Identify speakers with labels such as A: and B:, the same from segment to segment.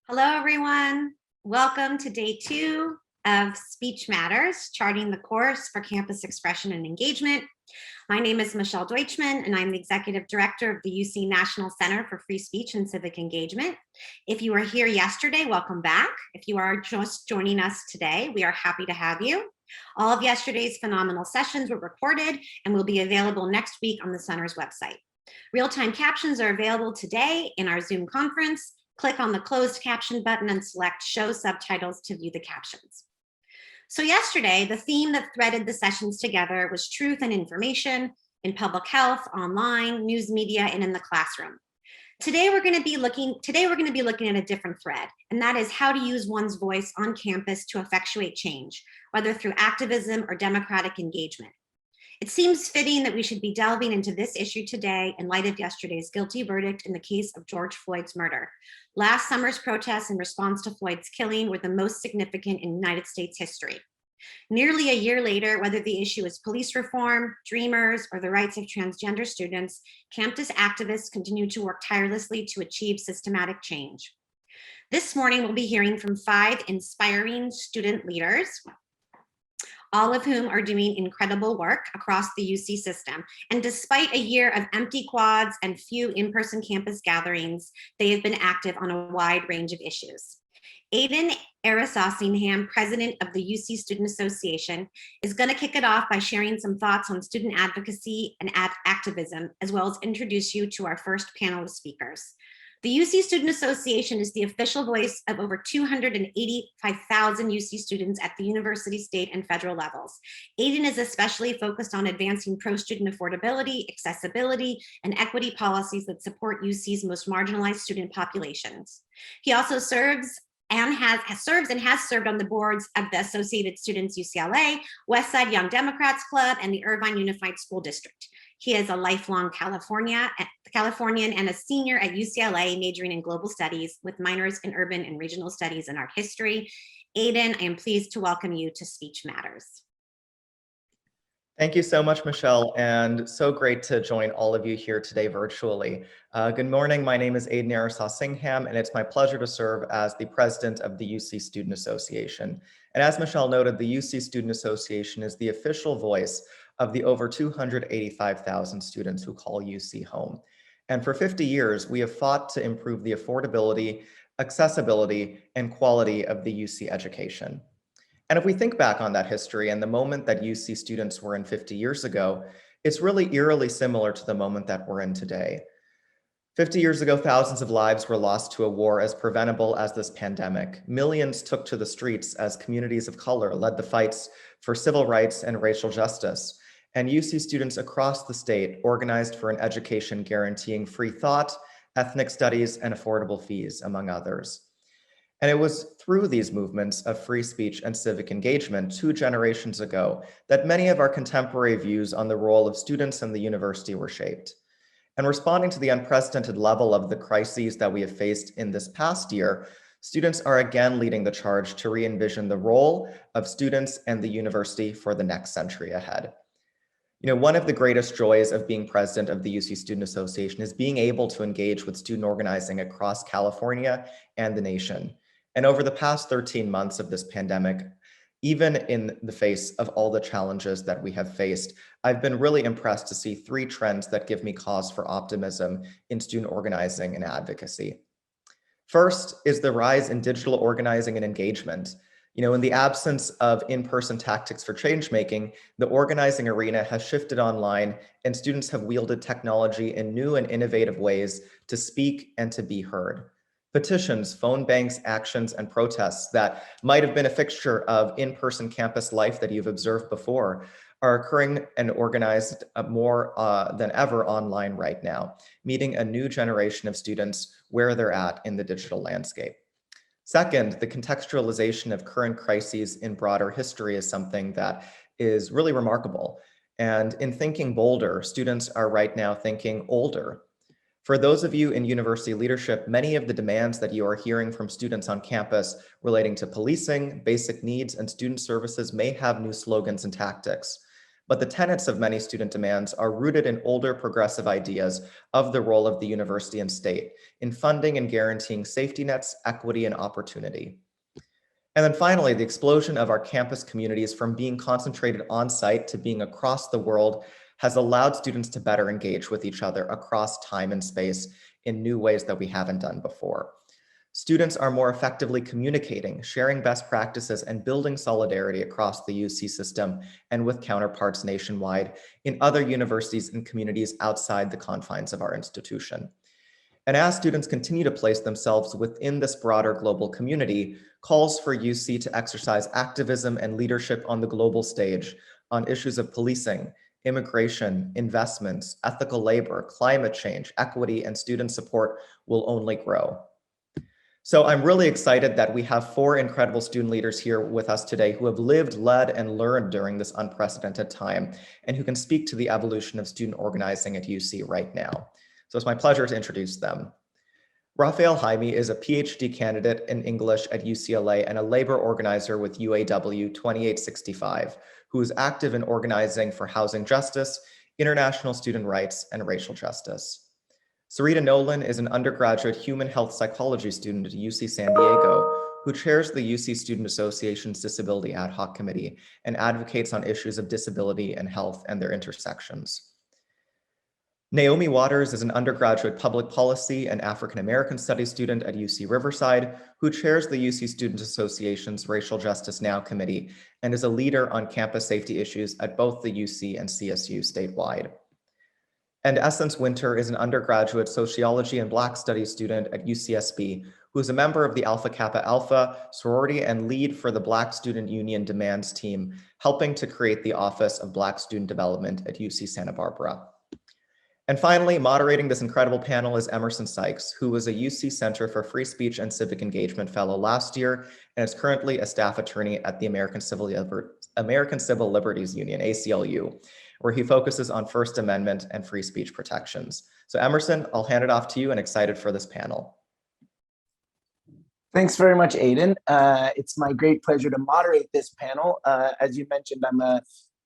A: Hello, everyone. Welcome to day 2 of Speech Matters, charting the course for campus expression and engagement. My name is Michelle Deutschman, and I'm the Executive Director of the UC National Center for Free Speech and Civic Engagement. If you were here yesterday, welcome back. If you are just joining us today, we are happy to have you. All of yesterday's phenomenal sessions were recorded and will be available next week on the center's website. Real-time captions are available today in our Zoom conference. Click on the closed caption button and select show subtitles to view the captions. So yesterday, the theme that threaded the sessions together was truth and information in public health, online, news media, and in the classroom. Today we're going to be looking at a different thread, and that is how to use one's voice on campus to effectuate change, whether through activism or democratic engagement. It seems fitting that we should be delving into this issue today in light of yesterday's guilty verdict in the case of George Floyd's murder. Last summer's protests in response to Floyd's killing were the most significant in United States history. Nearly a year later, whether the issue is police reform, dreamers, or the rights of transgender students, campus activists continue to work tirelessly to achieve systematic change. This morning, we'll be hearing from 5 inspiring student leaders, all of whom are doing incredible work across the UC system. And despite a year of empty quads and few in-person campus gatherings, they have been active on a wide range of issues. Aiden Arasossingham, president of the UC Student Association, is going to kick it off by sharing some thoughts on student advocacy and activism, as well as introduce you to our first panel of speakers. The UC Student Association is the official voice of over 285,000 UC students at the university, state, and federal levels. Aiden is especially focused on advancing pro-student affordability, accessibility, and equity policies that support UC's most marginalized student populations. He also serves and has served on the boards of the Associated Students UCLA, Westside Young Democrats Club, and the Irvine Unified School District. He is a lifelong Californian and a senior at UCLA, majoring in global studies with minors in urban and regional studies and art history. Aiden, I am pleased to welcome you to Speech Matters.
B: Thank you so much, Michelle, and so great to join all of you here today virtually. Good morning, my name is Aiden Arasossingham, and it's my pleasure to serve as the president of the UC Student Association. And as Michelle noted, the UC Student Association is the official voice of the over 285,000 students who call UC home. And for 50 years, we have fought to improve the affordability, accessibility, and quality of the UC education. And if we think back on that history and the moment that UC students were in 50 years ago, it's really eerily similar to the moment that we're in today. 50 years ago, thousands of lives were lost to a war as preventable as this pandemic. Millions took to the streets as communities of color led the fights for civil rights and racial justice. And UC students across the state organized for an education guaranteeing free thought, ethnic studies, and affordable fees, among others. And it was through these movements of free speech and civic engagement 2 generations ago that many of our contemporary views on the role of students in the university were shaped. And responding to the unprecedented level of the crises that we have faced in this past year, students are again leading the charge to re-envision the role of students and the university for the next century ahead. You know, one of the greatest joys of being president of the UC Student Association is being able to engage with student organizing across California and the nation. And over the past 13 months of this pandemic, even in the face of all the challenges that we have faced, I've been really impressed to see 3 trends that give me cause for optimism in student organizing and advocacy. First is the rise in digital organizing and engagement. You know, in the absence of in-person tactics for change making, the organizing arena has shifted online and students have wielded technology in new and innovative ways to speak and to be heard. Petitions, phone banks, actions, and protests that might have been a fixture of in-person campus life that you've observed before are occurring and organized more than ever online right now, meeting a new generation of students where they're at in the digital landscape. Second, the contextualization of current crises in broader history is something that is really remarkable. And in thinking bolder, students are right now thinking older. For those of you in university leadership, many of the demands that you are hearing from students on campus relating to policing, basic needs, and student services may have new slogans and tactics. but the tenets of many student demands are rooted in older progressive ideas of the role of the university and state in funding and guaranteeing safety nets, equity, and opportunity. And then finally, the explosion of our campus communities from being concentrated on site to being across the world has allowed students to better engage with each other across time and space in new ways that we haven't done before. Students are more effectively communicating, sharing best practices, and building solidarity across the UC system and with counterparts nationwide in other universities and communities outside the confines of our institution. And as students continue to place themselves within this broader global community, calls for UC to exercise activism and leadership on the global stage on issues of policing, immigration, investments, ethical labor, climate change, equity, and student support will only grow. So I'm really excited that we have 4 incredible student leaders here with us today who have lived, led, and learned during this unprecedented time, and who can speak to the evolution of student organizing at UC right now. So it's my pleasure to introduce them. Rafael Jaime is a PhD candidate in English at UCLA and a labor organizer with UAW 2865, who is active in organizing for housing justice, international student rights, and racial justice. Sarita Nolan is an undergraduate human health psychology student at UC San Diego, who chairs the UC Student Association's Disability Ad Hoc Committee and advocates on issues of disability and health and their intersections. Naomi Waters is an undergraduate public policy and African American studies student at UC Riverside, who chairs the UC Student Association's Racial Justice Now Committee and is a leader on campus safety issues at both the UC and CSU statewide. And Essence Winter is an undergraduate sociology and Black studies student at UCSB, who is a member of the Alpha Kappa Alpha sorority and lead for the Black Student Union Demands team, helping to create the Office of Black Student Development at UC Santa Barbara. And finally, moderating this incredible panel is Emerson Sykes, who was a UC Center for Free Speech and Civic Engagement Fellow last year and is currently a staff attorney at the American Civil Liberties Union, ACLU, where he focuses on First Amendment and free speech protections. So Emerson, I'll hand it off to you and excited for this panel.
C: Thanks very much, Aiden. It's my great pleasure to moderate this panel. As you mentioned, I'm a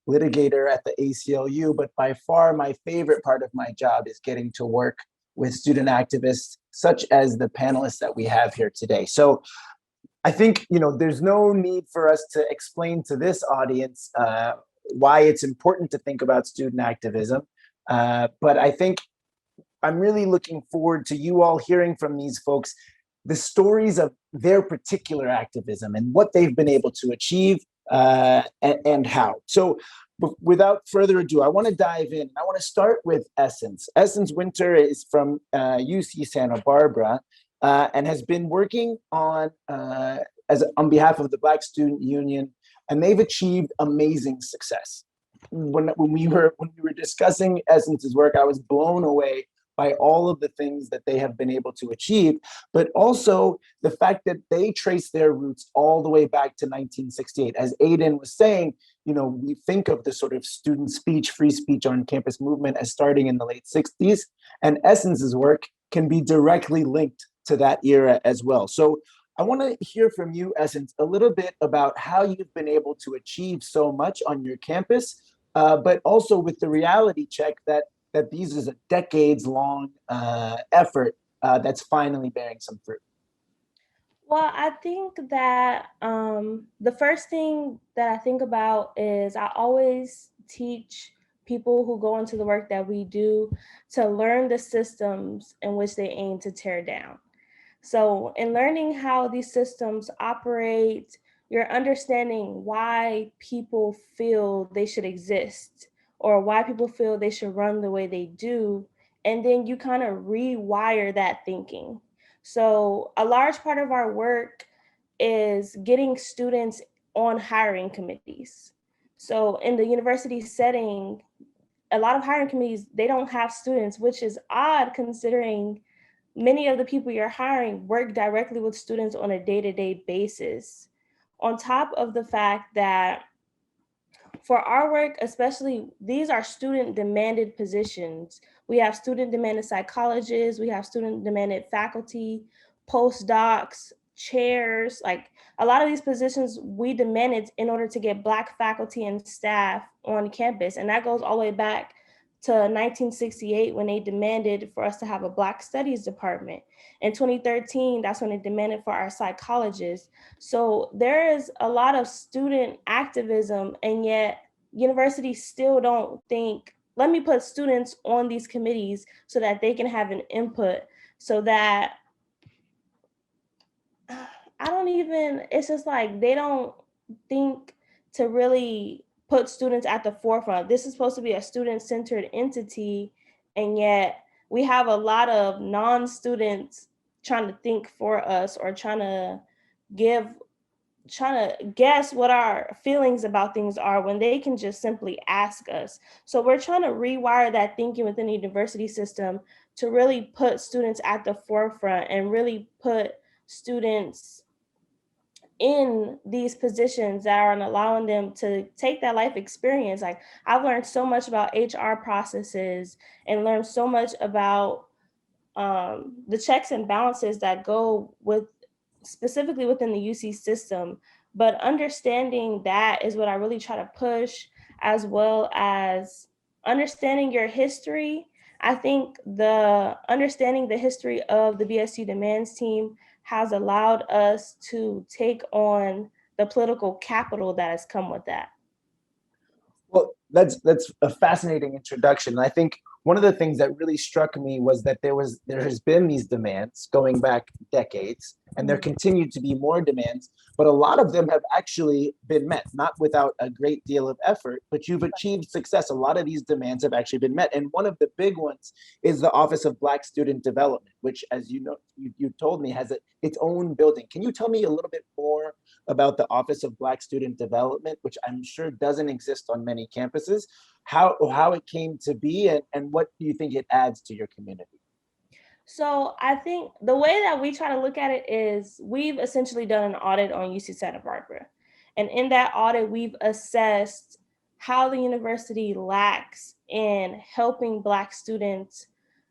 C: litigator at the ACLU, but by far my favorite part of my job is getting to work with student activists, such as the panelists that we have here today. So I think, there's no need for us to explain to this audience why it's important to think about student activism. But I think I'm really looking forward to you all hearing from these folks the stories of their particular activism and what they've been able to achieve and how. So without further ado, I want to dive in. I want to start with Essence. Essence Winter is from UC Santa Barbara and has been working on behalf of the Black Student Union, and they've achieved amazing success. When we were discussing Essence's work, I was blown away by all of the things that they have been able to achieve, but also the fact that they trace their roots all the way back to 1968. As Aiden was saying, we think of the sort of student speech, free speech on campus movement as starting in the late 60s, and Essence's work can be directly linked to that era as well. So I want to hear from you, Essence, a little bit about how you've been able to achieve so much on your campus, but also with the reality check that these is a decades-long effort that's finally bearing some fruit.
D: Well, I think that the first thing that I think about is I always teach people who go into the work that we do to learn the systems in which they aim to tear down. So in learning how these systems operate, you're understanding why people feel they should exist or why people feel they should run the way they do. And then you kind of rewire that thinking. So a large part of our work is getting students on hiring committees. So in the university setting, a lot of hiring committees, they don't have students, which is odd considering many of the people you're hiring work directly with students on a day-to-day basis. On top of the fact that for our work, especially, these are student demanded positions. We have student demanded psychologists, we have student demanded faculty, postdocs, chairs, like a lot of these positions we demanded in order to get Black faculty and staff on campus. And that goes all the way back to 1968 when they demanded for us to have a Black Studies department. In 2013, that's when they demanded for our psychologists. So there is a lot of student activism, and yet universities still don't think, let me put students on these committees so that they can have an input, so that it's just like they don't think to really put students at the forefront. This is supposed to be a student-centered entity, and yet we have a lot of non-students trying to think for us, or trying to guess what our feelings about things are when they can just simply ask us. So we're trying to rewire that thinking within the university system to really put students at the forefront and really put students in these positions that are allowing them to take that life experience. Like, I've learned so much about HR processes and learned so much about the checks and balances that go with specifically within the UC system. But understanding that is what I really try to push, as well as understanding your history. I think understanding the history of the BSU Demands team has allowed us to take on the political capital that has come with that.
C: Well, that's a fascinating introduction. I think one of the things that really struck me was that there has been these demands going back decades, and there continued to be more demands, but a lot of them have actually been met, not without a great deal of effort, but you've achieved success. A lot of these demands have actually been met. And one of the big ones is the Office of Black Student Development, which, as you know, you told me, has its own building. Can you tell me a little bit more about the Office of Black Student Development, which I'm sure doesn't exist on many campuses, how it came to be, and what do you think it adds to your community?
D: So I think the way that we try to look at it is we've essentially done an audit on UC Santa Barbara. And in that audit, we've assessed how the university lacks in helping Black students,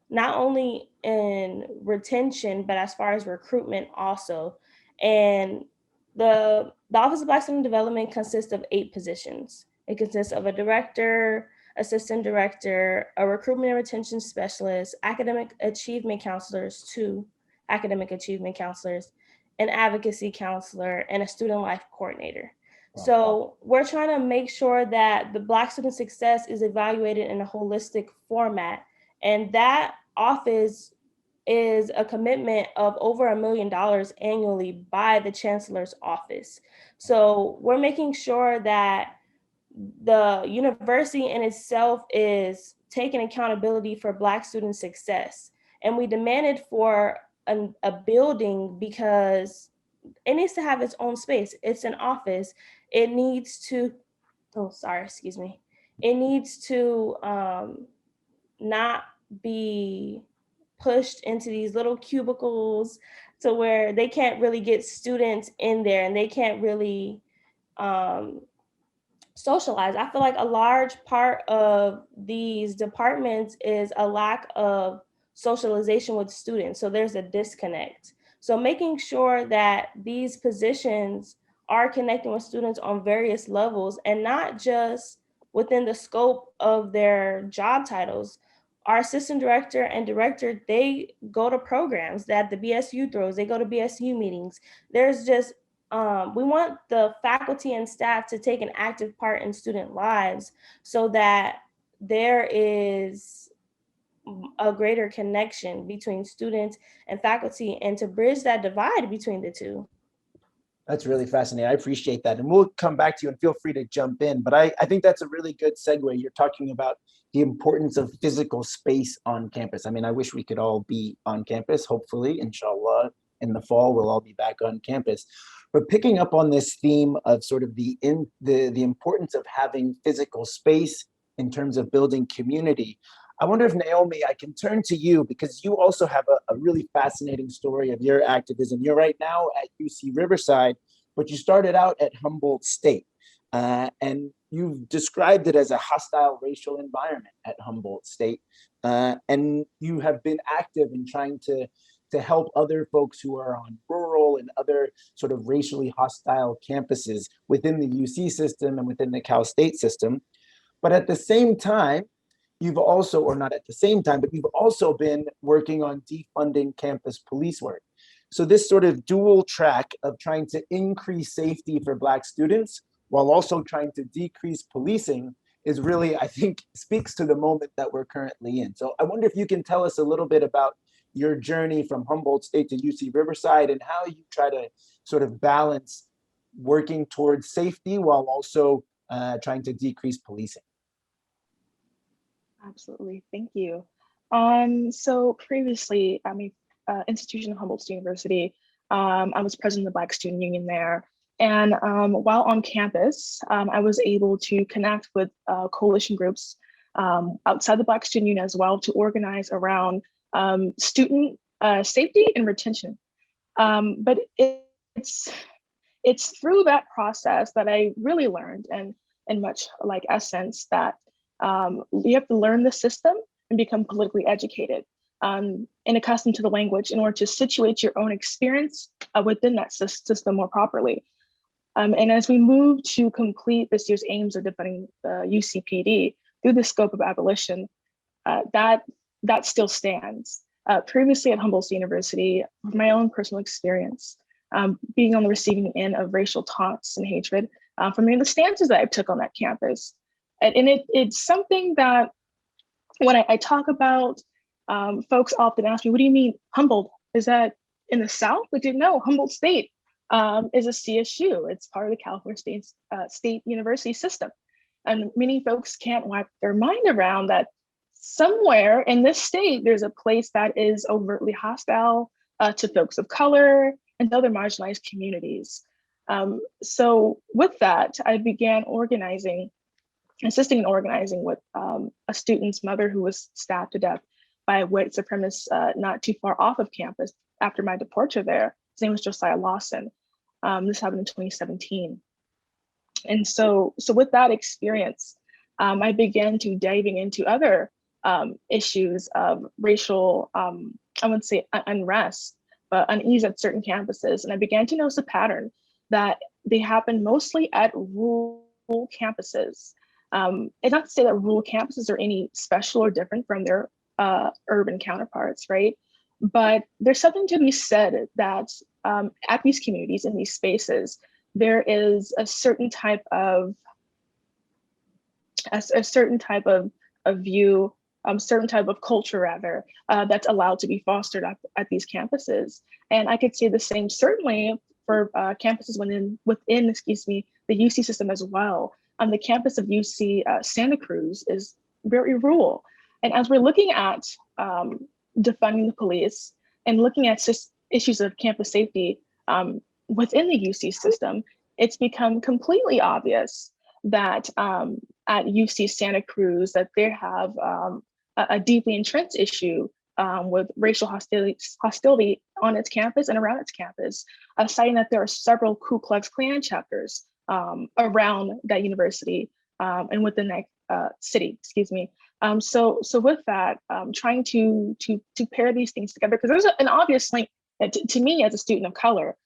D: not only in retention, but as far as recruitment also. And the Office of Black Student Development consists of 8 positions. It consists of a director, assistant director, a recruitment and retention specialist, academic achievement counselors, 2 academic achievement counselors, an advocacy counselor, and a student life coordinator.
C: Wow.
D: So we're trying to make sure that the Black student success is evaluated in a holistic format. And that office is a commitment of over $1 million annually by the chancellor's office. So we're making sure that the university in itself is taking accountability for Black student success. And we demanded for a building because it needs to have its own space. It's an office. It needs to, It needs to not be pushed into these little cubicles to where they can't really get students in there and they can't really socialize. I feel like a large part of these departments is a lack of socialization with students. So there's a disconnect. So making sure that these positions are connecting with students on various levels and not just within the scope of their job titles. Our assistant director and director, they go to programs that the BSU throws, they go to BSU meetings. There's just we want the faculty and staff to take an active part in student lives so that there is a greater connection between students and faculty and to bridge that divide between the two.
C: That's really fascinating. I appreciate that. And we'll come back to you and feel free to jump in. But I think that's a really good segue. You're talking about the importance of physical space on campus. I mean, I wish we could all be on campus. Hopefully, inshallah, in the fall, we'll all be back on campus. But picking up on this theme of sort of the importance of having physical space in terms of building community, I wonder if, Naomi, I can turn to you because you also have a really fascinating story of your activism. You're right now at UC Riverside, but you started out at Humboldt State. And you've described it as a hostile racial environment at Humboldt State. And you have been active in trying to to help other folks who are on rural and other sort of racially hostile campuses within the UC system and within the Cal State system. But at the same time, you've also, or not at the same time, but you've also been working on defunding campus police work. So this sort of dual track of trying to increase safety for Black students while also trying to decrease policing is really, I think, speaks to the moment that we're currently in. So I wonder if you can tell us a little bit about your journey from Humboldt State to UC Riverside and how you try to sort of balance working towards safety while also trying to decrease policing.
E: Absolutely, thank you. So previously, I'm an institution of Humboldt State University. I was president of the Black Student Union there. And while on campus, I was able to connect with coalition groups outside the Black Student Union as well to organize around student safety and retention. But it's through that process that I really learned, and in much like essence, that you have to learn the system and become politically educated and accustomed to the language in order to situate your own experience within that system more properly. And as we move to complete this year's aims of defunding the UCPD through the scope of abolition, that still stands. Previously at Humboldt University, from my own personal experience, being on the receiving end of racial taunts and hatred from the stances that I took on that campus. And it's something that when I talk about, folks often ask me, what do you mean Humboldt? Is that in the South? But no, Humboldt State is a CSU. It's part of the California State University system. And many folks can't wrap their mind around that somewhere in this state, there's a place that is overtly hostile to folks of color and other marginalized communities. So with that, I began assisting in organizing with a student's mother who was stabbed to death by a white supremacist not too far off of campus after my departure there. His name was Josiah Lawson. This happened in 2017. And so with that experience, I began to diving into other issues of racial, I wouldn't say unrest, but unease at certain campuses. And I began to notice a pattern that they happen mostly at rural campuses. And not to say that rural campuses are any special or different from their urban counterparts, right? But there's something to be said that at these communities, in these spaces, there is a certain type of view, certain type of culture rather, that's allowed to be fostered at these campuses. And I could say the same certainly for campuses within the UC system as well. The campus of UC Santa Cruz is very rural. And as we're looking at defunding the police and looking at issues of campus safety within the UC system, it's become completely obvious that at UC Santa Cruz that they have a deeply entrenched issue with racial hostility on its campus and around its campus, citing that there are several Ku Klux Klan chapters around that university and within that city, excuse me. So with that, trying to pair these things together, because there's an obvious link to me as a student of color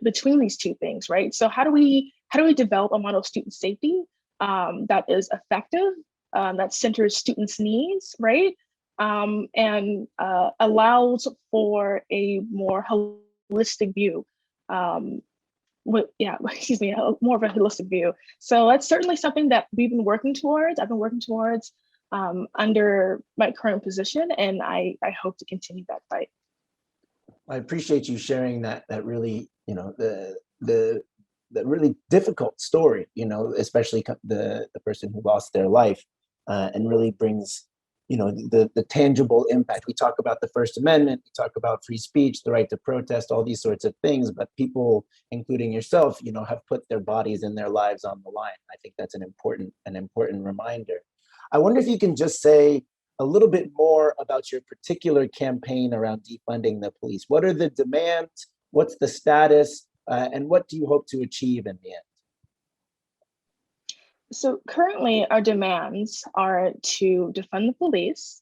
E: between these two things, right? So how do we develop a model of student safety that is effective, that centers students' needs, right? And allows for a more holistic view. More of a holistic view. So that's certainly something that we've been working towards. I've been working towards under my current position, and I hope to continue that fight.
C: I appreciate you sharing that really, the really difficult story, especially the person who lost their life, and really brings, the tangible impact. We talk about the First Amendment, we talk about free speech, the right to protest, all these sorts of things, but people, including yourself, have put their bodies and their lives on the line. I think that's an important reminder. I wonder if you can just say a little bit more about your particular campaign around defunding the police. What are the demands? What's the status? And what do you hope to achieve in the end?
E: So currently our demands are to defund the police,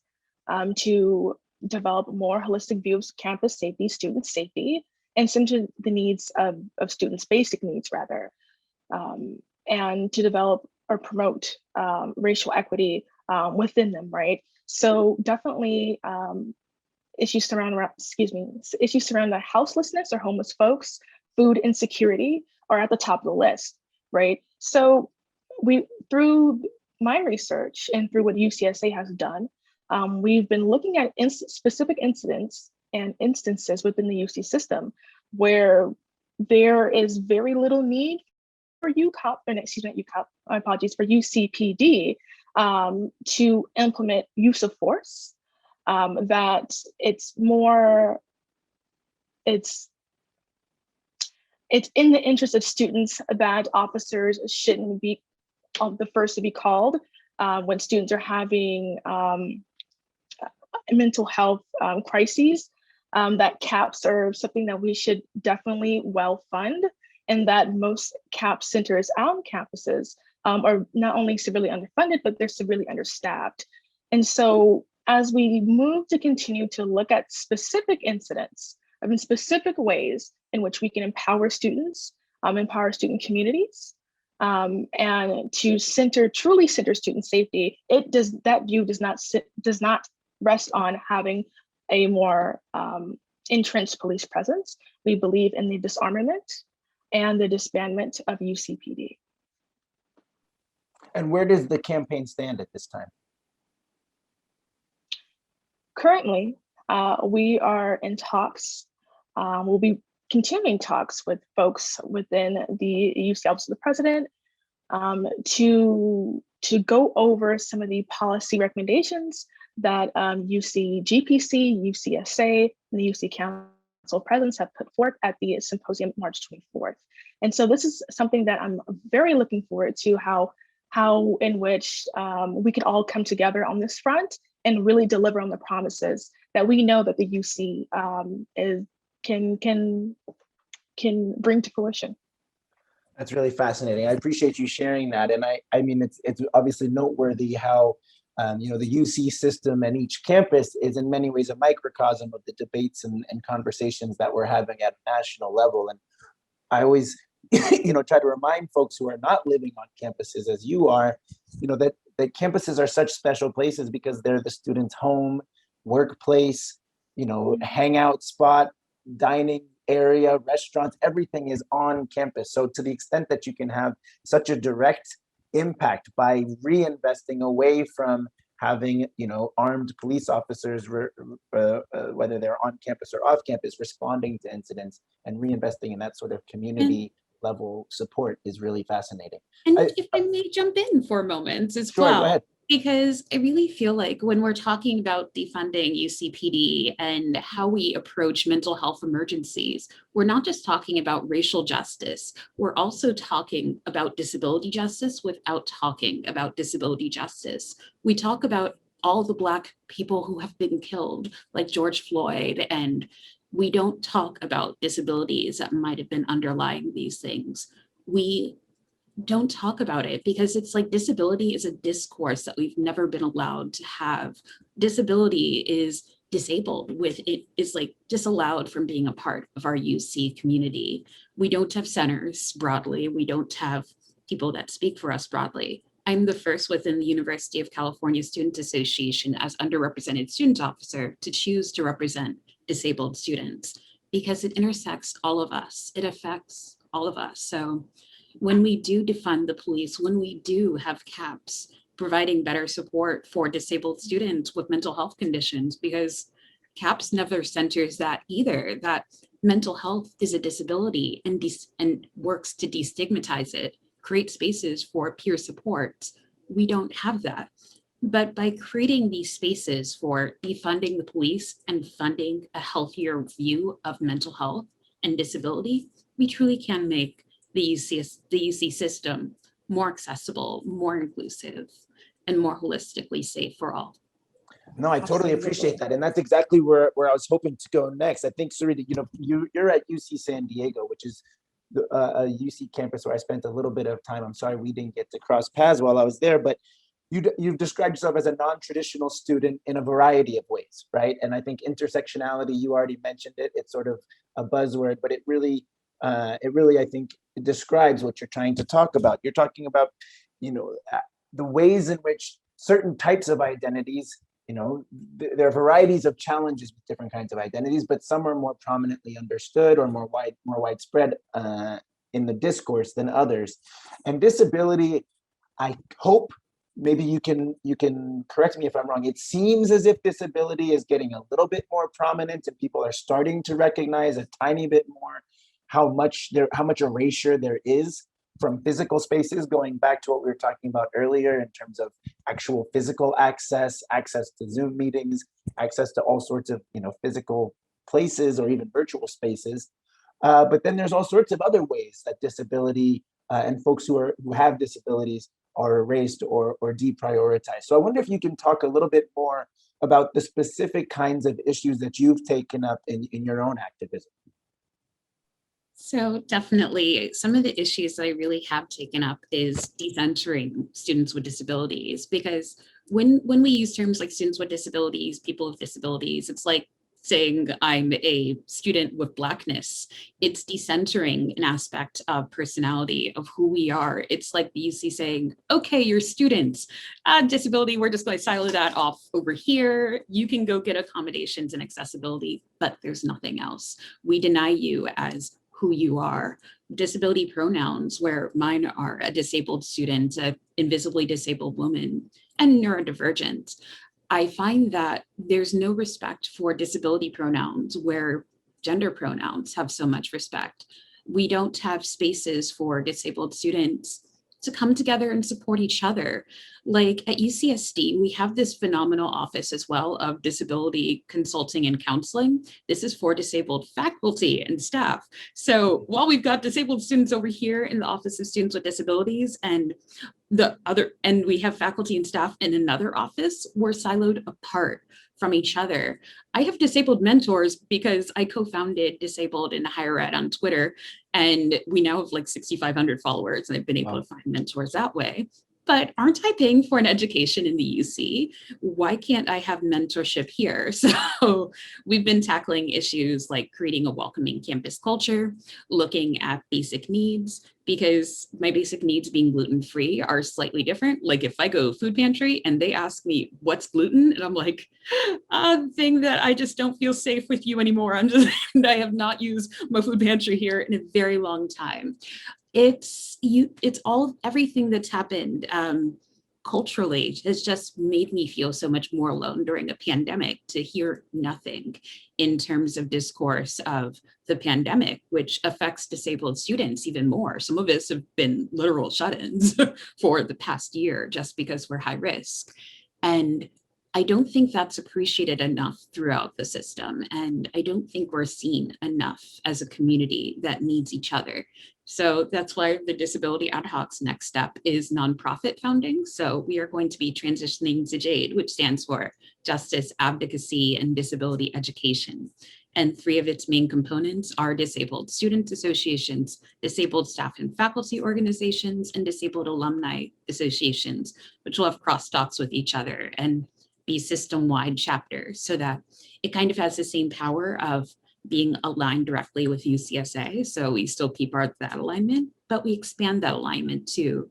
E: to develop more holistic views of campus safety, student safety, and center the needs of students' basic needs rather, and to develop or promote racial equity within them, right? So definitely issues surround the houselessness or homeless folks, food insecurity are at the top of the list, right? So through my research and through what UCSA has done, we've been looking at specific incidents and instances within the UC system where there is very little need for my apologies, for UCPD to implement use of force. That it's in the interest of students that officers shouldn't be the first to be called when students are having mental health crises, that CAPS are something that we should definitely well fund, and that most CAPS centers on campuses are not only severely underfunded, but they're severely understaffed. And so as we move to continue to look at specific incidents, in specific ways in which we can empower students, empower student communities, and to truly center student safety, that view does not rest on having a more entrenched police presence. We believe in the disarmament and the disbandment of UCPD.
C: And where does the campaign stand at this time?
E: Currently, we are in talks. We'll be continuing talks with folks within the UC Office of the President to go over some of the policy recommendations that UC GPC, UCSA, and the UC Council Presidents have put forth at the symposium March 24th. And so this is something that I'm very looking forward to, how in which we could all come together on this front and really deliver on the promises that we know that the UC can bring to fruition.
C: That's really fascinating. I appreciate you sharing that. And I mean, it's obviously noteworthy how the UC system and each campus is in many ways a microcosm of the debates and conversations that we're having at a national level. And I always, try to remind folks who are not living on campuses as you are, that campuses are such special places because they're the student's home, workplace, hangout spot, dining area, restaurants, everything is on campus. So to the extent that you can have such a direct impact by reinvesting away from having, armed police officers, whether they're on campus or off campus, responding to incidents and reinvesting in that sort of community level support is really fascinating.
F: And if I may jump in for a moment as
C: Sure,
F: well.
C: go ahead.
F: Because I really feel like when we're talking about defunding UCPD and how we approach mental health emergencies, we're not just talking about racial justice, we're also talking about disability justice without talking about disability justice. We talk about all the Black people who have been killed, like George Floyd, and we don't talk about disabilities that might have been underlying these things. We don't talk about it because it's like disability is a discourse that we've never been allowed to have. Disability is disabled with it is like disallowed from being a part of our UC community. We don't have centers broadly. We don't have people that speak for us broadly. I'm the first within the University of California Student Association as underrepresented student officer to choose to represent disabled students because it intersects all of us. It affects all of us. So when we do defund the police, when we do have CAPS providing better support for disabled students with mental health conditions, because CAPS never centers that either, that mental health is a disability and works to destigmatize it, create spaces for peer support. We don't have that. But by creating these spaces for defunding the police and funding a healthier view of mental health and disability, we truly can make the UC system more accessible, more inclusive, and more holistically safe for all.
C: No, I totally appreciate that. And that's exactly where I was hoping to go next. I think, Sarita, you're at UC San Diego, which is a UC campus where I spent a little bit of time. I'm sorry we didn't get to cross paths while I was there, but you've described yourself as a non-traditional student in a variety of ways, right? And I think intersectionality, you already mentioned it. It's sort of a buzzword, but it really, I think, it describes what you're trying to talk about. You're talking about, the ways in which certain types of identities, there are varieties of challenges with different kinds of identities, but some are more prominently understood or more widespread in the discourse than others. And disability, I hope, maybe you can correct me if I'm wrong. It seems as if disability is getting a little bit more prominent, and people are starting to recognize a tiny bit more how much erasure there is from physical spaces, going back to what we were talking about earlier in terms of actual physical access to Zoom meetings, access to all sorts of physical places or even virtual spaces. But then there's all sorts of other ways that disability and folks who have disabilities are erased or deprioritized. So I wonder if you can talk a little bit more about the specific kinds of issues that you've taken up in your own activism.
F: So definitely some of the issues I really have taken up is decentering students with disabilities, because when we use terms like students with disabilities, people with disabilities, it's like saying I'm a student with Blackness. It's decentering an aspect of personality, of who we are. It's like the UC saying, okay, you're students, disability, we're just going to silo that off over here. You can go get accommodations and accessibility, but there's nothing else. We deny you as who you are. Disability pronouns, where mine are a disabled student, an invisibly disabled woman, and neurodivergent. I find that there's no respect for disability pronouns where gender pronouns have so much respect. We don't have spaces for disabled students to come together and support each other. Like at UCSD, we have this phenomenal office as well of disability consulting and counseling. This is for disabled faculty and staff. So while we've got disabled students over here in the Office of Students with Disabilities, and we have faculty and staff in another office, we're siloed apart from each other. I have disabled mentors because I co-founded Disabled in Higher Ed on Twitter, and we now have like 6,500 followers, and I've been able to find mentors that way. But aren't I paying for an education in the UC? Why can't I have mentorship here? So we've been tackling issues like creating a welcoming campus culture, looking at basic needs, because my basic needs being gluten-free are slightly different. Like if I go food pantry and they ask me what's gluten, and I'm like, thing that I just don't feel safe with you anymore. I have not used my food pantry here in a very long time. It's everything that's happened culturally has just made me feel so much more alone during a pandemic, to hear nothing in terms of discourse of the pandemic, which affects disabled students even more. Some of us have been literal shut-ins for the past year just because we're high risk. And I don't think that's appreciated enough throughout the system. And I don't think we're seen enough as a community that needs each other. So that's why the Disability Ad Hoc's next step is nonprofit founding. So we are going to be transitioning to JADE, which stands for Justice, Advocacy, and Disability Education. And 3 of its main components are disabled student associations, disabled staff and faculty organizations, and disabled alumni associations, which will have crosstalks with each other and be system-wide chapters, so that it kind of has the same power of being aligned directly with UCSA. So we still keep that alignment, but we expand that alignment to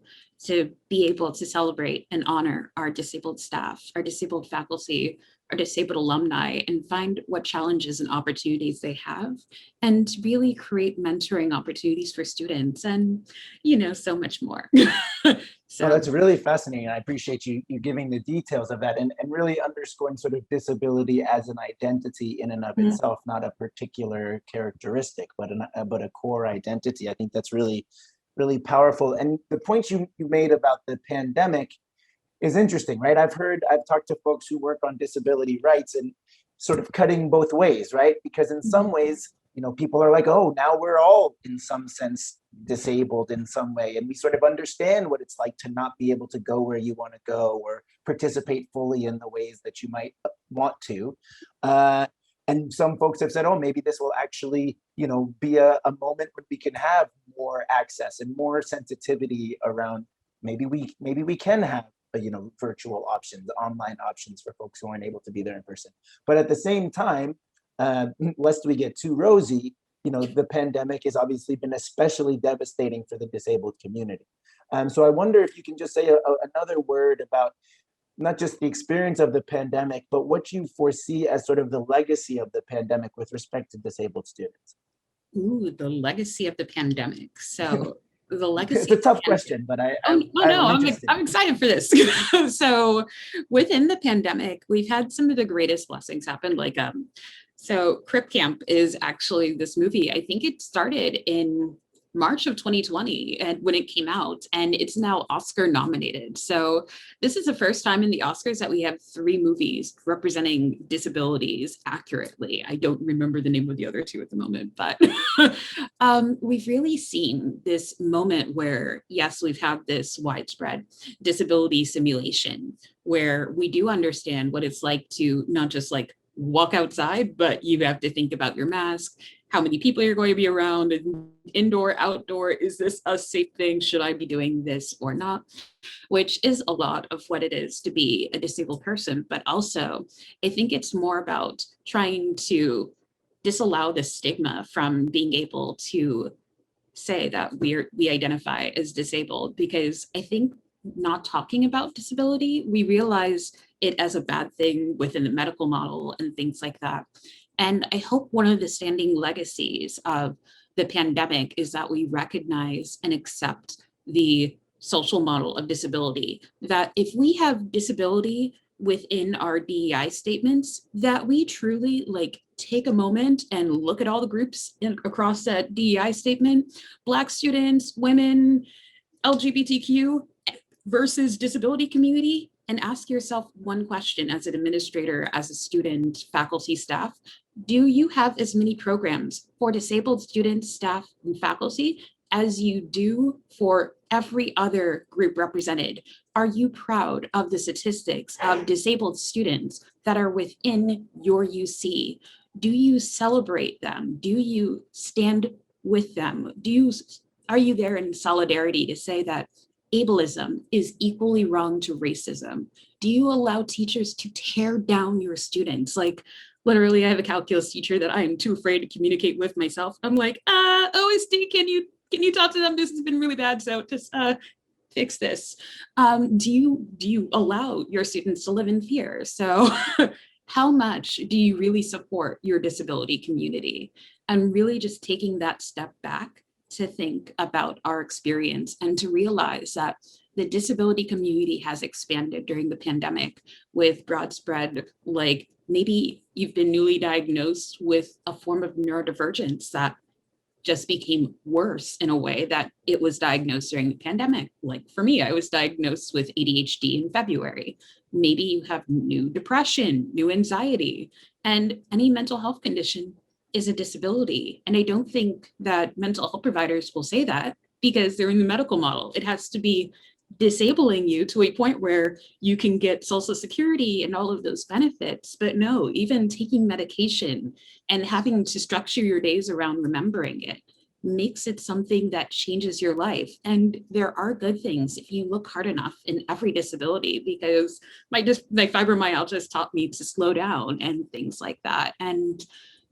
F: be able to celebrate and honor our disabled staff, our disabled faculty, our disabled alumni, and find what challenges and opportunities they have, and really create mentoring opportunities for students, and so much more.
C: So that's really fascinating. I appreciate you giving the details of that, and really underscoring sort of disability as an identity in and of itself, not a particular characteristic, but a core identity. I think that's really, really powerful. And the point you made about the pandemic is interesting, right? I've talked to folks who work on disability rights and sort of cutting both ways, right? Because in some ways, people are like, oh, now we're all in some sense disabled in some way. And we sort of understand what it's like to not be able to go where you want to go or participate fully in the ways that you might want to. And some folks have said, oh, maybe this will actually, be a moment when we can have more access and more sensitivity around maybe we can have virtual options, online options for folks who aren't able to be there in person. But at the same time, lest we get too rosy, the pandemic has obviously been especially devastating for the disabled community. So I wonder if you can just say another word about not just the experience of the pandemic, but what you foresee as sort of the legacy of the pandemic with respect to disabled students.
F: Ooh, the legacy of the pandemic. So the legacy.
C: It's a tough question, but
F: I'm
C: interested.
F: I'm excited for this. So within the pandemic, we've had some of the greatest blessings happen. Like, so Crip Camp is actually this movie. I think it started in March of 2020 and when it came out, and it's now Oscar nominated. So this is the first time in the Oscars that we have 3 movies representing disabilities accurately. I don't remember the name of the other 2 at the moment, but we've really seen this moment where, yes, we've had this widespread disability simulation where we do understand what it's like to not just like walk outside, but you have to think about your mask, how many people you're going to be around, and indoor, outdoor, is this a safe thing? Should I be doing this or not? Which is a lot of what it is to be a disabled person. But also, I think it's more about trying to disallow the stigma from being able to say that we identify as disabled, because I think not talking about disability, we realize it as a bad thing within the medical model and things like that. And I hope one of the standing legacies of the pandemic is that we recognize and accept the social model of disability, that if we have disability within our DEI statements, that we truly like take a moment and look at all the groups across that DEI statement, Black students, women, LGBTQ versus disability community, and ask yourself one question as an administrator, as a student, faculty, staff. Do you have as many programs for disabled students, staff, and faculty as you do for every other group represented? Are you proud of the statistics of disabled students that are within your UC? Do you celebrate them? Do you stand with them? Are you there in solidarity to say that ableism is equally wrong to racism? Do you allow teachers to tear down your students? Like, literally, I have a calculus teacher that I am too afraid to communicate with myself. I'm like, OSD, can you talk to them? This has been really bad, so just fix this. Do you allow your students to live in fear? So how much do you really support your disability community? And really just taking that step back to think about our experience and to realize that the disability community has expanded during the pandemic with broad spread, like maybe you've been newly diagnosed with a form of neurodivergence that just became worse in a way that it was diagnosed during the pandemic. Like for me, I was diagnosed with ADHD in February. Maybe you have new depression, new anxiety, and any mental health condition is a disability. And I don't think that mental health providers will say that because they're in the medical model. It has to be disabling you to a point where you can get Social Security and all of those benefits. But no, even taking medication and having to structure your days around remembering it makes it something that changes your life. And there are good things if you look hard enough in every disability, because my fibromyalgia has taught me to slow down and things like that. And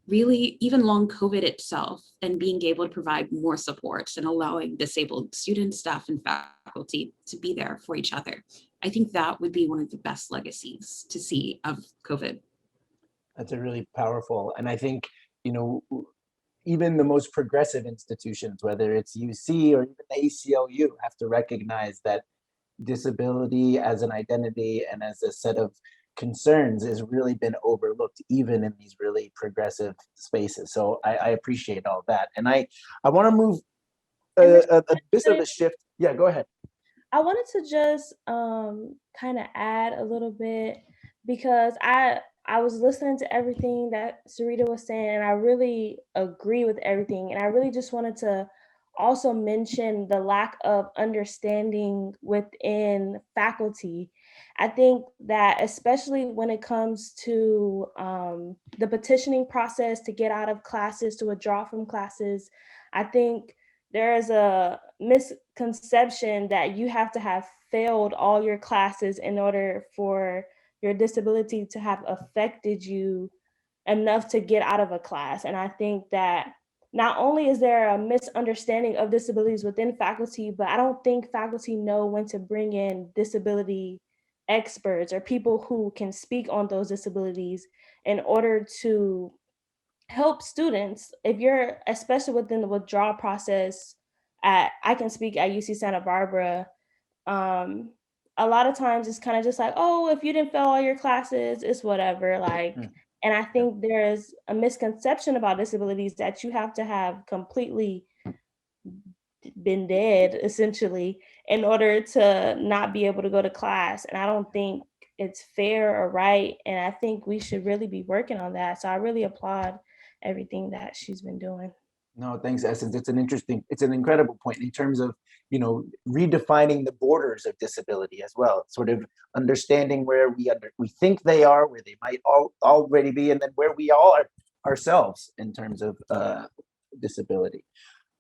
F: really, even long COVID itself and being able to provide more supports and allowing disabled students, staff, and faculty to be there for each other. I think that would be one of the best legacies to see of COVID.
C: That's a really powerful, and I think, even the most progressive institutions, whether it's UC or even the ACLU, have to recognize that disability as an identity and as a set of concerns has really been overlooked even in these really progressive spaces. So I appreciate all that. And I want to move a bit of a shift. Yeah, go ahead.
D: I wanted to just kind of add a little bit, because I was listening to everything that Sarita was saying, and I really agree with everything. And I really just wanted to also mention the lack of understanding within faculty. I think that especially when it comes to the petitioning process to get out of classes, to withdraw from classes, I think there is a misconception that you have to have failed all your classes in order for your disability to have affected you enough to get out of a class. And I think that not only is there a misunderstanding of disabilities within faculty, but I don't think faculty know when to bring in disability experts or people who can speak on those disabilities in order to help students. If you're, especially within the withdrawal process, I can speak at UC Santa Barbara. A lot of times it's kind of just like, oh, if you didn't fail all your classes, it's whatever. Like, and I think there is a misconception about disabilities that you have to have completely been dead, essentially, in order to not be able to go to class. And I don't think it's fair or right. And I think we should really be working on that. So I really applaud everything that she's been doing.
C: No, thanks, Essence. It's an incredible point in terms of, redefining the borders of disability as well, sort of understanding where we think they are, where they might already be, and then where we all are ourselves in terms of disability.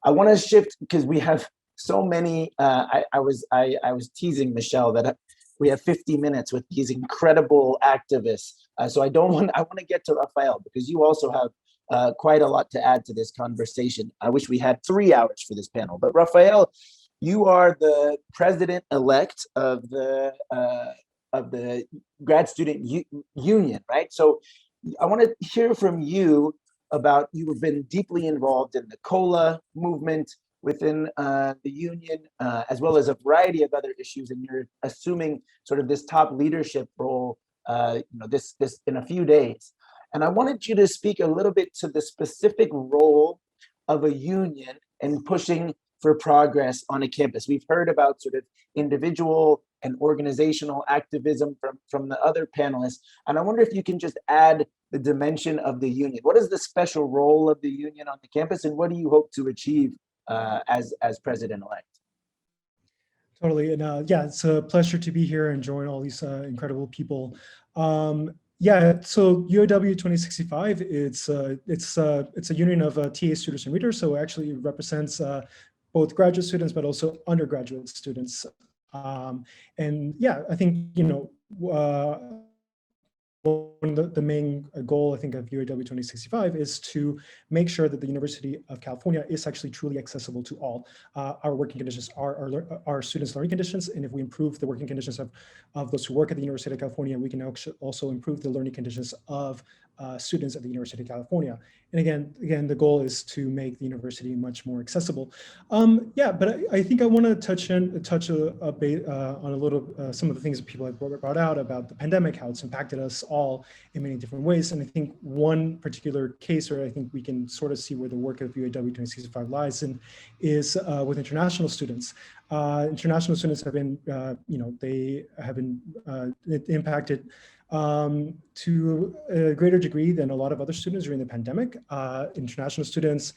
C: I want to shift because we have so many. I was teasing Michelle that we have 50 minutes with these incredible activists. So I want to get to Raphael because you also have quite a lot to add to this conversation. I wish we had 3 hours for this panel, but Raphael, you are the president-elect of the grad student union, right? So I want to hear from you about, you've been deeply involved in the COLA movement within the union, as well as a variety of other issues, and you're assuming sort of this top leadership role, this in a few days. And I wanted you to speak a little bit to the specific role of a union in pushing for progress on a campus. We've heard about sort of individual and organizational activism from the other panelists. And I wonder if you can just add the dimension of the union. What is the special role of the union on the campus, and what do you hope to achieve as president-elect?
G: Totally, and yeah, it's a pleasure to be here and join all these incredible people. So UAW 2065, it's a union of TA students and readers, so it actually represents both graduate students, but also undergraduate students. And yeah, I think, one of the main goal, I think, of UAW 2065 is to make sure that the University of California is actually truly accessible to all. Our working conditions are our students' learning conditions, and if we improve the working conditions of those who work at the University of California, we can also improve the learning conditions of students at the University of California. And again, the goal is to make the university much more accessible. But I think I want to touch a bit on a little some of the things that people have brought out about the pandemic, how it's impacted us all in many different ways. And I think one particular case where I think we can sort of see where the work of UAW 2065 lies in is with international students. International students have been, they have been impacted to a greater degree than a lot of other students during the pandemic. International students,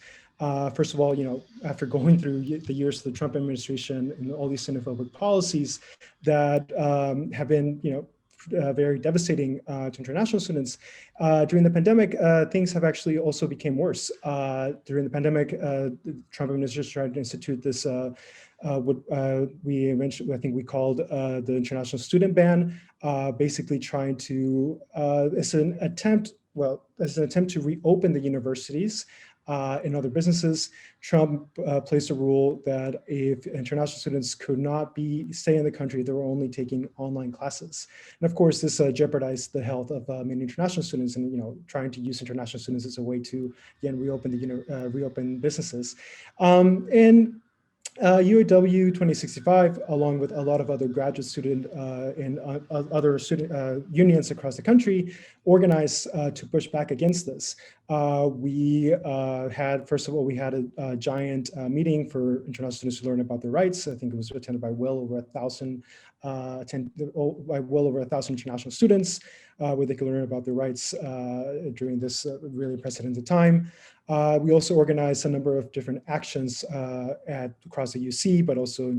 G: first of all, after going through the years of the Trump administration and all these xenophobic policies that have been, very devastating to international students. During the pandemic, things have actually also become worse. During the pandemic, the Trump administration tried to institute this what we eventually, I think we called the international student ban, basically trying to, as an attempt to reopen the universities and other businesses. Trump placed a rule that if international students could not stay in the country, they were only taking online classes. And of course, this jeopardized the health of many international students, and trying to use international students as a way to again reopen businesses. UAW 2065, along with a lot of other graduate student and other student unions across the country, organized to push back against this. We had a giant meeting for international students to learn about their rights. I think it was attended by well over 1,000 international students, where they could learn about their rights during this really unprecedented time. We also organized a number of different actions across the UC, but also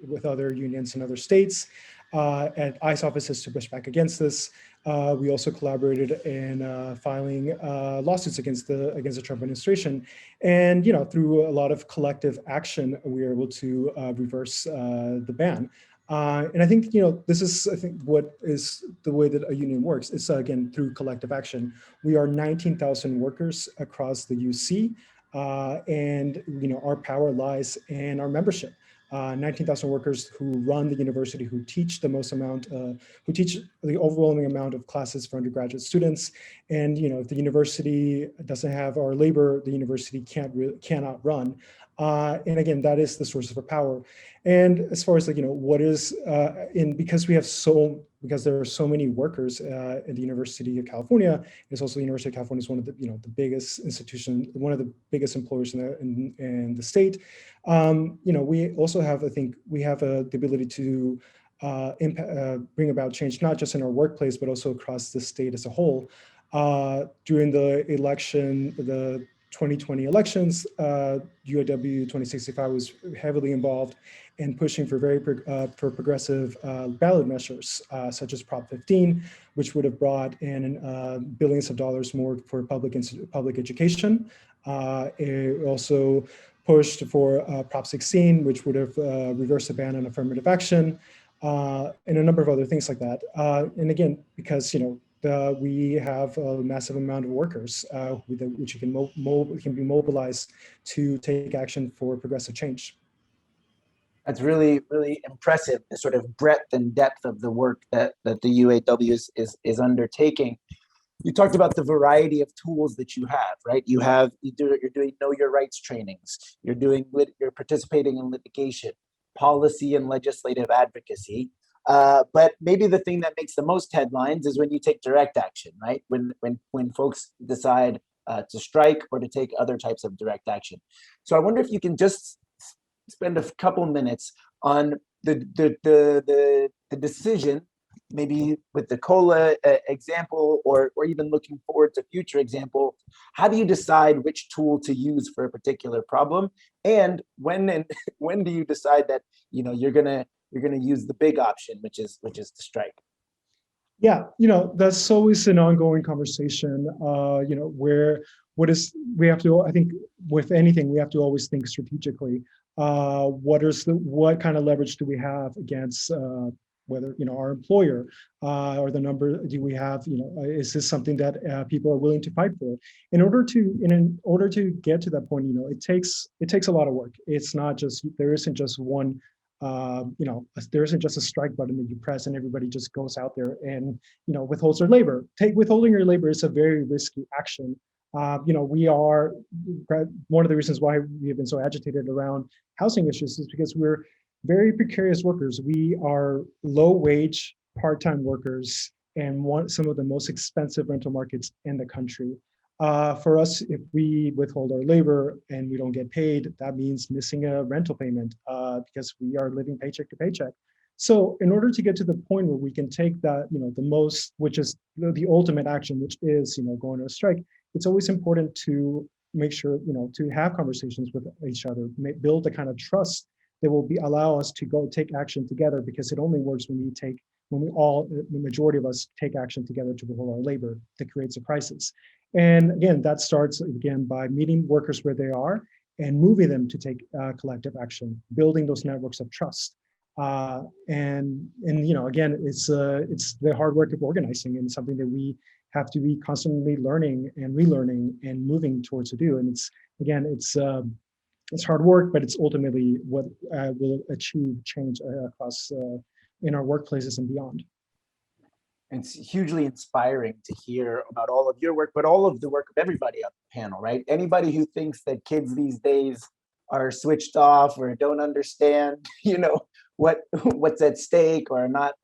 G: with other unions in other states at ICE offices to push back against this. We also collaborated in filing lawsuits against the Trump administration, and through a lot of collective action, we were able to reverse the ban. And I think, this is, I think, what is the way that a union works. It's, again, through collective action. We are 19,000 workers across the UC, and, our power lies in our membership. 19,000 workers who run the university, who teach the most amount, who teach the overwhelming amount of classes for undergraduate students. And, if the university doesn't have our labor, the university cannot run. And again, that is the source of our power. And as far as what is because there are so many workers in the University of California, it's also the University of California is one of the the biggest institution, one of the biggest employers in the state. We also have, I think, we have the ability to bring about change, not just in our workplace, but also across the state as a whole. During the election, the 2020 elections, UAW 2065 was heavily involved in pushing for for progressive ballot measures, such as Prop 15, which would have brought in billions of dollars more for public education. It also pushed for Prop 16, which would have reversed the ban on affirmative action, and a number of other things like that. And again, because we have a massive amount of workers which can be mobilized to take action for progressive change.
C: That's really, really impressive, the sort of breadth and depth of the work that the UAW is undertaking. You talked about the variety of tools that you have, right? You're doing know your rights trainings. You're participating in litigation, policy and legislative advocacy. But maybe the thing that makes the most headlines is when you take direct action, right? When folks decide to strike or to take other types of direct action. So I wonder if you can just spend a couple minutes on the decision, maybe with the COLA example, or even looking forward to future example. How do you decide which tool to use for a particular problem, and when do you decide that you're gonna use the big option, which is to strike?
G: Yeah, that's always an ongoing conversation. Where we have to, I think, with anything, we have to always think strategically. What kind of leverage do we have against whether our employer, or the number do we have? Is this something that people are willing to fight for? In order to get to that point, it takes a lot of work. It's not just, there isn't just one. There isn't just a strike button that you press and everybody just goes out there and withholds their labor. Withholding your labor is a very risky action. We are, one of the reasons why we have been so agitated around housing issues is because we're very precarious workers. We are low wage, part-time workers, and some of the most expensive rental markets in the country. For us, if we withhold our labor and we don't get paid, that means missing a rental payment because we are living paycheck to paycheck. So in order to get to the point where we can take that, the most, which is the ultimate action, which is, going to a strike, it's always important to make sure, to have conversations with each other, build the kind of trust that will allow us to go take action together, because it only works when the majority of us take action together to withhold our labor that creates a crisis. And again, that starts by meeting workers where they are and moving them to take collective action, building those networks of trust. And again, it's the hard work of organizing, and something that we have to be constantly learning and relearning and moving towards to do. And it's hard work, but it's ultimately what will achieve change across in our workplaces and beyond.
C: It's hugely inspiring to hear about all of your work, but all of the work of everybody on the panel, right? Anybody who thinks that kids these days are switched off or don't understand, what's at stake, or are not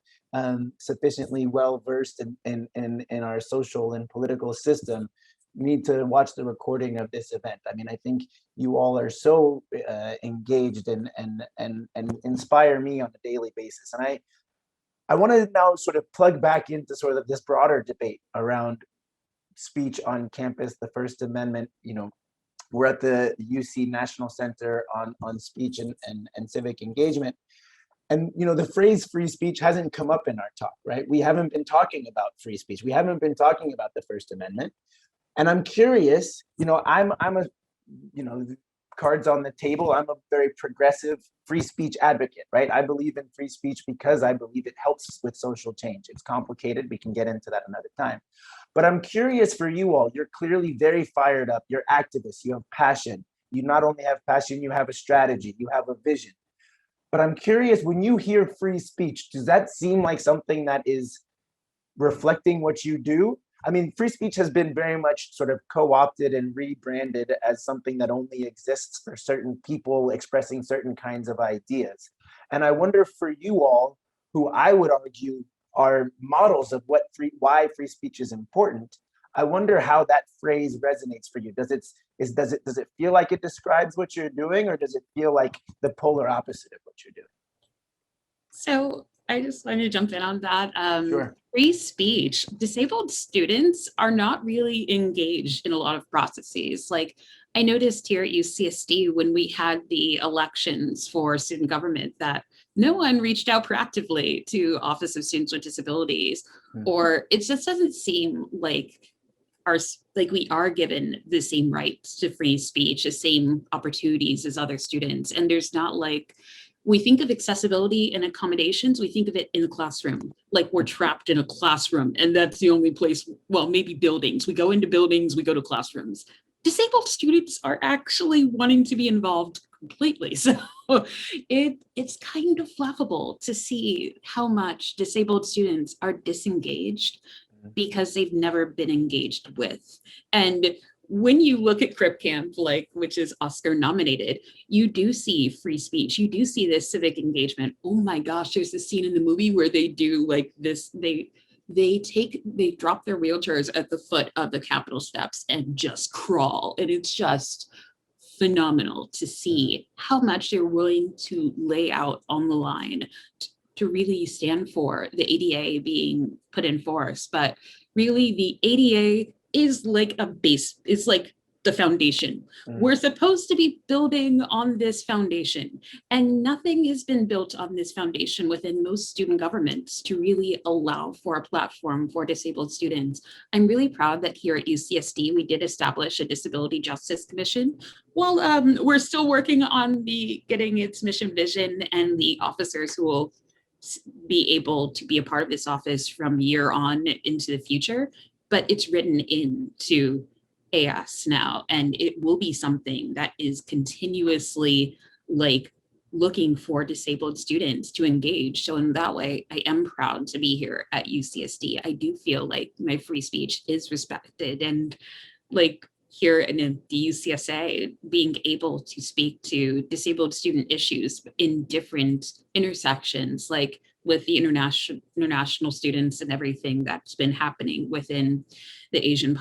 C: sufficiently well versed in our social and political system, need to watch the recording of this event. I mean, I think you all are so engaged and inspire me on a daily basis. And I want to now sort of plug back into sort of this broader debate around speech on campus, the First Amendment. We're at the UC National Center on Speech and Civic Engagement. And, the phrase free speech hasn't come up in our talk, right? We haven't been talking about free speech. We haven't been talking about the First Amendment. And I'm curious, I'm a cards on the table. I'm a very progressive free speech advocate, right? I believe in free speech because I believe it helps with social change. It's complicated. We can get into that another time. But I'm curious for you all. You're clearly very fired up. You're activists. You have passion. You not only have passion, you have a strategy. You have a vision. But I'm curious, when you hear free speech, does that seem like something that is reflecting what you do? I mean, free speech has been very much sort of co-opted and rebranded as something that only exists for certain people expressing certain kinds of ideas. And I wonder for you all, who I would argue are models of why free speech is important, I wonder how that phrase resonates for you. Does it feel like it describes what you're doing, or does it feel like the polar opposite of what you're doing?
F: So I just wanted to jump in on that.
C: Sure.
F: Free speech, disabled students are not really engaged in a lot of processes. Like I noticed here at UCSD when we had the elections for student government that no one reached out proactively to Office of Students with Disabilities, or it just doesn't seem like we are given the same rights to free speech, the same opportunities as other students. And there's not like, we think of accessibility and accommodations, we think of it in the classroom, like we're trapped in a classroom and that's the only place, well, maybe buildings. We go into buildings, we go to classrooms. Disabled students are actually wanting to be involved completely. So it's kind of laughable to see how much disabled students are disengaged because they've never been engaged with. And when you look at Crip Camp, which is Oscar nominated, you do see free speech. You do see this civic engagement. Oh my gosh, there's this scene in the movie where they do like this, they drop their wheelchairs at the foot of the Capitol steps and just crawl. And it's just phenomenal to see how much they're willing to lay out on the line to really stand for the ADA being put in force. But really the ADA is like a base, it's like the foundation. We're supposed to be building on this foundation, and nothing has been built on this foundation within most student governments to really allow for a platform for disabled students. I'm really proud that here at UCSD, we did establish a Disability Justice Commission. Well, we're still working on getting its mission vision and the officers who will be able to be a part of this office from year on into the future, but it's written into AS now, and it will be something that is continuously looking for disabled students to engage. So in that way, I am proud to be here at UCSD. I do feel like my free speech is respected, and here in the UCSA, being able to speak to disabled student issues in different intersections, like with the international students and everything that's been happening within the Asian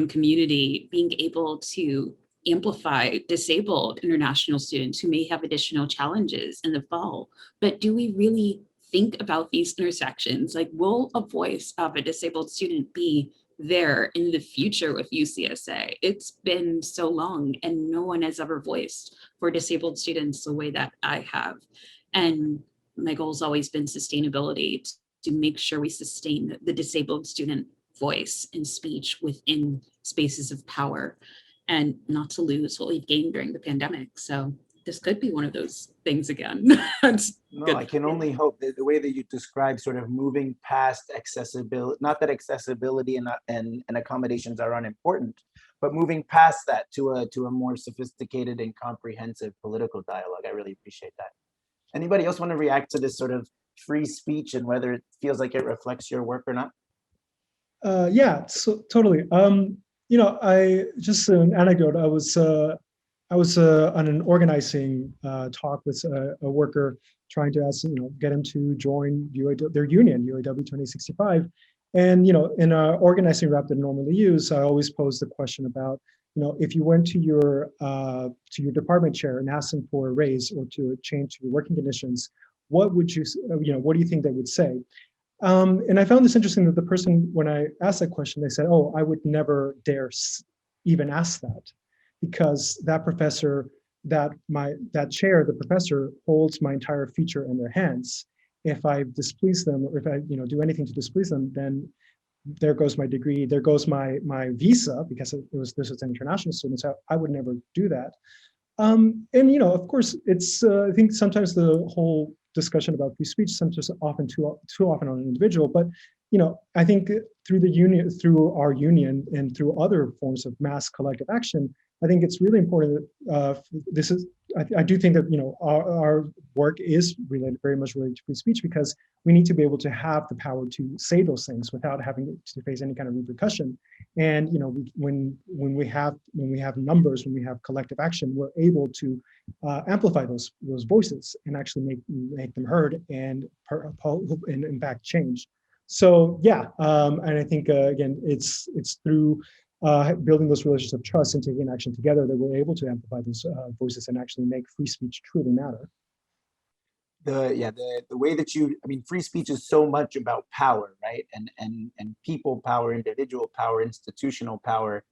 F: community, being able to amplify disabled international students who may have additional challenges in the fall. But do we really think about these intersections? Like, will a voice of a disabled student be there in the future with UCSA? It's been so long and no one has ever voiced for disabled students the way that I have. And my goal has always been sustainability, to make sure we sustain the disabled student voice and speech within spaces of power, and not to lose what we've gained during the pandemic. So this could be one of those things again.
C: No, I can only hope that the way that you describe sort of moving past accessibility, not that accessibility and accommodations are unimportant, but moving past that to a more sophisticated and comprehensive political dialogue. I really appreciate that. Anybody else want to react to this sort of free speech and whether it feels like it reflects your work or not?
G: Yeah, so totally. I just an anecdote. I was on an organizing talk with a worker trying to get him to join their union, UAW 2065. And, in an organizing rep that I normally use, I always pose the question about, if you went to your department chair and asked them for a raise or to change your working conditions, what would you, what do you think they would say? And I found this interesting that the person, when I asked that question, they said, oh, I would never dare even ask that, because that professor, that chair, the professor holds my entire future in their hands. If I displease them, or if I do anything to displease them, then there goes my degree, there goes my visa, because this was an international student, so I would never do that. And of course, it's I think sometimes the whole discussion about free speech centers often too often on an individual, but I think through the union, through our union, and through other forms of mass collective action, I think it's really important that this is. I do think that our work is very much related to free speech, because we need to be able to have the power to say those things without having to face any kind of repercussion. And when we have numbers, when we have collective action, we're able to amplify those voices and actually make them heard and impact change. So yeah, and I think again, it's through building those relationships of trust and taking action together that we're able to amplify those voices and actually make free speech truly matter.
C: The way that free speech is so much about power, right? And people power, individual power, institutional power.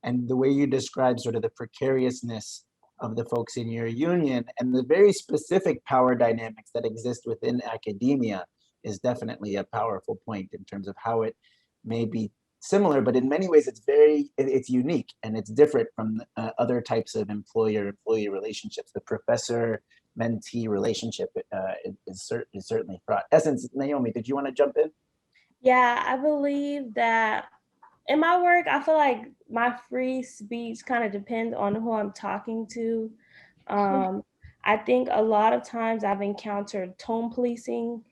C: And the way you describe sort of the precariousness of the folks in your union and the very specific power dynamics that exist within academia is definitely a powerful point in terms of how it may be similar, but in many ways it's unique and it's different from other types of employer-employee relationships. The professor-mentee relationship is certainly fraught. Essence, Naomi, did you want to jump in?
D: Yeah, I believe that in my work, I feel like my free speech kind of depends on who I'm talking to. I think a lot of times I've encountered tone policing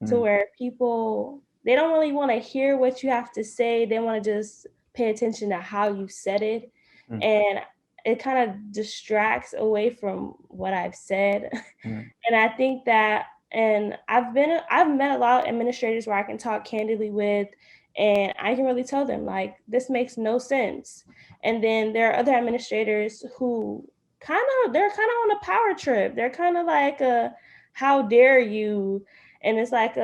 D: to where people, they don't really want to hear what you have to say. They want to just pay attention to how you said it. And it kind of distracts away from what I've said. And I think that, and I've met a lot of administrators where I can talk candidly with, and I can really tell them, like, this makes no sense. And then there are other administrators who they're kind of on a power trip. They're kind of like, how dare you? And it's like,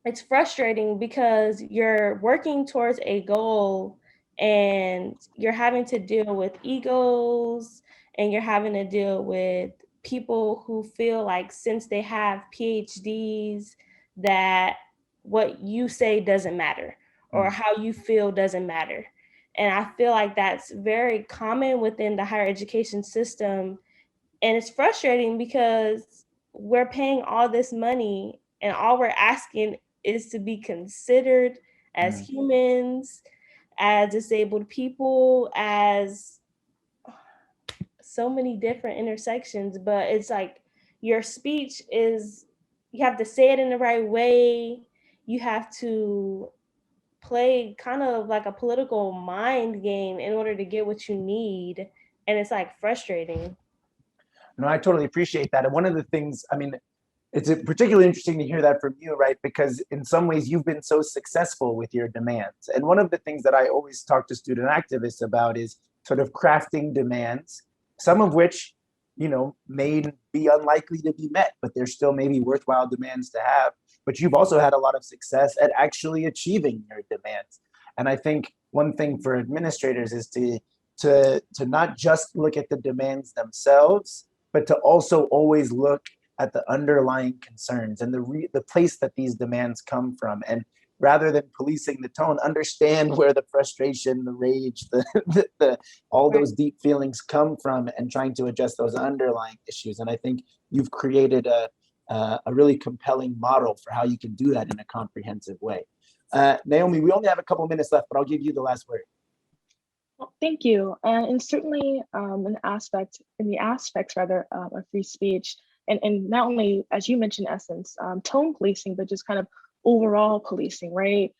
D: it's frustrating because you're working towards a goal and you're having to deal with egos and you're having to deal with people who feel like since they have PhDs that what you say doesn't matter or how you feel doesn't matter. And I feel like that's very common within the higher education system. And it's frustrating because we're paying all this money and all we're asking is to be considered as humans, as disabled people, as so many different intersections. But it's like your speech is, you have to say it in the right way. You have to play kind of like a political mind game in order to get what you need. And it's like frustrating.
C: No, I totally appreciate that. And one of the things, it's particularly interesting to hear that from you, right? Because in some ways you've been so successful with your demands. And one of the things that I always talk to student activists about is sort of crafting demands, some of which, may be unlikely to be met, but they're still maybe worthwhile demands to have. But you've also had a lot of success at actually achieving your demands. And I think one thing for administrators is to not just look at the demands themselves, but to also always look at the underlying concerns and the place that these demands come from. And rather than policing the tone, understand where the frustration, the rage, the all those deep feelings come from and trying to address those underlying issues. And I think you've created a really compelling model for how you can do that in a comprehensive way. Naomi, we only have a couple minutes left, but I'll give you the last word.
E: Well, thank you. And certainly in the aspects of free speech, and not only, as you mentioned, Essence, tone policing, but just kind of overall policing, right?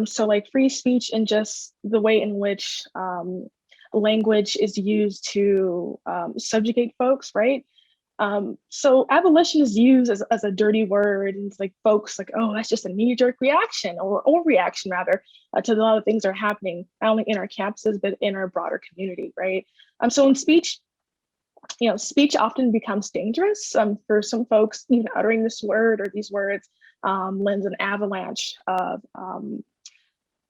E: So like free speech and just the way in which language is used to subjugate folks, right? So abolition is used as a dirty word, and it's like folks like, oh, that's just a knee-jerk reaction or reaction rather to a lot of things that are happening not only in our campuses but in our broader community, right? So in speech, speech often becomes dangerous for some folks. Even uttering this word or these words lends an avalanche of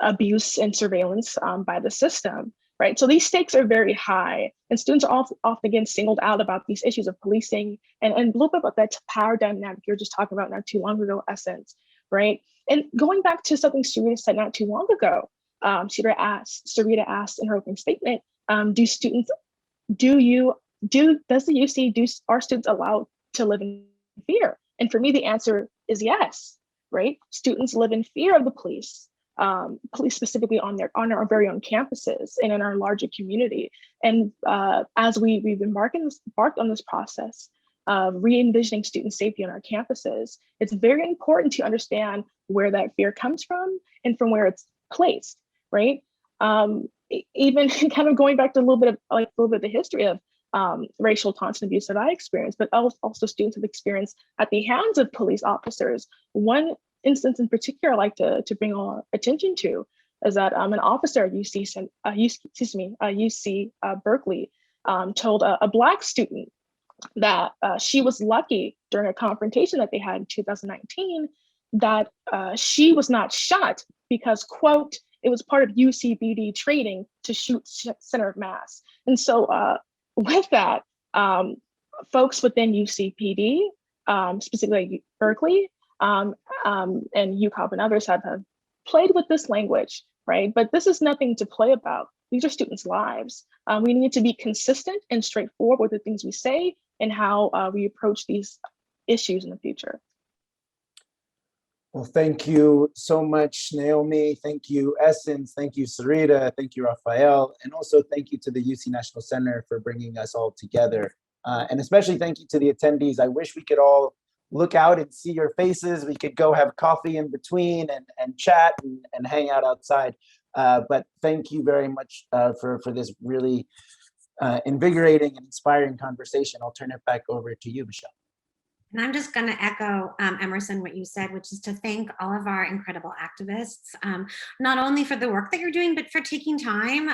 E: abuse and surveillance by the system. Right. So these stakes are very high, and students are often again singled out about these issues of policing and a little bit about that power dynamic you're just talking about not too long ago, Essence. Right. And going back to something Sarita said not too long ago, Sarita asked in her opening statement, do you does the UC, are students allowed to live in fear? And for me, the answer is yes, right? Students live in fear of the police, police specifically on our very own campuses and in our larger community. And as we've embarked on this process of re-envisioning student safety on our campuses, it's very important to understand where that fear comes from and from where it's placed, right? Even kind of going back to a little bit of the history of racial taunts and abuse that I experienced, but also students have experienced at the hands of police officers. One instance in particular I like to bring our attention to is that an officer at UC Berkeley told a Black student that she was lucky during a confrontation that they had in 2019 that she was not shot because, quote, it was part of UCBD training to shoot center of mass. And so with that, folks within UCPD, specifically Berkeley, and UCOP and others have played with this language, right? But this is nothing to play about. These are students' lives. We need to be consistent and straightforward with the things we say and how we approach these issues in the future.
C: Well, thank you so much, Naomi. Thank you, Essence. Thank you, Sarita. Thank you, Raphael. And also thank you to the UC National Center for bringing us all together. And especially thank you to the attendees. I wish we could all look out and see your faces. We could go have coffee in between and chat and hang out outside. But thank you very much for this really invigorating and inspiring conversation. I'll turn it back over to you, Michelle.
A: And I'm just going to echo, Emerson, what you said, which is to thank all of our incredible activists, not only for the work that you're doing, but for taking time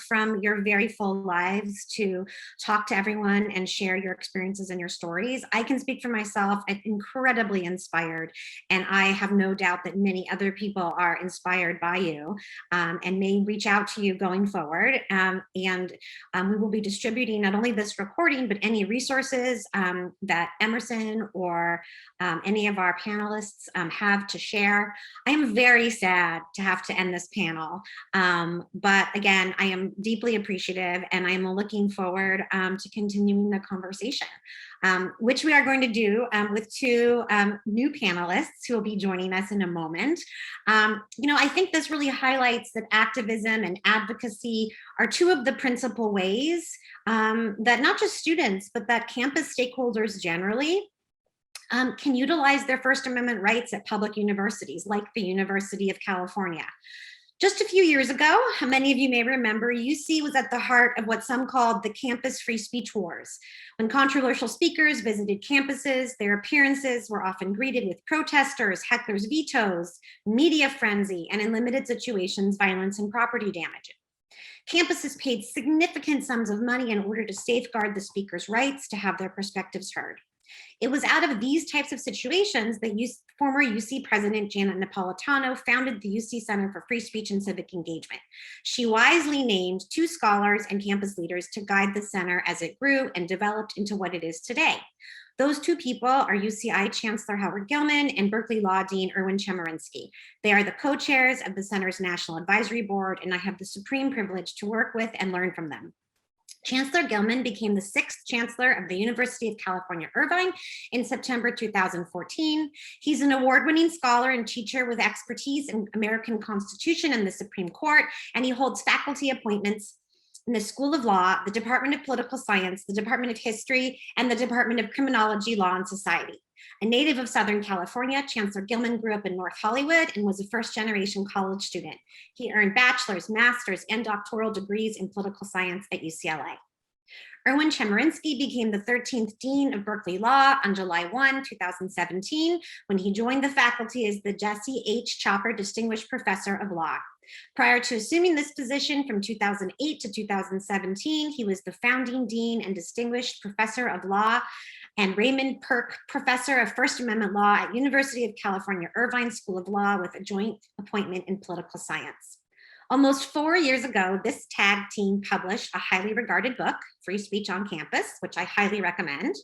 A: from your very full lives to talk to everyone and share your experiences and your stories. I can speak for myself. I'm incredibly inspired, and I have no doubt that many other people are inspired by you and may reach out to you going forward. And we will be distributing not only this recording, but any resources that Emerson or any of our panelists have to share. I am very sad to have to end this panel, but again, I am deeply appreciative and I am looking forward to continuing the conversation, which we are going to do with two new panelists who will be joining us in a moment. I think this really highlights that activism and advocacy are two of the principal ways that not just students, but that campus stakeholders generally can utilize their First Amendment rights at public universities like the University of California. Just a few years ago, many of you may remember, UC was at the heart of what some called the campus free speech wars. When controversial speakers visited campuses, their appearances were often greeted with protesters, hecklers' vetoes, media frenzy, and in limited situations, violence and property damage. Campuses paid significant sums of money in order to safeguard the speaker's rights to have their perspectives heard. It was out of these types of situations that former UC President Janet Napolitano founded the UC Center for Free Speech and Civic Engagement. She wisely named two scholars and campus leaders to guide the center as it grew and developed into what it is today. Those two people are UCI Chancellor Howard Gilman and Berkeley Law Dean Erwin Chemerinsky. They are the co-chairs of the center's National Advisory Board, and I have the supreme privilege to work with and learn from them. Chancellor Gilman became the 6th Chancellor of the University of California, Irvine in September 2014. He's an award-winning scholar and teacher with expertise in American Constitution and the Supreme Court, and he holds faculty appointments in the School of Law, the Department of Political Science, the Department of History, and the Department of Criminology, Law, and Society. A native of Southern California, Chancellor Gilman grew up in North Hollywood and was a first-generation college student. He earned bachelor's, master's, and doctoral degrees in political science at UCLA. Erwin Chemerinsky became the 13th Dean of Berkeley Law on July 1, 2017, when he joined the faculty as the Jesse H. Chopper Distinguished Professor of Law. Prior to assuming this position from 2008 to 2017, he was the founding Dean and Distinguished Professor of Law and Raymond Perk Professor of First Amendment Law at University of California, Irvine School of Law with a joint appointment in political science. Almost 4 years ago, this tag team published a highly regarded book, Free Speech on Campus, which I highly recommend.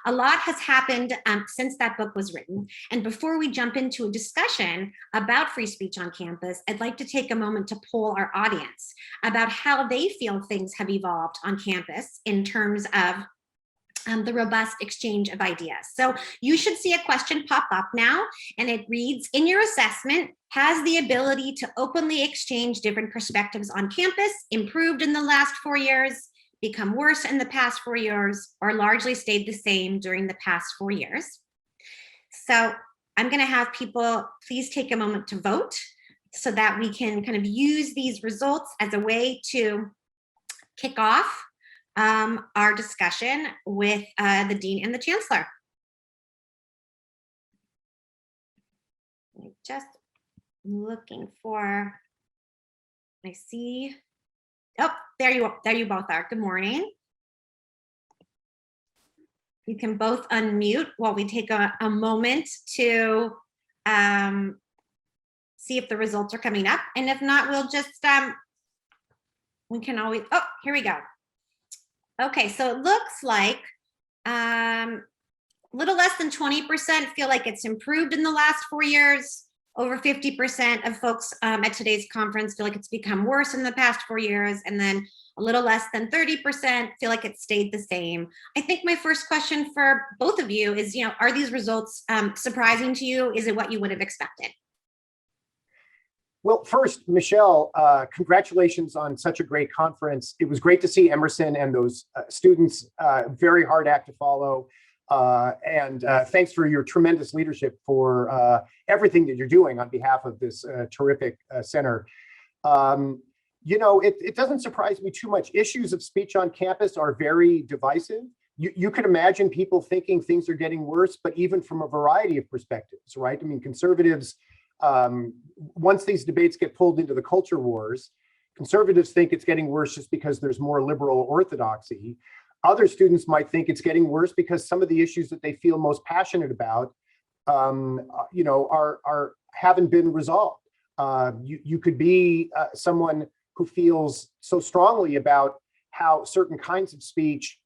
A: A lot has happened since that book was written. And before we jump into a discussion about free speech on campus, I'd like to take a moment to poll our audience about how they feel things have evolved on campus in terms of the robust exchange of ideas. So you should see a question pop up now, and it reads, in your assessment, has the ability to openly exchange different perspectives on campus improved in the last 4 years, become worse in the past 4 years, or largely stayed the same during the past 4 years? So I'm going to have people please take a moment to vote so that we can kind of use these results as a way to kick off our discussion with the Dean and the Chancellor. Just looking for, I see, oh, there you both are. Good morning. You can both unmute while we take a moment to see if the results are coming up. And if not, we'll just, we can always, oh, here we go. Okay, so it looks like a little less than 20% feel like it's improved in the last 4 years. Over 50% of folks at today's conference feel like it's become worse in the past 4 years. And then a little less than 30% feel like it stayed the same. I think my first question for both of you is, are these results surprising to you? Is it what you would have expected?
H: Well, first, Michelle, congratulations on such a great conference. It was great to see Emerson and those students, very hard act to follow. And thanks for your tremendous leadership for everything that you're doing on behalf of this terrific center. It doesn't surprise me too much. Issues of speech on campus are very divisive. You can imagine people thinking things are getting worse, but even from a variety of perspectives, right? I mean, conservatives, once these debates get pulled into the culture wars, conservatives think it's getting worse just because there's more liberal orthodoxy. Other students might think it's getting worse because some of the issues that they feel most passionate about, haven't been resolved. You could be someone who feels so strongly about how certain kinds of speech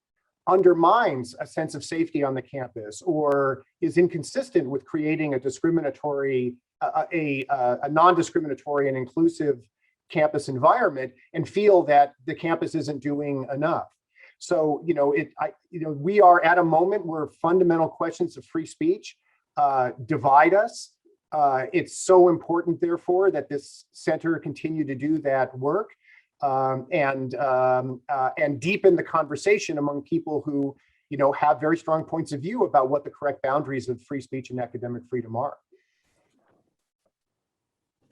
H: undermines a sense of safety on the campus, or is inconsistent with creating a discriminatory, a non-discriminatory and inclusive campus environment, and feel that the campus isn't doing enough. So, we are at a moment where fundamental questions of free speech divide us. It's so important, therefore, that this center continue to do that work and deepen the conversation among people who, have very strong points of view about what the correct boundaries of free speech and academic freedom are.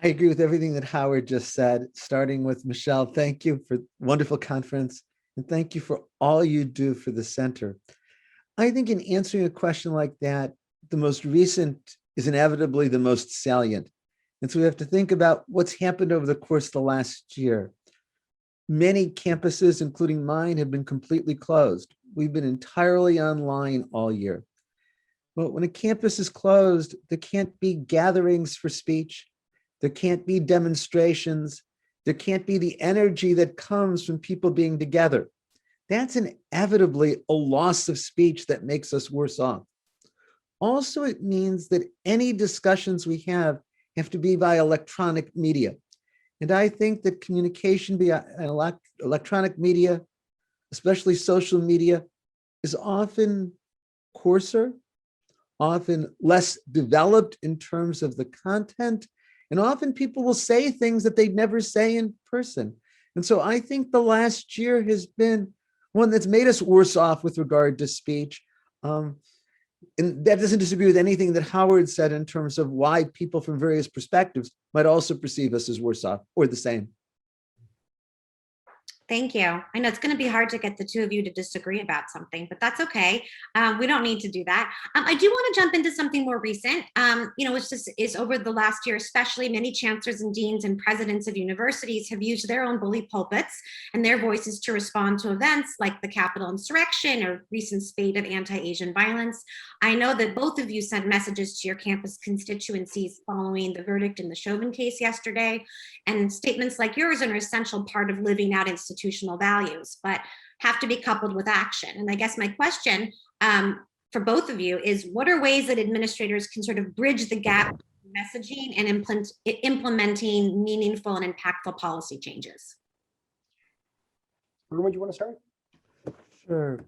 I: I agree with everything that Howard just said, starting with Michelle. Thank you for wonderful conference, and thank you for all you do for the center. I think in answering a question like that, the most recent is inevitably the most salient. And so we have to think about what's happened over the course of the last year. Many campuses, including mine, have been completely closed. We've been entirely online all year. But when a campus is closed, there can't be gatherings for speech. There can't be demonstrations. There can't be the energy that comes from people being together. That's inevitably a loss of speech that makes us worse off. Also, it means that any discussions we have to be via electronic media. And I think that communication via electronic media, especially social media, is often coarser, often less developed in terms of the content, and often people will say things that they'd never say in person. And so I think the last year has been one that's made us worse off with regard to speech. And that doesn't disagree with anything that Howard said in terms of why people from various perspectives might also perceive us as worse off or the same.
A: Thank you. I know it's going to be hard to get the two of you to disagree about something, but that's okay. We don't need to do that. I do want to jump into something more recent, which just is over the last year, especially many chancellors and deans and presidents of universities have used their own bully pulpits and their voices to respond to events like the Capitol insurrection or recent spate of anti-Asian violence. I know that both of you sent messages to your campus constituencies following the verdict in the Chauvin case yesterday, and statements like yours are an essential part of living out institutional values, but have to be coupled with action. And I guess my question for both of you is, what are ways that administrators can sort of bridge the gap messaging and implementing meaningful and impactful policy changes?
H: Ruben, do you want to start?
I: Sure.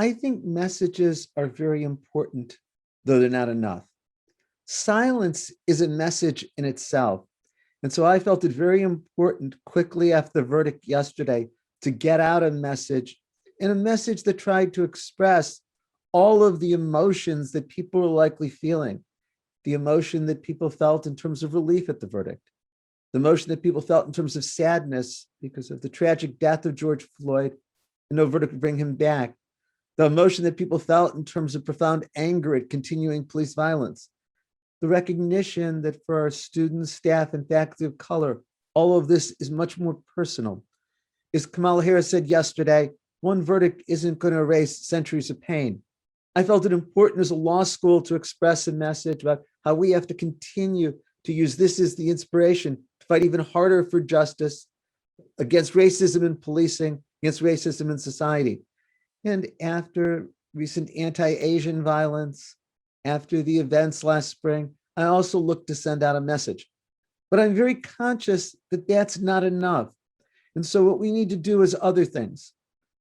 I: I think messages are very important, though they're not enough. Silence is a message in itself. And so I felt it very important quickly after the verdict yesterday to get out a message, and a message that tried to express all of the emotions that people were likely feeling. The emotion that people felt in terms of relief at the verdict, the emotion that people felt in terms of sadness because of the tragic death of George Floyd and no verdict would bring him back, the emotion that people felt in terms of profound anger at continuing police violence, the recognition that for our students, staff, and faculty of color, all of this is much more personal. As Kamala Harris said yesterday, one verdict isn't going to erase centuries of pain. I felt it important as a law school to express a message about how we have to continue to use this as the inspiration to fight even harder for justice against racism in policing, against racism in society. And after recent anti-Asian violence, after the events last spring, I also looked to send out a message. But I'm very conscious that that's not enough. And so what we need to do is other things.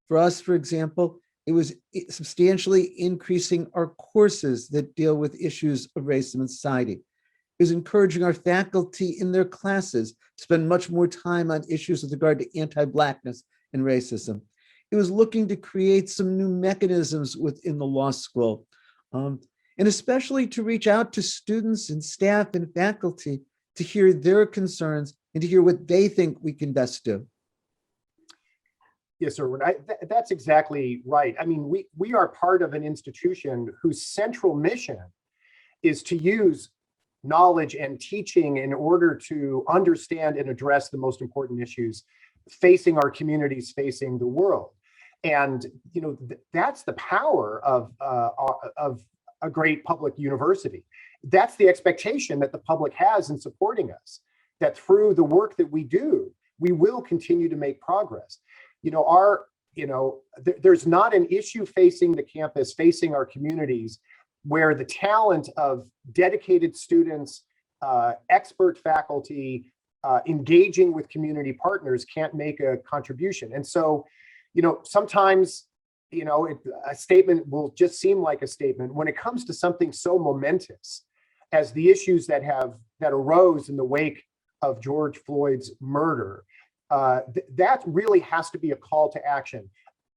I: For us, for example, it was substantially increasing our courses that deal with issues of racism in society. It was encouraging our faculty in their classes to spend much more time on issues with regard to anti-Blackness and racism. It was looking to create some new mechanisms within the law school, and especially to reach out to students and staff and faculty to hear their concerns and to hear what they think we can best do.
H: Yes, sir. That's exactly right. I mean, we are part of an institution whose central mission is to use knowledge and teaching in order to understand and address the most important issues facing our communities, facing the world. And that's the power of a great public university. That's the expectation that the public has in supporting us, that through the work that we do, we will continue to make progress. There's not an issue facing the campus, facing our communities, where the talent of dedicated students, expert faculty, engaging with community partners can't make a contribution. And so, sometimes, a statement will just seem like a statement when it comes to something so momentous as the issues that arose in the wake of George Floyd's murder. That really has to be a call to action,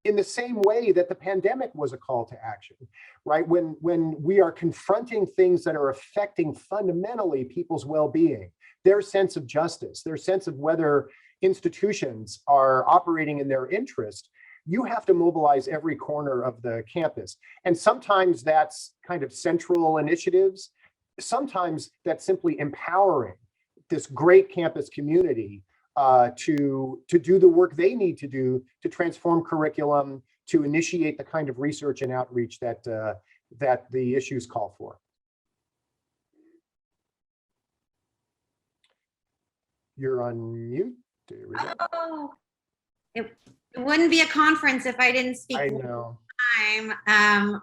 H: in the same way that the pandemic was a call to action, right? When we are confronting things that are affecting fundamentally people's well-being, their sense of justice, their sense of whether institutions are operating in their interest, you have to mobilize every corner of the campus. And sometimes that's kind of central initiatives. Sometimes that's simply empowering this great campus community to do the work they need to do to transform curriculum, to initiate the kind of research and outreach that the issues call for. You're on mute. There we go.
A: Oh, it wouldn't be a conference if I didn't speak.
H: I know.
A: I'm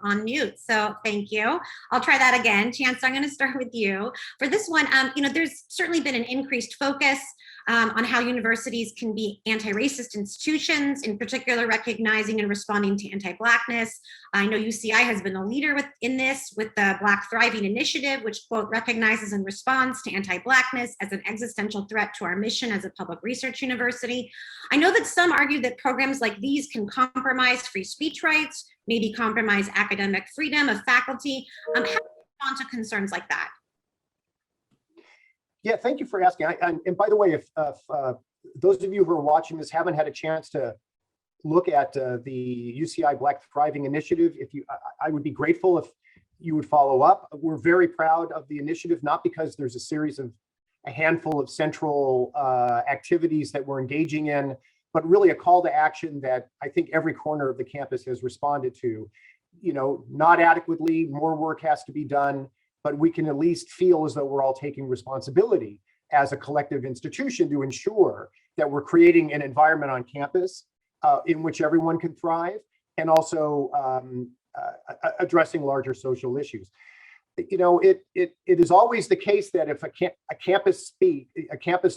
A: on mute, so thank you. I'll try that again. Chance, I'm going to start with you. For this one, there's certainly been an increased focus on how universities can be anti-racist institutions, in particular recognizing and responding to anti-Blackness. I know UCI has been a leader in this with the Black Thriving Initiative, which, quote, recognizes and responds to anti-Blackness as an existential threat to our mission as a public research university. I know that some argue that programs like these can compromise free speech rights, maybe compromise academic freedom of faculty. How do you respond to concerns like that?
H: Yeah, thank you for asking. And by the way, if those of you who are watching this haven't had a chance to look at the UCI Black Thriving Initiative, I would be grateful if you would follow up. We're very proud of the initiative, not because there's a handful of central activities that we're engaging in, but really a call to action that I think every corner of the campus has responded to. You know, not adequately, more work has to be done, but we can at least feel as though we're all taking responsibility as a collective institution to ensure that we're creating an environment on campus in which everyone can thrive, and also addressing larger social issues. You know, it is always the case that if a campus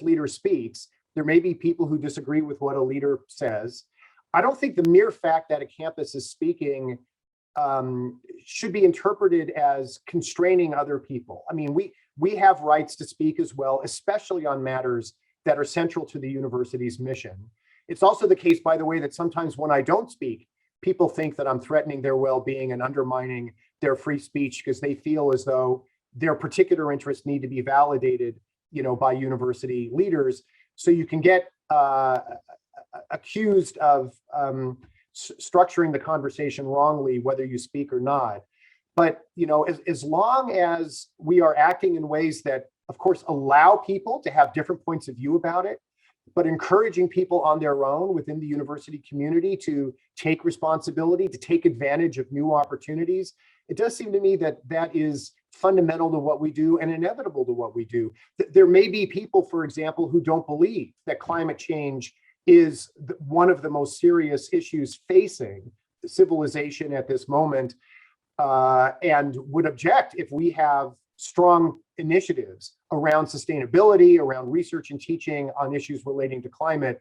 H: leader speaks, there may be people who disagree with what a leader says. I don't think the mere fact that a campus is speaking should be interpreted as constraining other people. I mean, we have rights to speak as well, especially on matters that are central to the university's mission. It's also the case, by the way, that sometimes when I don't speak, people think that I'm threatening their well-being and undermining their free speech because they feel as though their particular interests need to be validated, you know, by university leaders. So you can get accused of structuring the conversation wrongly, whether you speak or not. But, you know, as long as we are acting in ways that, of course, allow people to have different points of view about it, but encouraging people on their own within the university community to take responsibility, to take advantage of new opportunities, it does seem to me that that is fundamental to what we do and inevitable to what we do. There may be people, for example, who don't believe that climate change is one of the most serious issues facing civilization at this moment, and would object if we have strong initiatives around sustainability, around research and teaching on issues relating to climate.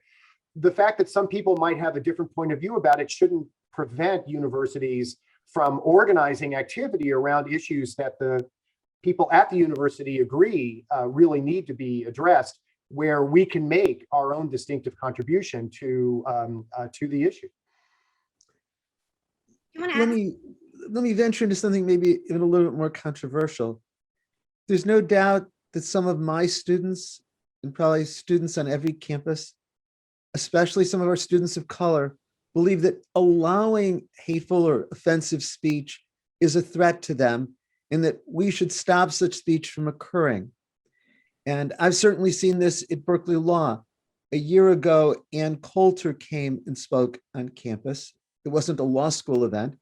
H: The fact that some people might have a different point of view about it shouldn't prevent universities from organizing activity around issues that the people at the university agree really need to be addressed, where we can make our own distinctive contribution to the issue.
I: Let me venture into something maybe even a little bit more controversial. There's no doubt that some of my students, and probably students on every campus, especially some of our students of color, believe that allowing hateful or offensive speech is a threat to them, and that we should stop such speech from occurring. And I've certainly seen this at Berkeley Law. A year ago, Ann Coulter came and spoke on campus. It wasn't a law school event,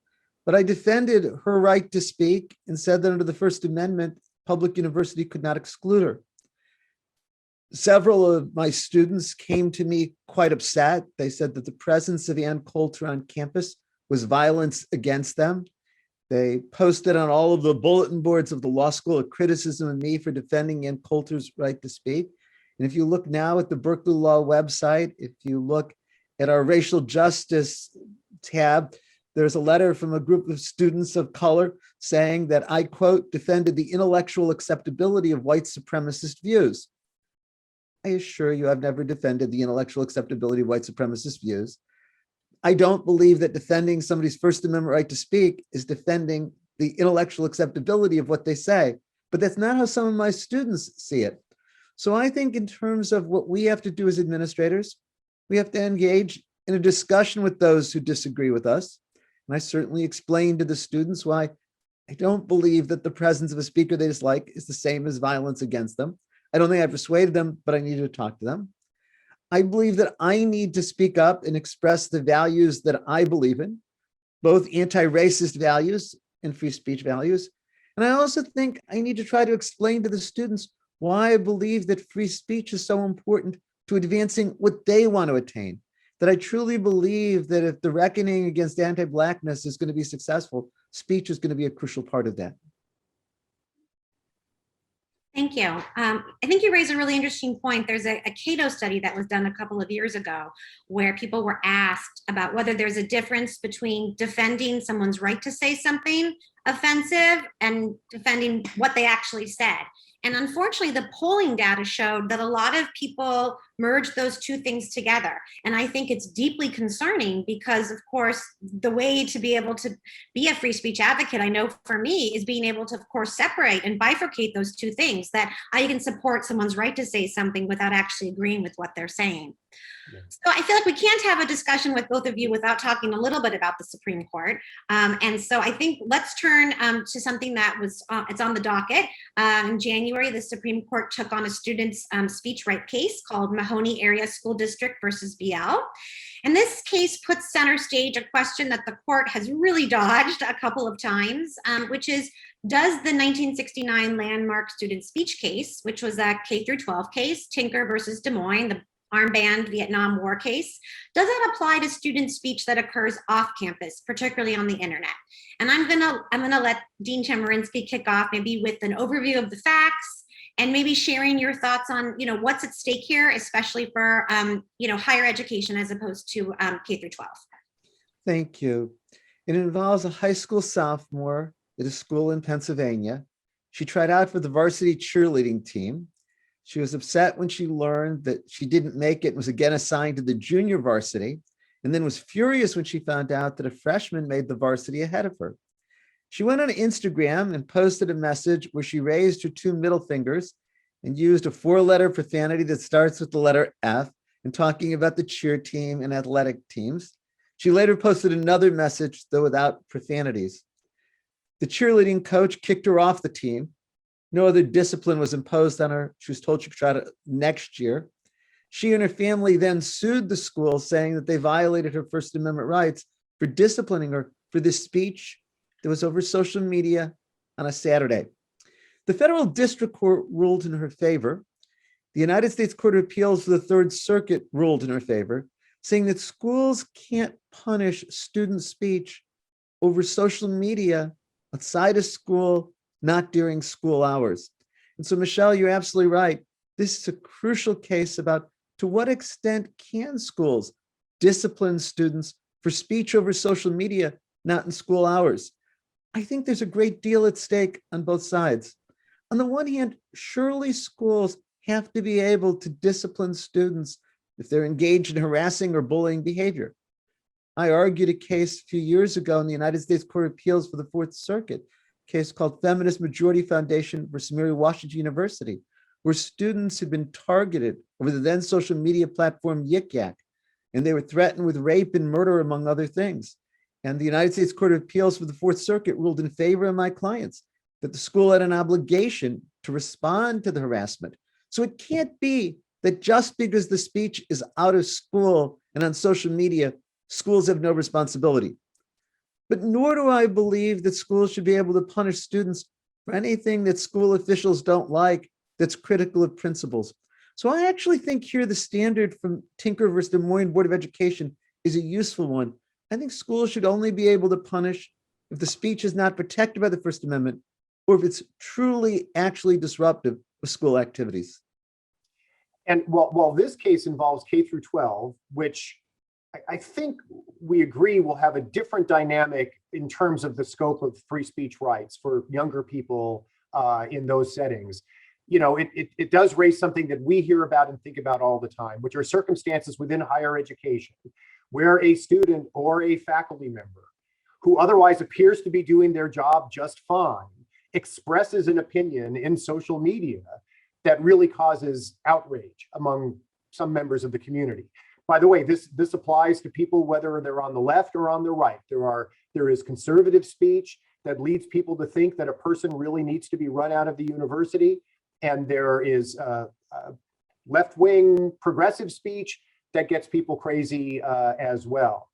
I: but I defended her right to speak and said that under the First Amendment, public university could not exclude her. Several of my students came to me quite upset. They said that the presence of Ann Coulter on campus was violence against them. They posted on all of the bulletin boards of the law school a criticism of me for defending Ann Coulter's right to speak. And if you look now at the Berkeley Law website, if you look at our racial justice tab, there's a letter from a group of students of color saying that I, quote, defended the intellectual acceptability of white supremacist views. I assure you I've never defended the intellectual acceptability of white supremacist views. I don't believe that defending somebody's First Amendment right to speak is defending the intellectual acceptability of what they say, but that's not how some of my students see it. So I think in terms of what we have to do as administrators, we have to engage in a discussion with those who disagree with us. And I certainly explained to the students why I don't believe that the presence of a speaker they dislike is the same as violence against them. I don't think I persuaded them, but I needed to talk to them. I believe that I need to speak up and express the values that I believe in, both anti-racist values and free speech values. And I also think I need to try to explain to the students why I believe that free speech is so important to advancing what they want to attain. That I truly believe that if the reckoning against anti-Blackness is going to be successful, speech is going to be a crucial part of that.
A: Thank you. I think you raise a really interesting point. There's a Cato study that was done a couple of years ago where people were asked about whether there's a difference between defending someone's right to say something offensive and defending what they actually said. And unfortunately, the polling data showed that a lot of people merge those two things together. And I think it's deeply concerning because, of course, the way to be able to be a free speech advocate, I know for me, is being able to, of course, separate and bifurcate those two things, that I can support someone's right to say something without actually agreeing with what they're saying. So I feel like we can't have a discussion with both of you without talking a little bit about the Supreme Court. And so I think let's turn to something that was, it's on the docket. In January, the Supreme Court took on a student's speech right case called Mahoney Area School District versus BL. And this case puts center stage a question that the court has really dodged a couple of times, which is, does the 1969 landmark student speech case, which was a K through 12 case, Tinker versus Des Moines, the armband Vietnam War case, does that apply to student speech that occurs off campus, particularly on the internet? And I'm gonna let Dean Chemerinsky kick off maybe with an overview of the facts and maybe sharing your thoughts on, what's at stake here, especially for, higher education as opposed to K through 12.
I: Thank you. It involves a high school sophomore at a school in Pennsylvania. She tried out for the varsity cheerleading team. She was upset when she learned that she didn't make it and was again assigned to the junior varsity, and then was furious when she found out that a freshman made the varsity ahead of her. She went on Instagram and posted a message where she raised her two middle fingers and used a 4-letter profanity that starts with the letter F and talking about the cheer team and athletic teams. She later posted another message, though without profanities. The cheerleading coach kicked her off the team. No other discipline was imposed on her. She was told she could try it next year. She and her family then sued the school, saying that they violated her First Amendment rights for disciplining her for this speech that was over social media on a Saturday. The federal district court ruled in her favor. The United States Court of Appeals for the Third Circuit ruled in her favor, saying that schools can't punish student speech over social media outside of school, not during school hours. And so, Michelle, you're absolutely right. This is a crucial case about to what extent can schools discipline students for speech over social media, not in school hours. I think there's a great deal at stake on both sides. On the one hand, surely schools have to be able to discipline students if they're engaged in harassing or bullying behavior. I argued a case a few years ago in the United States Court of Appeals for the Fourth Circuit, a case called Feminist Majority Foundation versus Mary Washington University, where students had been targeted over the then social media platform Yik Yak, and they were threatened with rape and murder, among other things. And the United States Court of Appeals for the Fourth Circuit ruled in favor of my clients that the school had an obligation to respond to the harassment. So it can't be that just because the speech is out of school and on social media, schools have no responsibility. But nor do I believe that schools should be able to punish students for anything that school officials don't like that's critical of principles. So I actually think here the standard from Tinker versus Des Moines Board of Education is a useful one. I think schools should only be able to punish if the speech is not protected by the First Amendment or if it's truly actually disruptive of school activities.
H: And while this case involves K through 12, which I think we agree will have a different dynamic in terms of the scope of free speech rights for younger people in those settings, it does raise something that we hear about and think about all the time, which are circumstances within higher education where a student or a faculty member who otherwise appears to be doing their job just fine expresses an opinion in social media that really causes outrage among some members of the community. By the way, this applies to people whether they're on the left or on the right. There is conservative speech that leads people to think that a person really needs to be run out of the university, and there is left-wing progressive speech that gets people crazy as well.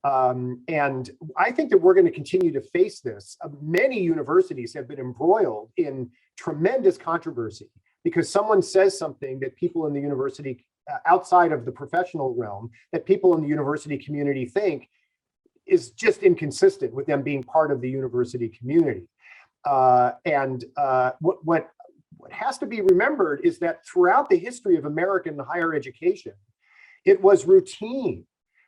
H: And I think that we're going to continue to face this. Many universities have been embroiled in tremendous controversy because someone says something that people in the university outside of the professional realm, that people in the university community think is just inconsistent with them being part of the university community. What has to be remembered is that throughout the history of American higher education, it was routine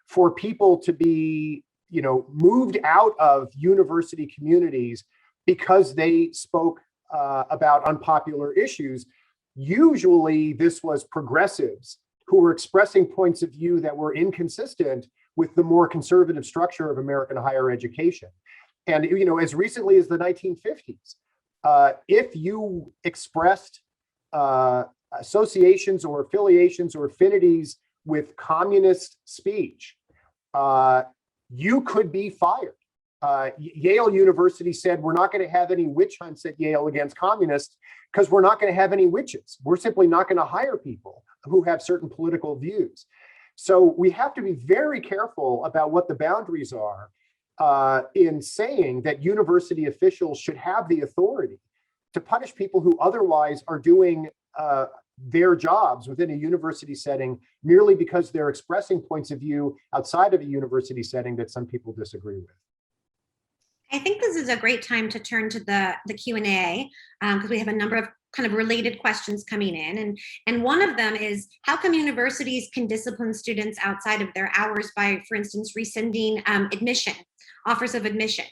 H: for people to be, moved out of university communities because they spoke about unpopular issues. Usually this was progressives who were expressing points of view that were inconsistent with the more conservative structure of American higher education. And, you know, as recently as the 1950s, if you expressed associations or affiliations or affinities with communist speech, you could be fired. Yale University said, we're not going to have any witch hunts at Yale against communists because we're not going to have any witches. We're simply not going to hire people who have certain political views. So we have to be very careful about what the boundaries are in saying that university officials should have the authority to punish people who otherwise are doing their jobs within a university setting merely because they're expressing points of view outside of a university setting that some people disagree with.
A: I think this is a great time to turn to the Q&A because we have a number of kind of related questions coming in. And one of them is, how come universities can discipline students outside of their hours by, for instance, rescinding offers of admission,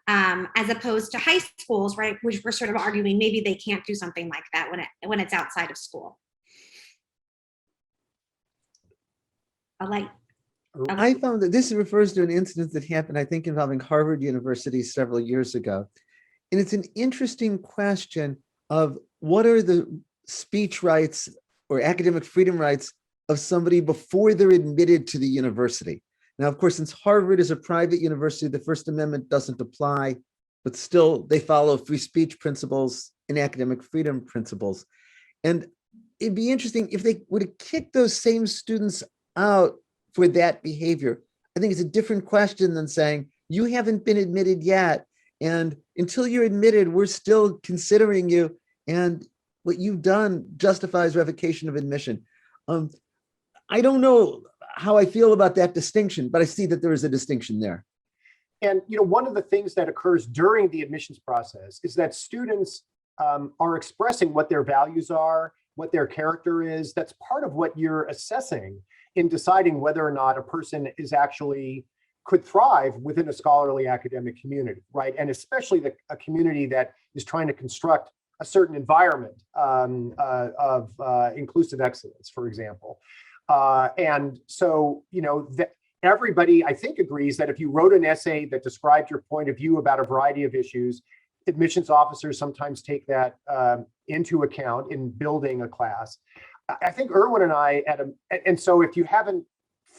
A: as opposed to high schools, right, which we're sort of arguing maybe they can't do something like that when it's outside of school.
I: I found that this refers to an incident that happened, I think, involving Harvard University several years ago. And it's an interesting question of what are the speech rights or academic freedom rights of somebody before they're admitted to the university. Now, of course, since Harvard is a private university, the First Amendment doesn't apply, but still they follow free speech principles and academic freedom principles. And it'd be interesting if they would have kicked those same students out for that behavior. I think it's a different question than saying, you haven't been admitted yet, and until you're admitted, we're still considering you, and what you've done justifies revocation of admission. I don't know how I feel about that distinction, but I see that there is a distinction there.
H: And, you know, one of the things that occurs during the admissions process is that students are expressing what their values are, what their character is. That's part of what you're assessing in deciding whether or not a person is actually could thrive within a scholarly academic community, right? And especially a community that is trying to construct a certain environment of inclusive excellence, for example. And so, you know, everybody, I think, agrees that if you wrote an essay that described your point of view about a variety of issues, admissions officers sometimes take that into account in building a class. I think Erwin and I, and so if you haven't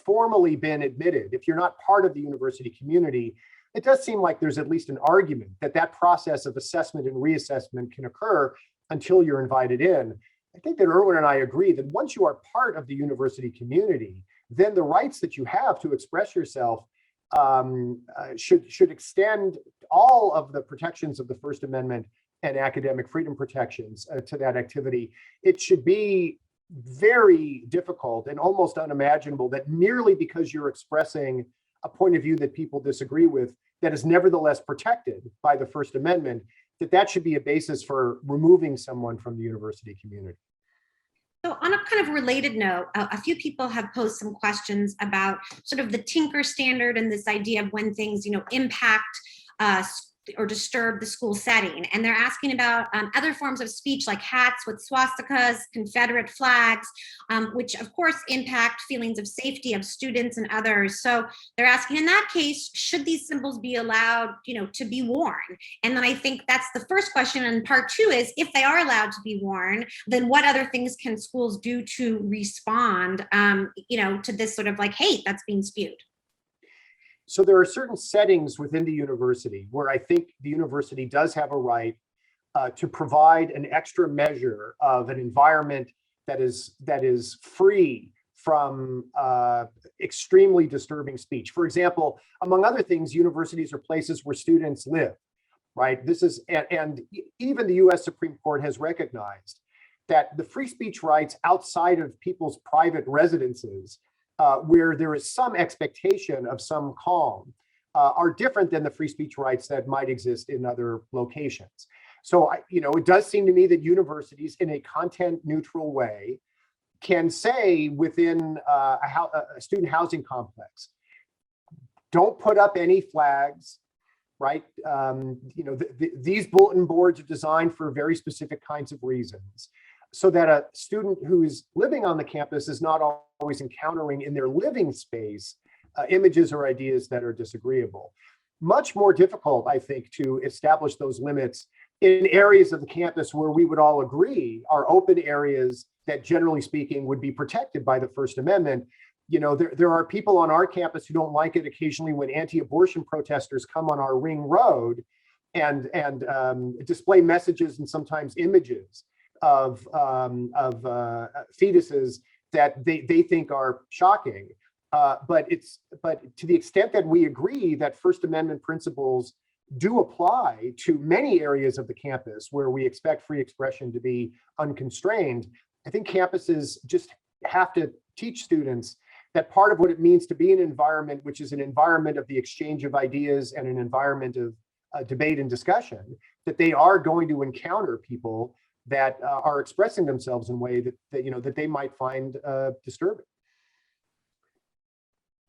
H: formally been admitted, if you're not part of the university community, it does seem like there's at least an argument that that process of assessment and reassessment can occur until you're invited in. I think that Erwin and I agree that once you are part of the university community, then the rights that you have to express yourself should extend all of the protections of the First Amendment and academic freedom protections to that activity. It should be very difficult and almost unimaginable that merely because you're expressing a point of view that people disagree with that is nevertheless protected by the First Amendment, that should be a basis for removing someone from the university community.
A: So on a kind of related note, a few people have posed some questions about sort of the Tinker standard and this idea of when things, you know, impact or disturb the school setting. And they're asking about other forms of speech like hats with swastikas, Confederate flags, which of course impact feelings of safety of students and others. So they're asking, in that case, should these symbols be allowed, you know, to be worn? And then I think that's the first question. And part two is, if they are allowed to be worn, then what other things can schools do to respond, you know, to this sort of like hate that's being spewed?
H: So there are certain settings within the university where I think the university does have a right to provide an extra measure of an environment that is free from extremely disturbing speech. For example, among other things, universities are places where students live, right? This is, and even the US Supreme Court has recognized that the free speech rights outside of people's private residences, where there is some expectation of some calm, are different than the free speech rights that might exist in other locations. So, you know, it does seem to me that universities, in a content neutral way, can say within a student housing complex, don't put up any flags, right? You know, these bulletin boards are designed for very specific kinds of reasons, so that a student who is living on the campus is not always encountering in their living space images or ideas that are disagreeable. Much more difficult, I think, to establish those limits in areas of the campus where we would all agree are open areas that, generally speaking, would be protected by the First Amendment. You know, there are people on our campus who don't like it occasionally when anti-abortion protesters come on our ring road and display messages and sometimes images of fetuses that they think are shocking. But to the extent that we agree that First Amendment principles do apply to many areas of the campus where we expect free expression to be unconstrained, I think campuses just have to teach students that part of what it means to be an environment, which is an environment of the exchange of ideas and an environment of debate and discussion, that they are going to encounter people that are expressing themselves in a way that they might find disturbing.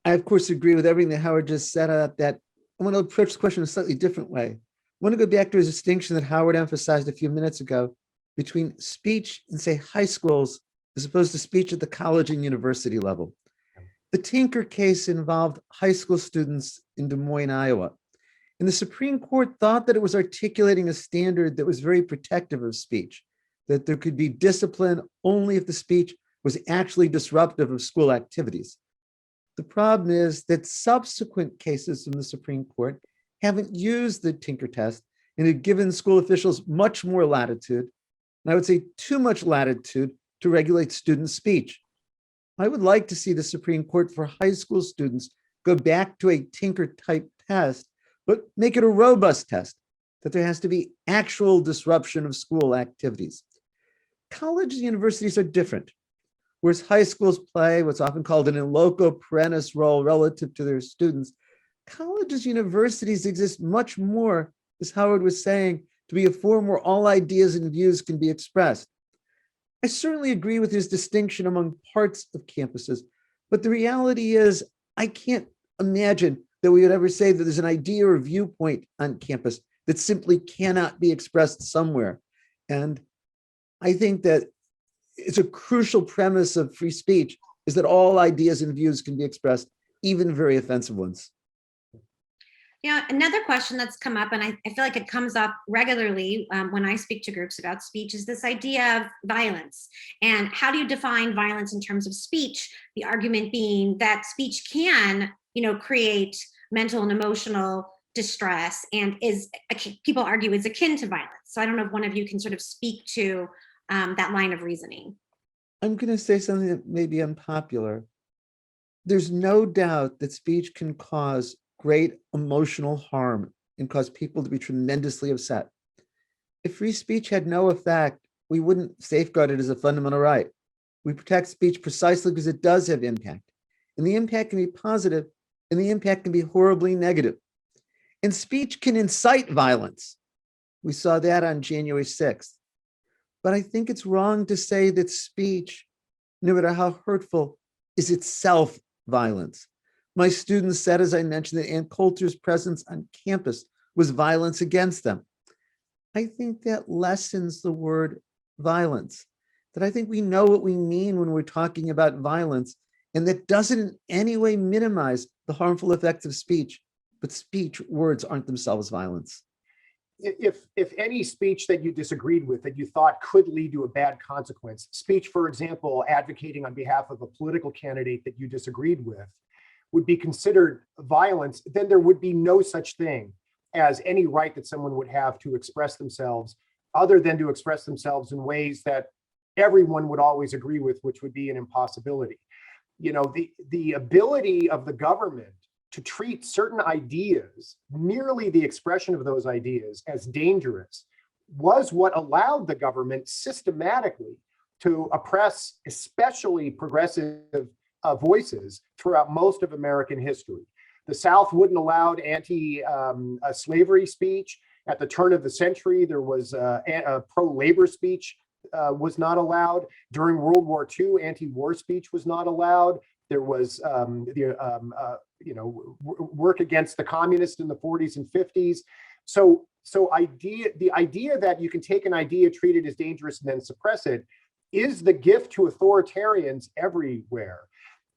I: I, of course, agree with everything that Howard just said about that. I want to approach the question in a slightly different way. I want to go back to his distinction that Howard emphasized a few minutes ago between speech in, say, high schools, as opposed to speech at the college and university level. The Tinker case involved high school students in Des Moines, Iowa. And the Supreme Court thought that it was articulating a standard that was very protective of speech, that there could be discipline only if the speech was actually disruptive of school activities. The problem is that subsequent cases from the Supreme Court haven't used the Tinker test and have given school officials much more latitude, and I would say too much latitude, to regulate student speech. I would like to see the Supreme Court for high school students go back to a Tinker type test, but make it a robust test, that there has to be actual disruption of school activities. Colleges and universities are different. Whereas high schools play what's often called an in loco parentis role relative to their students, colleges, universities exist much more, as Howard was saying, to be a forum where all ideas and views can be expressed. I certainly agree with his distinction among parts of campuses, but the reality is I can't imagine that we would ever say that there's an idea or viewpoint on campus that simply cannot be expressed somewhere. And I think that it's a crucial premise of free speech is that all ideas and views can be expressed, even very offensive ones.
A: Yeah, another question that's come up, and I feel like it comes up regularly when I speak to groups about speech, is this idea of violence. And how do you define violence in terms of speech? The argument being that speech can, create mental and emotional distress, and people argue is akin to violence. So I don't know if one of you can sort of speak to that line of reasoning.
I: I'm going to say something that may be unpopular. There's no doubt that speech can cause great emotional harm and cause people to be tremendously upset. If free speech had no effect, we wouldn't safeguard it as a fundamental right. We protect speech precisely because it does have impact. And the impact can be positive, and the impact can be horribly negative. And speech can incite violence. We saw that on January 6th. But I think it's wrong to say that speech, no matter how hurtful, is itself violence. My students said, as I mentioned, that Ann Coulter's presence on campus was violence against them. I think that lessens the word violence, that I think we know what we mean when we're talking about violence, and that doesn't in any way minimize the harmful effects of speech, but speech words aren't themselves violence.
H: If any speech that you disagreed with that you thought could lead to a bad consequence, speech, for example, advocating on behalf of a political candidate that you disagreed with, would be considered violence, then there would be no such thing as any right that someone would have to express themselves, other than to express themselves in ways that everyone would always agree with, which would be an impossibility. The ability of the government to treat certain ideas, merely the expression of those ideas, as dangerous was what allowed the government systematically to oppress especially progressive voices throughout most of American history. The South wouldn't allow anti-slavery speech. At the turn of the century, there was a pro-labor speech was not allowed. During World War II, anti-war speech was not allowed. There was work against the communists in the 40s and 50s. So the idea that you can take an idea, treat it as dangerous, and then suppress it is the gift to authoritarians everywhere.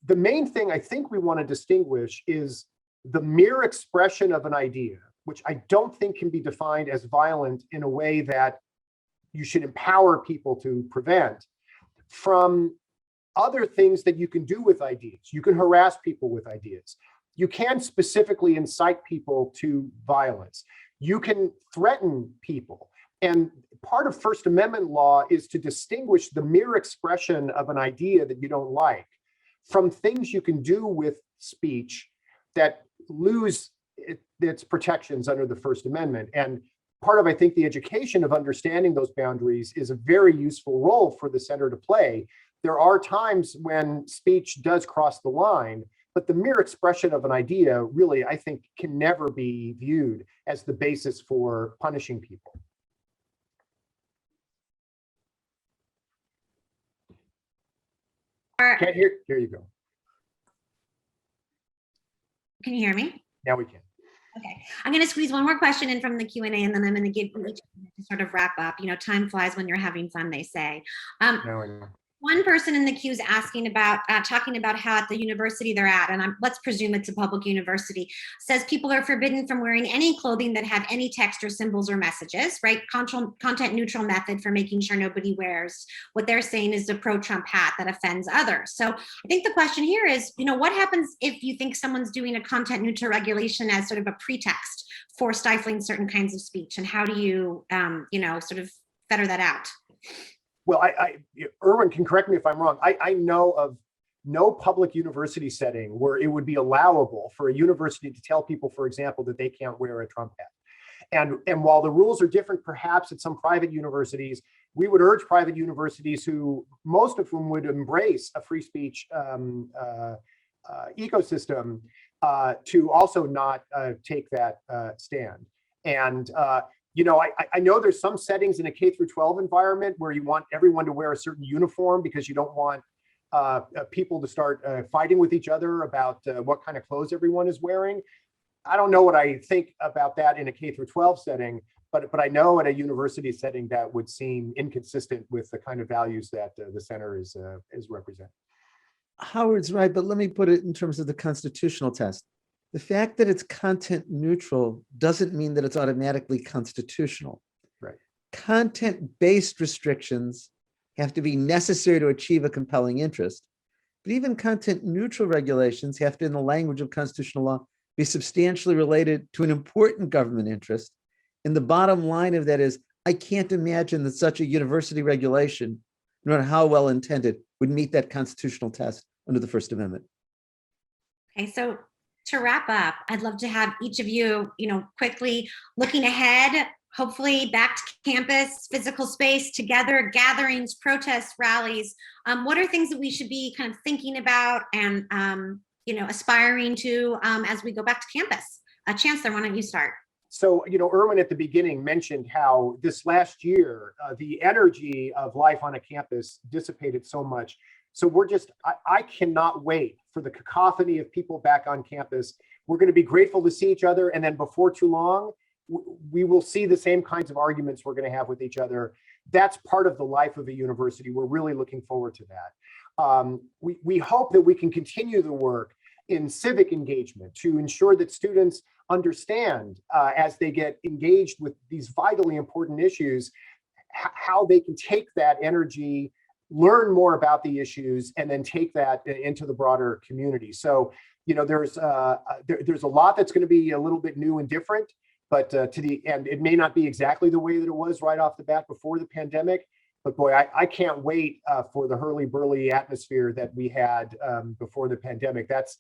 H: the main thing I think we want to distinguish is the mere expression of an idea, which I don't think can be defined as violent in a way that you should empower people to prevent, from other things that you can do with ideas. You can harass people with ideas. You can specifically incite people to violence. You can threaten people. And part of First Amendment law is to distinguish the mere expression of an idea that you don't like from things you can do with speech that lose its protections under the First Amendment. And part of, I think, the education of understanding those boundaries is a very useful role for the center to play. There are times when speech does cross the line, but the mere expression of an idea really, I think, can never be viewed as the basis for punishing people. Can't hear, here you go.
A: Can you hear me?
H: Now we can.
A: Okay, I'm going to squeeze one more question in from the Q&A, and then I'm going to give you each to sort of wrap up. You know, time flies when you're having fun, they say.
H: Now I know.
A: One person in the queue is asking about, talking about how at the university they're at, and let's presume it's a public university, says people are forbidden from wearing any clothing that have any text or symbols or messages, right? Content neutral method for making sure nobody wears what they're saying is the pro-Trump hat that offends others. So I think the question here is, you know, what happens if you think someone's doing a content neutral regulation as sort of a pretext for stifling certain kinds of speech, and how do you, you know, sort of fetter that out?
H: Well, Erwin can correct me if I'm wrong. I know of no public university setting where it would be allowable for a university to tell people, for example, that they can't wear a Trump hat. And while the rules are different, perhaps at some private universities, we would urge private universities, who most of whom would embrace a free speech ecosystem, to also not take that stand. And you know, I know there's some settings in a K through 12 environment where you want everyone to wear a certain uniform because you don't want people to start fighting with each other about what kind of clothes everyone is wearing. I don't know what I think about that in a K through 12 setting, but I know at a university setting that would seem inconsistent with the kind of values that the center is representing.
I: Howard's right, but let me put it in terms of the constitutional test. The fact that it's content neutral doesn't mean that it's automatically constitutional.
H: Right.
I: Content-based restrictions have to be necessary to achieve a compelling interest. But even content neutral regulations have to, in the language of constitutional law, be substantially related to an important government interest. And the bottom line of that is, I can't imagine that such a university regulation, no matter how well intended, would meet that constitutional test under the First Amendment.
A: Okay, so to wrap up, I'd love to have each of you, you know, quickly looking ahead, hopefully back to campus, physical space, together, gatherings, protests, rallies. What are things that we should be kind of thinking about and, you know, aspiring to as we go back to campus? Chancellor, why don't you start?
H: So, you know, Erwin at the beginning mentioned how this last year, the energy of life on a campus dissipated so much. So we're just, I cannot wait for the cacophony of people back on campus. We're going to be grateful to see each other. And then before too long, we will see the same kinds of arguments we're going to have with each other. That's part of the life of a university. We're really looking forward to that. We hope that we can continue the work in civic engagement to ensure that students understand as they get engaged with these vitally important issues, how they can take that energy, learn more about the issues, and then take that into the broader community. So, you know, there's a lot that's going to be a little bit new and different, but to the end, it may not be exactly the way that it was right off the bat before the pandemic. But boy, I can't wait for the hurly-burly atmosphere that we had before the pandemic. That's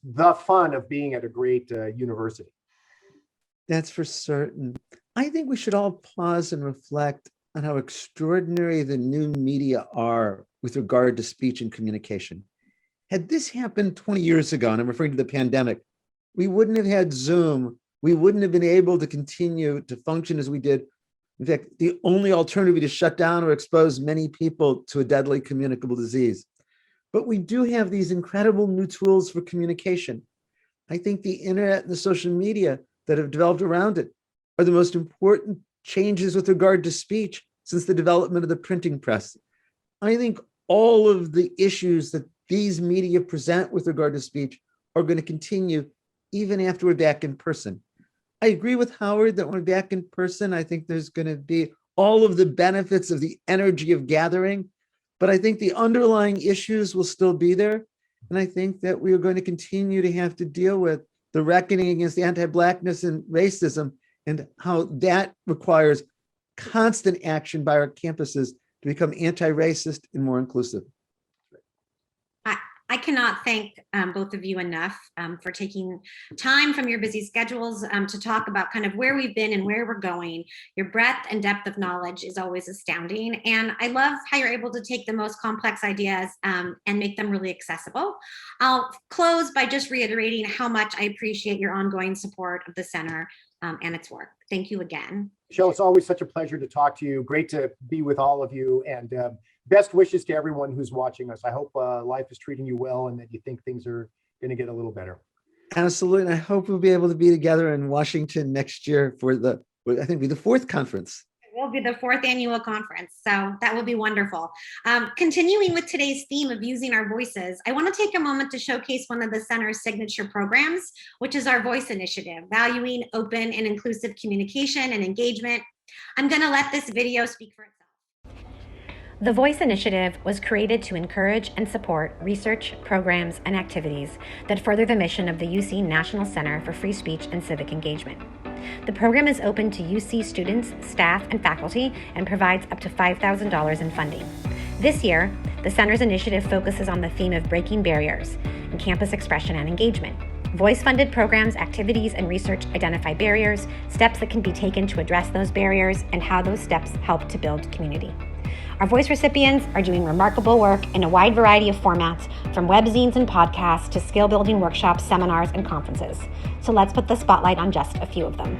H: the fun of being at a great university.
I: That's for certain. I think we should all pause and reflect on how extraordinary the new media are with regard to speech and communication. Had this happened 20 years ago, and I'm referring to the pandemic, we wouldn't have had Zoom. We wouldn't have been able to continue to function as we did. In fact, the only alternative would be to shut down or expose many people to a deadly communicable disease. But we do have these incredible new tools for communication. I think the internet and the social media that have developed around it are the most important changes with regard to speech since the development of the printing press. I think all of the issues that these media present with regard to speech are going to continue even after we're back in person. I agree with Howard that when we're back in person, I think there's going to be all of the benefits of the energy of gathering, but I think the underlying issues will still be there. And I think that we are going to continue to have to deal with the reckoning against the anti-Blackness and racism and how that requires constant action by our campuses to become anti-racist and more inclusive.
A: I cannot thank both of you enough for taking time from your busy schedules to talk about kind of where we've been and where we're going. Your breadth and depth of knowledge is always astounding. And I love how you're able to take the most complex ideas and make them really accessible. I'll close by just reiterating how much I appreciate your ongoing support of the center and its work. Thank you again.
H: Michelle, it's always such a pleasure to talk to you. Great to be with all of you, and best wishes to everyone who's watching us. I hope life is treating you well and that you think things are going to get a little better.
I: Absolutely. And I hope we'll be able to be together in Washington next year for I think, the 4th conference.
A: It will be the 4th annual conference, so that will be wonderful. Continuing with today's theme of using our voices, I want to take a moment to showcase one of the center's signature programs, which is our Voice Initiative, valuing open and inclusive communication and engagement. I'm going to let this video speak for itself. The Voice Initiative was created to encourage and support research, programs, and activities that further the mission of the UC National Center for Free Speech and Civic Engagement. The program is open to UC students, staff, and faculty and provides up to $5,000 in funding. This year, the center's initiative focuses on the theme of breaking barriers in campus expression and engagement. Voice-funded programs, activities, and research identify barriers, steps that can be taken to address those barriers, and how those steps help to build community. Our voice recipients are doing remarkable work in a wide variety of formats, from webzines and podcasts to skill-building workshops, seminars, and conferences. So let's put the spotlight on just a few of them.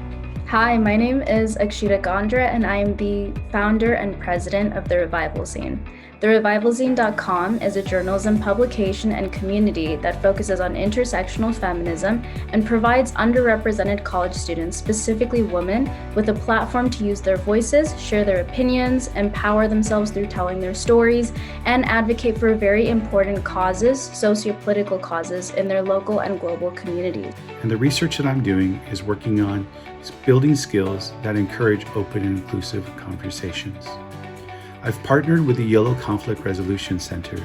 J: Hi, my name is Akshita Gondra, and I am the founder and president of The Revival Zine. TheRevivalZine.com is a journalism publication and community that focuses on intersectional feminism and provides underrepresented college students, specifically women, with a platform to use their voices, share their opinions, empower themselves through telling their stories, and advocate for very important causes, socio-political causes, in their local and global communities.
K: And the research that I'm doing is working on building skills that encourage open and inclusive conversations. I've partnered with the Yellow Conflict Resolution Center,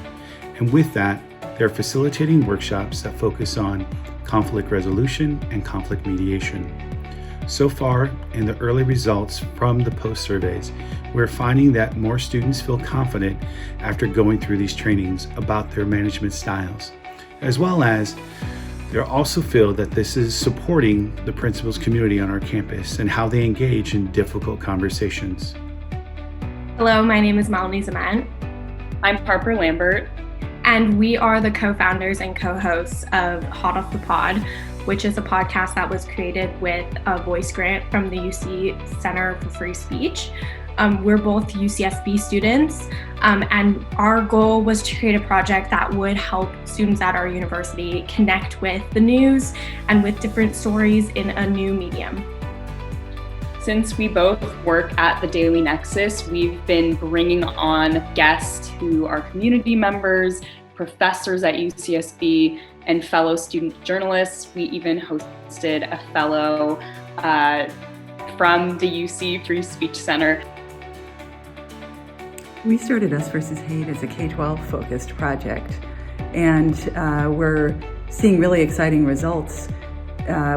K: and with that, they're facilitating workshops that focus on conflict resolution and conflict mediation. So far, in the early results from the post surveys, we're finding that more students feel confident after going through these trainings about their management styles, as well as they also feel that this is supporting the principals community on our campus and how they engage in difficult conversations.
L: Hello, my name is Melanie Zaman.
M: I'm Harper Lambert.
L: And we are the co-founders and co-hosts of Hot Off the Pod, which is a podcast that was created with a voice grant from the UC Center for Free Speech. We're both UCSB students, and our goal was to create a project that would help students at our university connect with the news and with different stories in a new medium.
M: Since we both work at the Daily Nexus, we've been bringing on guests who are community members, professors at UCSB, and fellow student journalists. We even hosted a fellow from the UC Free Speech Center.
N: We started Us versus Hate as a K-12 focused project, and we're seeing really exciting results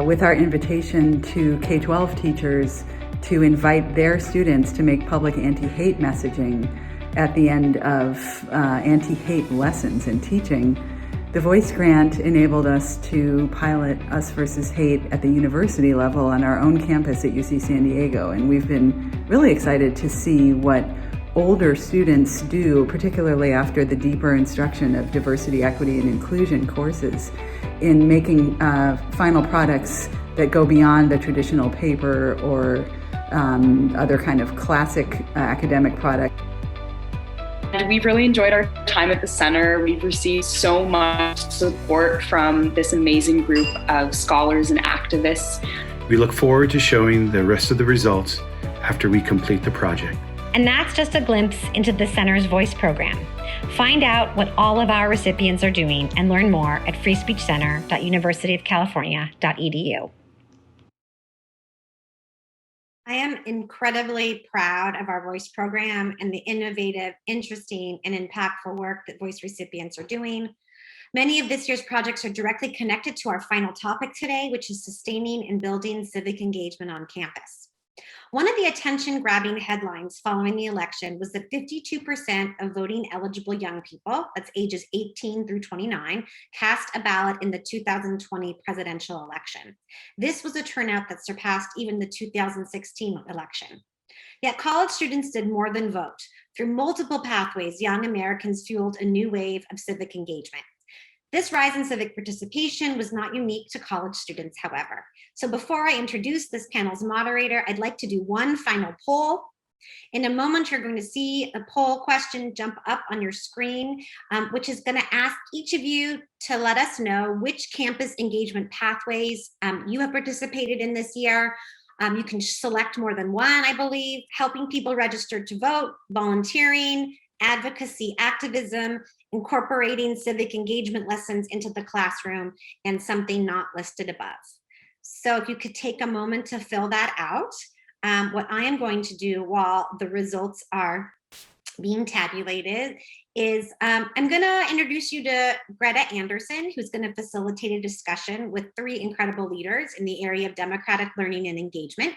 N: with our invitation to K-12 teachers to invite their students to make public anti-hate messaging at the end of anti-hate lessons and teaching. The Voice Grant enabled us to pilot Us versus Hate at the university level on our own campus at UC San Diego, and we've been really excited to see what older students do, particularly after the deeper instruction of diversity, equity, and inclusion courses, in making final products that go beyond the traditional paper or other kind of classic academic product.
M: And we've really enjoyed our time at the center. We've received so much support from this amazing group of scholars and activists.
K: We look forward to showing the rest of the results after we complete the project.
A: And that's just a glimpse into the Center's Voice program. Find out what all of our recipients are doing and learn more at freespeechcenter.universityofcalifornia.edu. I am incredibly proud of our Voice program and the innovative, interesting, and impactful work that Voice recipients are doing. Many of this year's projects are directly connected to our final topic today, which is sustaining and building civic engagement on campus. One of the attention-grabbing headlines following the election was that 52% of voting eligible young people, that's ages 18 through 29, cast a ballot in the 2020 presidential election. This was a turnout that surpassed even the 2016 election. Yet college students did more than vote. Through multiple pathways, young Americans fueled a new wave of civic engagement. This rise in civic participation was not unique to college students, however. So before I introduce this panel's moderator, I'd like to do one final poll. In a moment, you're going to see a poll question jump up on your screen, which is going to ask each of you to let us know which campus engagement pathways you have participated in this year. You can select more than one, I believe: helping people register to vote, volunteering, advocacy, activism, incorporating civic engagement lessons into the classroom, and something not listed above. So if you could take a moment to fill that out. What I am going to do while the results are being tabulated is I'm going to introduce you to Greta Anderson, who's going to facilitate a discussion with 3 incredible leaders in the area of democratic learning and engagement.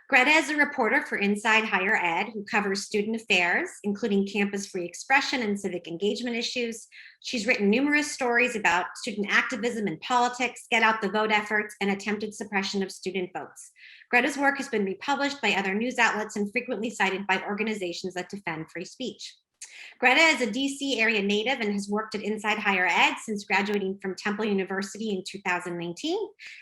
A: Greta is a reporter for Inside Higher Ed who covers student affairs, including campus free expression and civic engagement issues. She's written numerous stories about student activism and politics, get out the vote efforts, and attempted suppression of student votes. Greta's work has been republished by other news outlets and frequently cited by organizations that defend free speech. Greta is a DC area native and has worked at Inside Higher Ed since graduating from Temple University in 2019.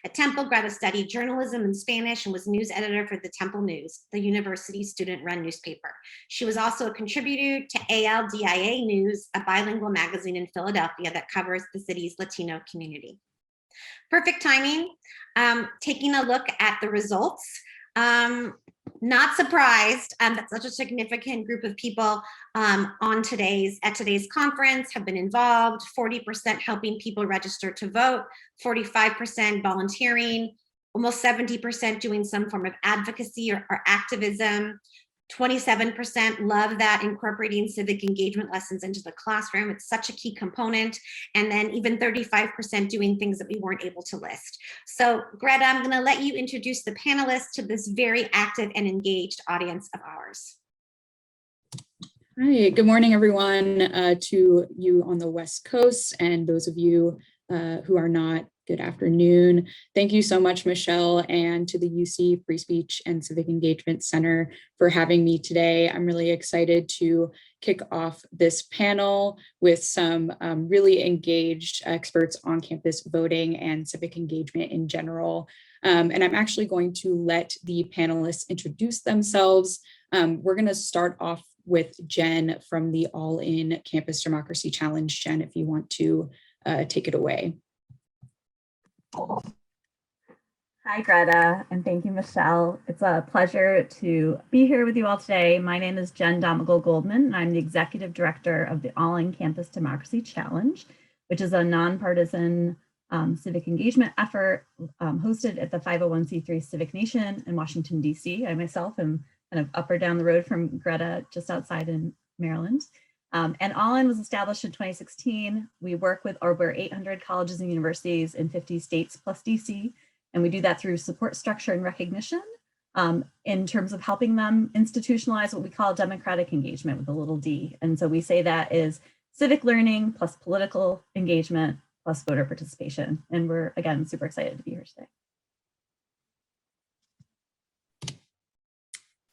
A: At Temple, Greta studied journalism and Spanish and was news editor for the Temple News, the university's student-run newspaper. She was also a contributor to ALDIA News, a bilingual magazine in Philadelphia that covers the city's Latino community. Perfect timing. Taking a look at the results. Not surprised that such a significant group of people at today's conference have been involved. 40% helping people register to vote, 45% volunteering, almost 70% doing some form of advocacy or activism. 27% love that incorporating civic engagement lessons into the classroom. It's such a key component. And then even 35% doing things that we weren't able to list. So Greta, I'm going to let you introduce the panelists to this very active and engaged audience of ours.
F: Hi, good morning, everyone, to you on the West Coast and those of you who are not. Good afternoon. Thank you so much, Michelle, and to the UC Free Speech and Civic Engagement Center for having me today. I'm really excited to kick off this panel with some really engaged experts on campus voting and civic engagement in general. And I'm actually going to let the panelists introduce themselves. We're going to start off with Jen from the All In Campus Democracy Challenge. Jen, if you want to take it away.
O: Hi, Greta, and thank you, Michelle. It's a pleasure to be here with you all today. My name is Jen Domagal-Goldman, and I'm the Executive Director of the All In Campus Democracy Challenge, which is a nonpartisan civic engagement effort hosted at the 501c3 Civic Nation in Washington, D.C. I myself am kind of up or down the road from Greta, just outside in Maryland. And All In was established in 2016. We work with over 800 colleges and universities in 50 states plus DC, and we do that through support structure and recognition in terms of helping them institutionalize what we call democratic engagement with a little d. And so we say that is civic learning plus political engagement plus voter participation. And we're, again, super excited to be here today.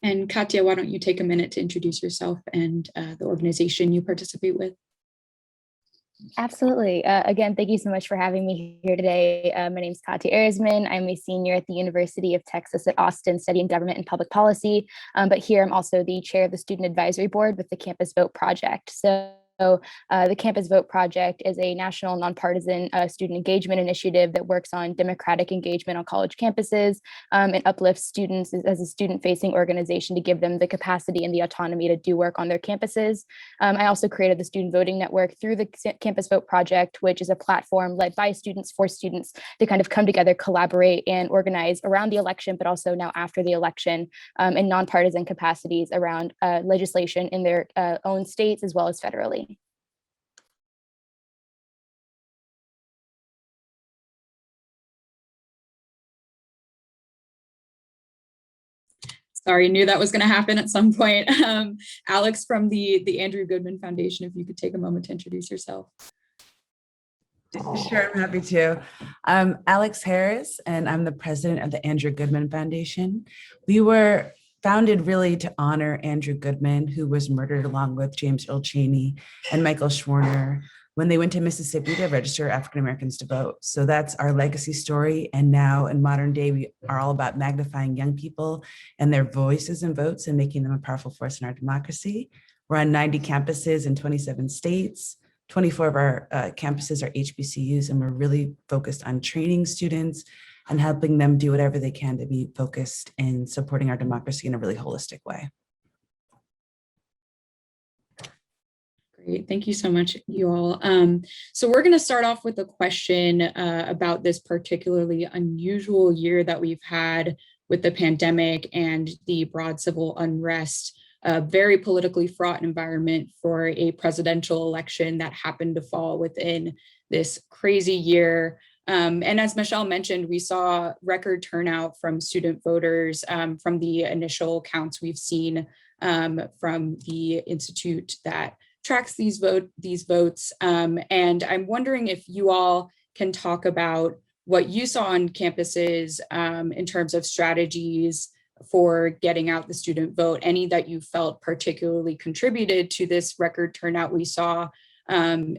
F: And Katya, why don't you take a minute to introduce yourself and the organization you participate with?
P: Absolutely. Again, thank you so much for having me here today. My name is Katya Erisman. I'm a senior at the University of Texas at Austin studying government and public policy. But here I'm also the chair of the Student Advisory Board with the Campus Vote Project. So the Campus Vote Project is a national nonpartisan student engagement initiative that works on democratic engagement on college campuses and uplifts students as a student-facing organization to give them the capacity and the autonomy to do work on their campuses. I also created the Student Voting Network through the Campus Vote Project, which is a platform led by students for students to kind of come together, collaborate, and organize around the election, but also now after the election in nonpartisan capacities around legislation in their own states as well as federally.
Q: Sorry, knew that was going to happen at some point. Alex from the Andrew Goodman Foundation, if you could take a moment to introduce yourself.
R: Sure, I'm happy to. I'm Alex Harris, and I'm the president of the Andrew Goodman Foundation. We were founded really to honor Andrew Goodman, who was murdered along with James Earl Chaney and Michael Schwerner when they went to Mississippi to register African Americans to vote. So that's our legacy story. And now in modern day, we are all about magnifying young people and their voices and votes and making them a powerful force in our democracy. We're on 90 campuses in 27 states. 24 of our campuses are HBCUs, and we're really focused on training students and helping them do whatever they can to be focused in supporting our democracy in a really holistic way.
Q: Great, thank you so much, you all. So we're going to start off with a question about this particularly unusual year that we've had with the pandemic and the broad civil unrest. A very politically fraught environment for a presidential election that happened to fall within this crazy year. And as Michelle mentioned, we saw record turnout from student voters from the initial counts we've seen from the institute that tracks these votes. And I'm wondering if you all can talk about what you saw on campuses in terms of strategies for getting out the student vote, any that you felt particularly contributed to this record turnout we saw. And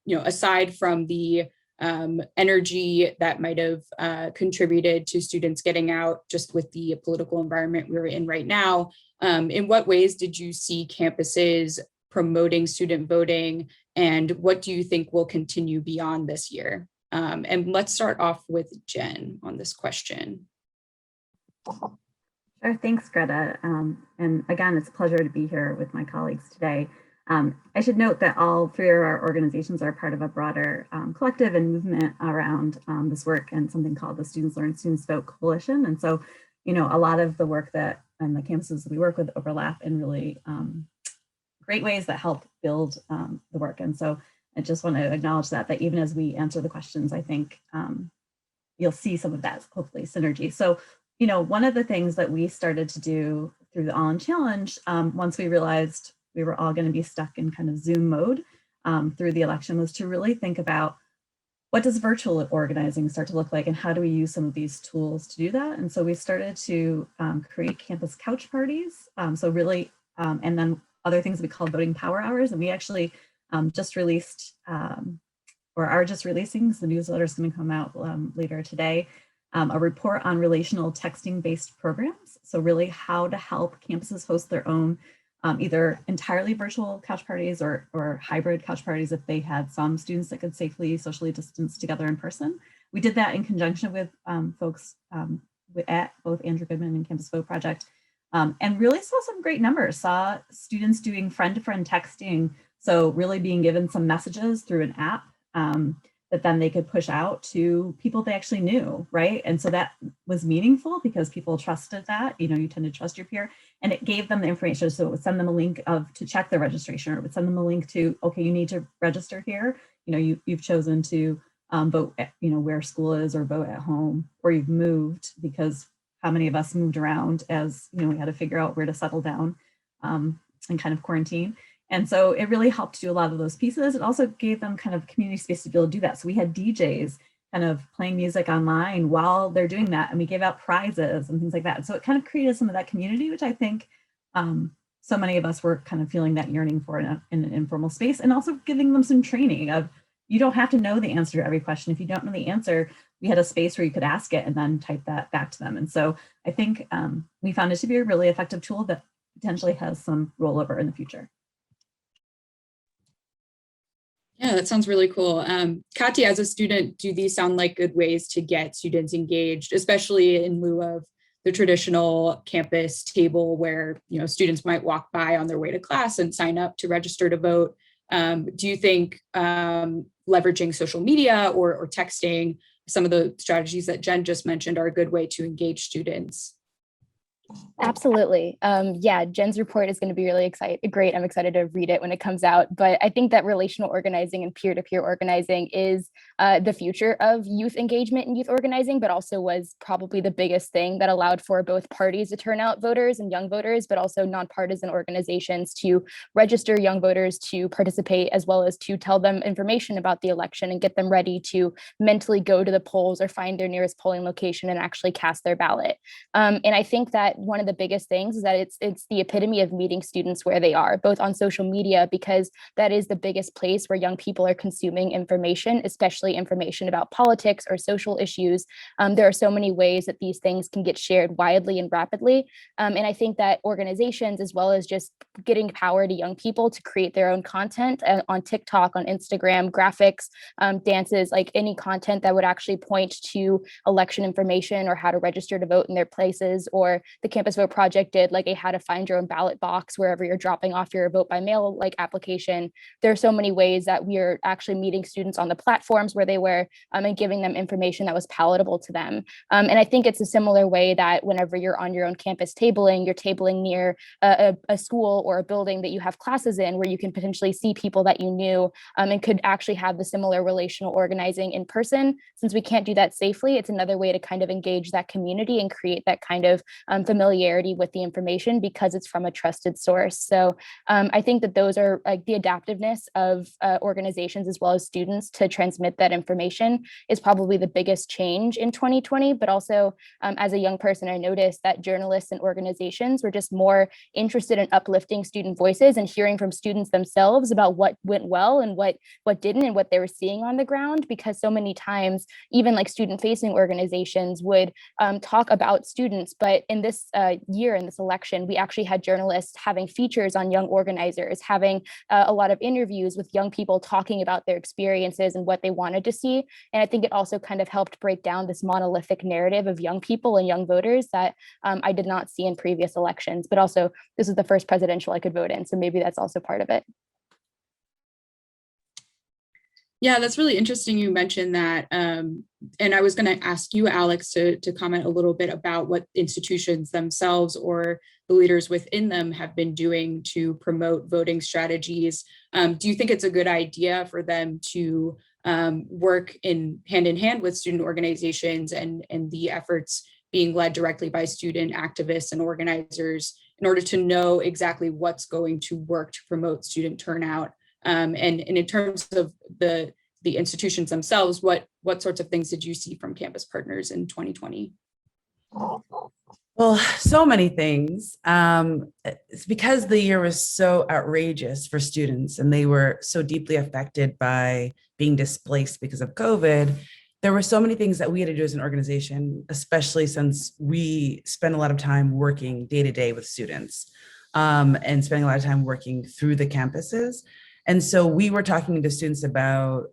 Q: aside from the energy that might have contributed to students getting out just with the political environment we're in right now, in what ways did you see campuses promoting student voting, and what do you think will continue beyond this year? And let's start off with Jen on this question.
O: Sure, thanks, Greta. And again, it's a pleasure to be here with my colleagues today. I should note that all three of our organizations are part of a broader collective and movement around this work and something called the Students Learn, Students Vote Coalition. And so, a lot of the work that and the campuses we work with overlap in really great ways that help build the work. And so I just want to acknowledge that even as we answer the questions, I think you'll see some of that, hopefully, synergy. So, one of the things that we started to do through the All In Challenge, once we realized we were all going to be stuck in kind of Zoom mode through the election, was to really think about what does virtual organizing start to look like and how do we use some of these tools to do that? And so we started to create campus couch parties. So really, and then other things we call voting power hours. And we actually just released, or are just releasing, so the newsletter is going to come out later today, a report on relational texting-based programs. So really how to help campuses host their own either entirely virtual couch parties or hybrid couch parties if they had some students that could safely socially distance together in person. We did that in conjunction with folks at both Andrew Goodman and Campus Vote Project, and really saw some great numbers, saw students doing friend-to-friend texting, so really being given some messages through an app that then they could push out to people they actually knew, right? And so that was meaningful because people trusted that, you tend to trust your peer, and it gave them the information. So it would send them a link to check their registration, or it would send them a link to, okay, you need to register here. You've chosen to vote at, where school is, or vote at home, or you've moved, because how many of us moved around as, we had to figure out where to settle down and kind of quarantine. And so it really helped do a lot of those pieces. It also gave them kind of community space to be able to do that. So we had DJs kind of playing music online while they're doing that, and we gave out prizes and things like that. And so it kind of created some of that community, which I think so many of us were kind of feeling that yearning for in an informal space, and also giving them some training of, you don't have to know the answer to every question. If you don't know the answer, we had a space where you could ask it and then type that back to them. And so I think we found it to be a really effective tool that potentially has some rollover in the future.
Q: Yeah, that sounds really cool. Katya, as a student, do these sound like good ways to get students engaged, especially in lieu of the traditional campus table where, you know, students might walk by on their way to class and sign up to register to vote? Do you think leveraging social media or texting, some of the strategies that Jen just mentioned, are a good way to engage students?
P: Absolutely. Yeah, Jen's report is going to be really great. I'm excited to read it when it comes out. But I think that relational organizing and peer-to-peer organizing is the future of youth engagement and youth organizing, but also was probably the biggest thing that allowed for both parties to turn out voters and young voters, but also nonpartisan organizations to register young voters to participate, as well as to tell them information about the election and get them ready to mentally go to the polls or find their nearest polling location and actually cast their ballot. And I think that one of the biggest things is that it's the epitome of meeting students where they are, both on social media, because that is the biggest place where young people are consuming information, especially information about politics or social issues. There are so many ways that these things can get shared widely and rapidly. And I think that organizations, as well as just getting power to young people to create their own content on TikTok, on Instagram, graphics, dances, like any content that would actually point to election information or how to register to vote in their places, or the Campus Vote Project did like a how to find your own ballot box wherever you're dropping off your vote by mail like application. There are so many ways that we are actually meeting students on the platforms where they were and giving them information that was palatable to them. And I think it's a similar way that whenever you're on your own campus tabling, you're tabling near a school or a building that you have classes in, where you can potentially see people that you knew and could actually have the similar relational organizing in person. Since we can't do that safely, it's another way to kind of engage that community and create that kind of familiarity with the information because it's from a trusted source. So I think that those are like the adaptiveness of organizations as well as students to transmit that information is probably the biggest change in 2020. But also as a young person, I noticed that journalists and organizations were just more interested in uplifting student voices and hearing from students themselves about what went well and what didn't and what they were seeing on the ground, because so many times even like student facing organizations would talk about students, but in this year, in this election, we actually had journalists having features on young organizers, having a lot of interviews with young people talking about their experiences and what they wanted to see. And I think it also kind of helped break down this monolithic narrative of young people and young voters that I did not see in previous elections. But also, this is the first presidential I could vote in, so maybe that's also part of it.
Q: Yeah, that's really interesting you mentioned that. And I was going to ask you, Alex, to comment a little bit about what institutions themselves or the leaders within them have been doing to promote voting strategies. Do you think it's a good idea for them to work in hand with student organizations and the efforts being led directly by student activists and organizers in order to know exactly what's going to work to promote student turnout? And in terms of the institutions themselves, what sorts of things did you see from campus partners in 2020?
R: Well, so many things. It's because the year was so outrageous for students and they were so deeply affected by being displaced because of COVID. There were so many things that we had to do as an organization, especially since we spend a lot of time working day to day with students and spending a lot of time working through the campuses. And so we were talking to students about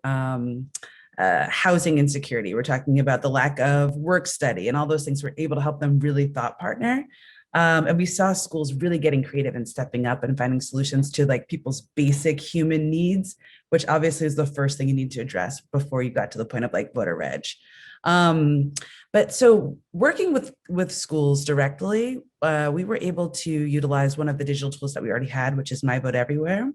R: housing insecurity. We're talking about the lack of work study and all those things. We're able to help them really thought partner. And we saw schools really getting creative and stepping up and finding solutions to like people's basic human needs, which obviously is the first thing you need to address before you got to the point of like voter reg. But so working with schools directly, we were able to utilize one of the digital tools that we already had, which is My Vote Everywhere.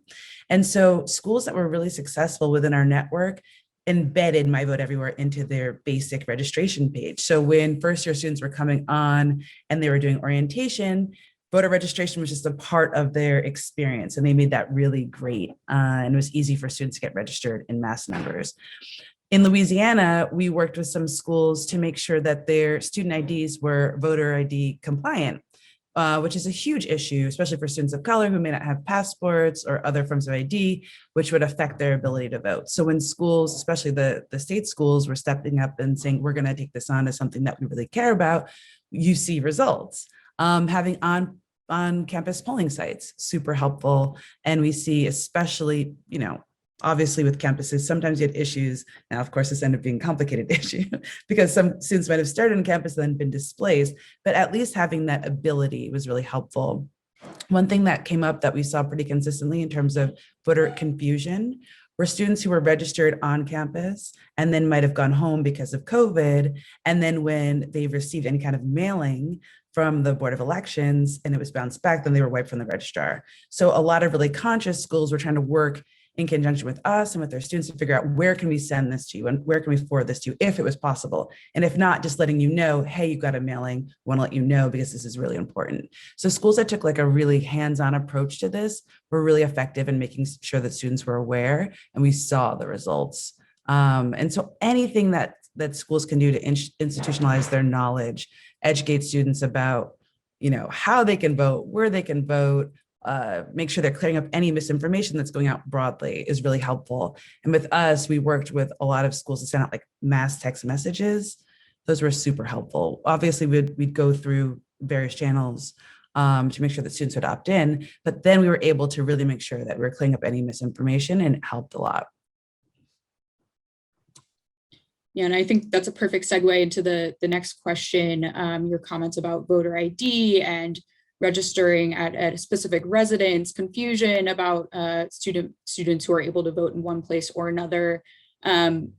R: And so schools that were really successful within our network embedded My Vote Everywhere into their basic registration page. So when first year students were coming on and they were doing orientation, voter registration was just a part of their experience. And they made that really great. And it was easy for students to get registered in mass numbers. In Louisiana, we worked with some schools to make sure that their student IDs were voter ID compliant, which is a huge issue, especially for students of color who may not have passports or other forms of ID, which would affect their ability to vote. So when schools, especially the state schools, were stepping up and saying, we're going to take this on as something that we really care about, you see results. Having on-campus polling sites, super helpful. And we see especially, Obviously with campuses, sometimes you had issues. Now, of course, this ended up being a complicated issue because some students might have started on campus and then been displaced, but at least having that ability was really helpful. One thing that came up that we saw pretty consistently in terms of voter confusion were students who were registered on campus and then might have gone home because of COVID. And then when they received any kind of mailing from the Board of Elections and it was bounced back, then they were wiped from the registrar. So a lot of really conscious schools were trying to work in conjunction with us and with their students to figure out where can we send this to you and where can we forward this to you if it was possible. And if not, just letting you know, hey, you got a mailing, want to let you know because this is really important. So schools that took like a really hands-on approach to this were really effective in making sure that students were aware and we saw the results. And so anything that schools can do to institutionalize their knowledge, educate students about, how they can vote, where they can vote, make sure they're clearing up any misinformation that's going out broadly is really helpful. And with us, we worked with a lot of schools to send out like mass text messages. Those were super helpful. Obviously, we'd go through various channels to make sure that students would opt in, but then we were able to really make sure that we were clearing up any misinformation, and it helped a lot.
Q: Yeah, and I think that's a perfect segue into the next question, your comments about voter ID and registering at a specific residence, confusion about students who are able to vote in one place or another.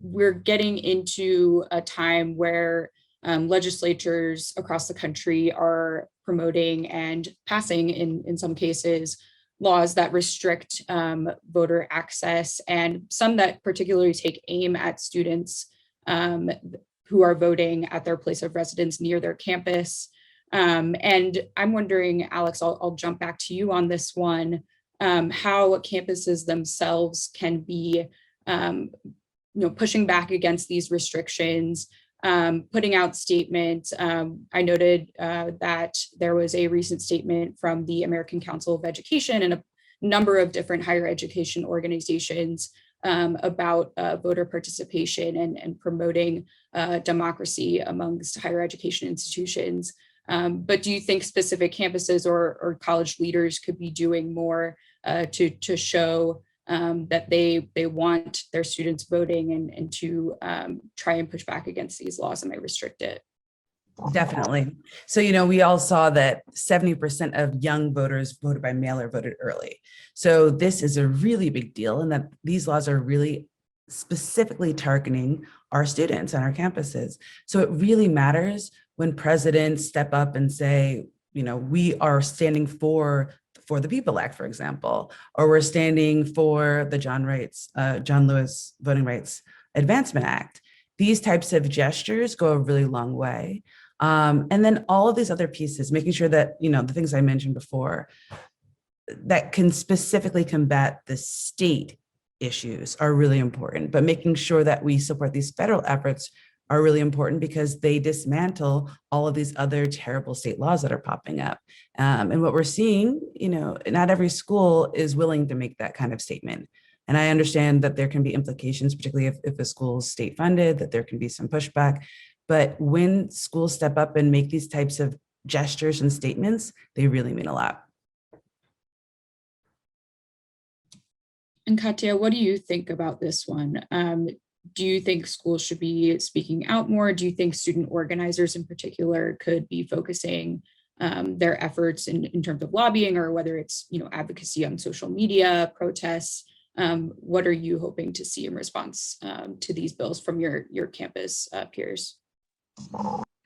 Q: We're getting into a time where legislatures across the country are promoting and passing, in some cases, laws that restrict voter access, and some that particularly take aim at students who are voting at their place of residence near their campus. And I'm wondering, Alex, I'll jump back to you on this one, how campuses themselves can be, pushing back against these restrictions, putting out statements. I noted that there was a recent statement from the American Council of Education and a number of different higher education organizations about voter participation and promoting democracy amongst higher education institutions. But do you think specific campuses or college leaders could be doing more to show that they want their students voting and to try and push back against these laws that might restrict it?
R: Definitely. So, we all saw that 70% of young voters voted by mail or voted early. So this is a really big deal, and that these laws are really specifically targeting our students on our campuses. So it really matters when presidents step up and say, we are standing for the People Act, for example, or we're standing for the John Lewis Voting Rights Advancement Act. These types of gestures go a really long way. And then all of these other pieces, making sure that, the things I mentioned before, that can specifically combat the state issues are really important, but making sure that we support these federal efforts are really important because they dismantle all of these other terrible state laws that are popping up. And what we're seeing, not every school is willing to make that kind of statement. And I understand that there can be implications, particularly if a school is state funded, that there can be some pushback. But when schools step up and make these types of gestures and statements, they really mean a lot.
Q: And Katya, what do you think about this one? Do you think schools should be speaking out more? Do you think student organizers in particular could be focusing their efforts in terms of lobbying, or whether it's advocacy on social media, protests? What are you hoping to see in response to these bills from your campus peers?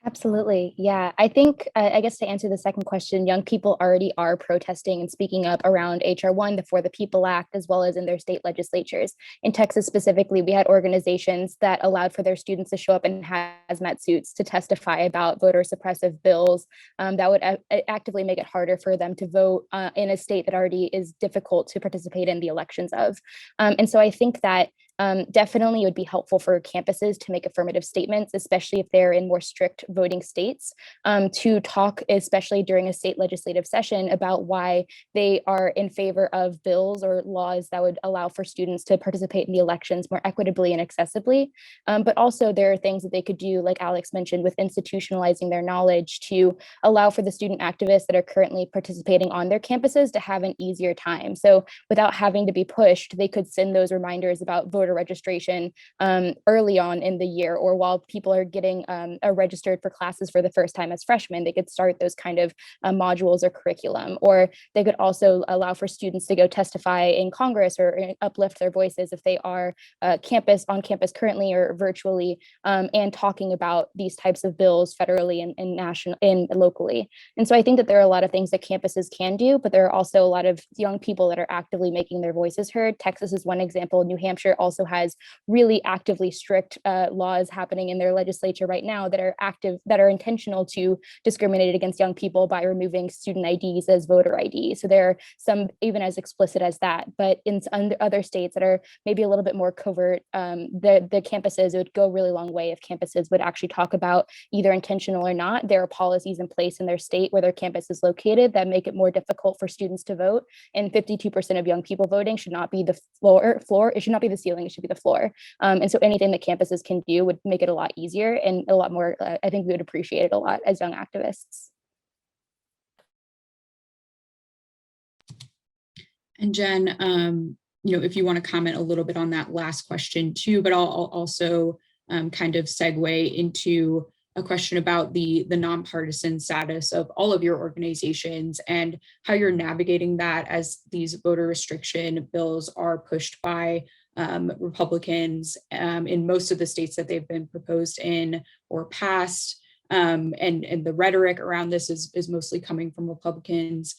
P: Absolutely. Yeah. I think, I guess to answer the second question, young people already are protesting and speaking up around HR 1, the For the People Act, as well as in their state legislatures. In Texas specifically, we had organizations that allowed for their students to show up in hazmat suits to testify about voter suppressive bills that would actively make it harder for them to vote in a state that already is difficult to participate in the elections of. And so I think that Definitely, it would be helpful for campuses to make affirmative statements, especially if they're in more strict voting states, to talk, especially during a state legislative session, about why they are in favor of bills or laws that would allow for students to participate in the elections more equitably and accessibly. But also there are things that they could do, like Alex mentioned, with institutionalizing their knowledge to allow for the student activists that are currently participating on their campuses to have an easier time. So without having to be pushed, they could send those reminders about voter registration early on in the year, or while people are getting registered for classes for the first time as freshmen, they could start those kind of modules or curriculum. Or they could also allow for students to go testify in Congress or uplift their voices if they are on campus currently or virtually, and talking about these types of bills federally and national and locally. And so I think that there are a lot of things that campuses can do, but there are also a lot of young people that are actively making their voices heard. Texas is one example. New Hampshire also has really actively strict laws happening in their legislature right now that are intentional to discriminate against young people by removing student IDs as voter IDs. So there are some even as explicit as that. But in other states that are maybe a little bit more covert, the campuses, it would go a really long way if campuses would actually talk about, either intentional or not, there are policies in place in their state where their campus is located that make it more difficult for students to vote. And 52% of young people voting should not be the floor. It should not be the ceiling. It should be the floor. And so anything that campuses can do would make it a lot easier and a lot more. I think we would appreciate it a lot as young activists.
Q: And Jen, if you want to comment a little bit on that last question too, but I'll also kind of segue into a question about the nonpartisan status of all of your organizations and how you're navigating that as these voter restriction bills are pushed by Republicans in most of the states that they've been proposed in or passed. And the rhetoric around this is mostly coming from Republicans.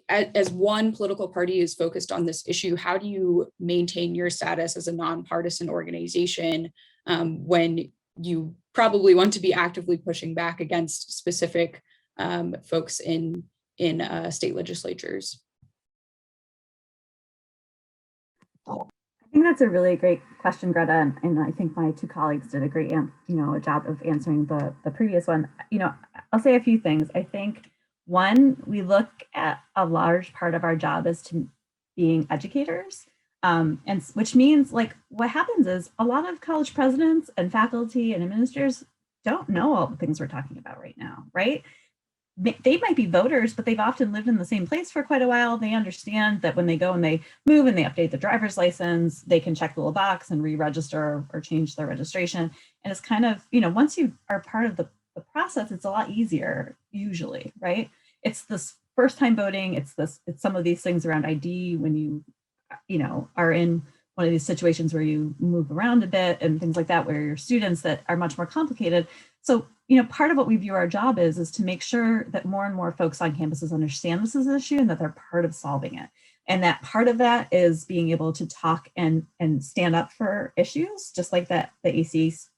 Q: As one political party is focused on this issue, how do you maintain your status as a nonpartisan organization when you probably want to be actively pushing back against specific folks in state legislatures?
O: I think that's a really great question, Greta, and I think my two colleagues did a great job of answering the previous one. I'll say a few things. I think one, we look at a large part of our job as to being educators, and which means like what happens is a lot of college presidents and faculty and administrators don't know all the things we're talking about right now, right? They might be voters, but they've often lived in the same place for quite a while. They understand that when they go and they move and they update the driver's license, they can check the little box and re-register or change their registration. And it's kind of, once you are part of the process, it's a lot easier usually, right? It's this first time voting. It's some of these things around ID when you are in one of these situations where you move around a bit and things like that, where you're students that are much more complicated. So, part of what we view our job is to make sure that more and more folks on campuses understand this is an issue and that they're part of solving it. And that part of that is being able to talk and stand up for issues, just like that the ACE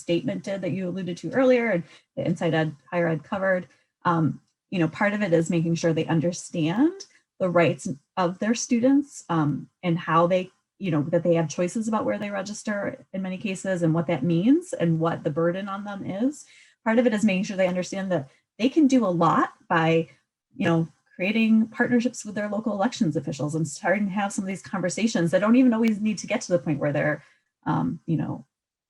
O: statement did that you alluded to earlier, and the Inside Ed, Higher Ed covered. Part of it is making sure they understand the rights of their students and how they, that they have choices about where they register in many cases and what that means and what the burden on them is. Part of it is making sure they understand that they can do a lot by, creating partnerships with their local elections officials and starting to have some of these conversations that don't even always need to get to the point where they're,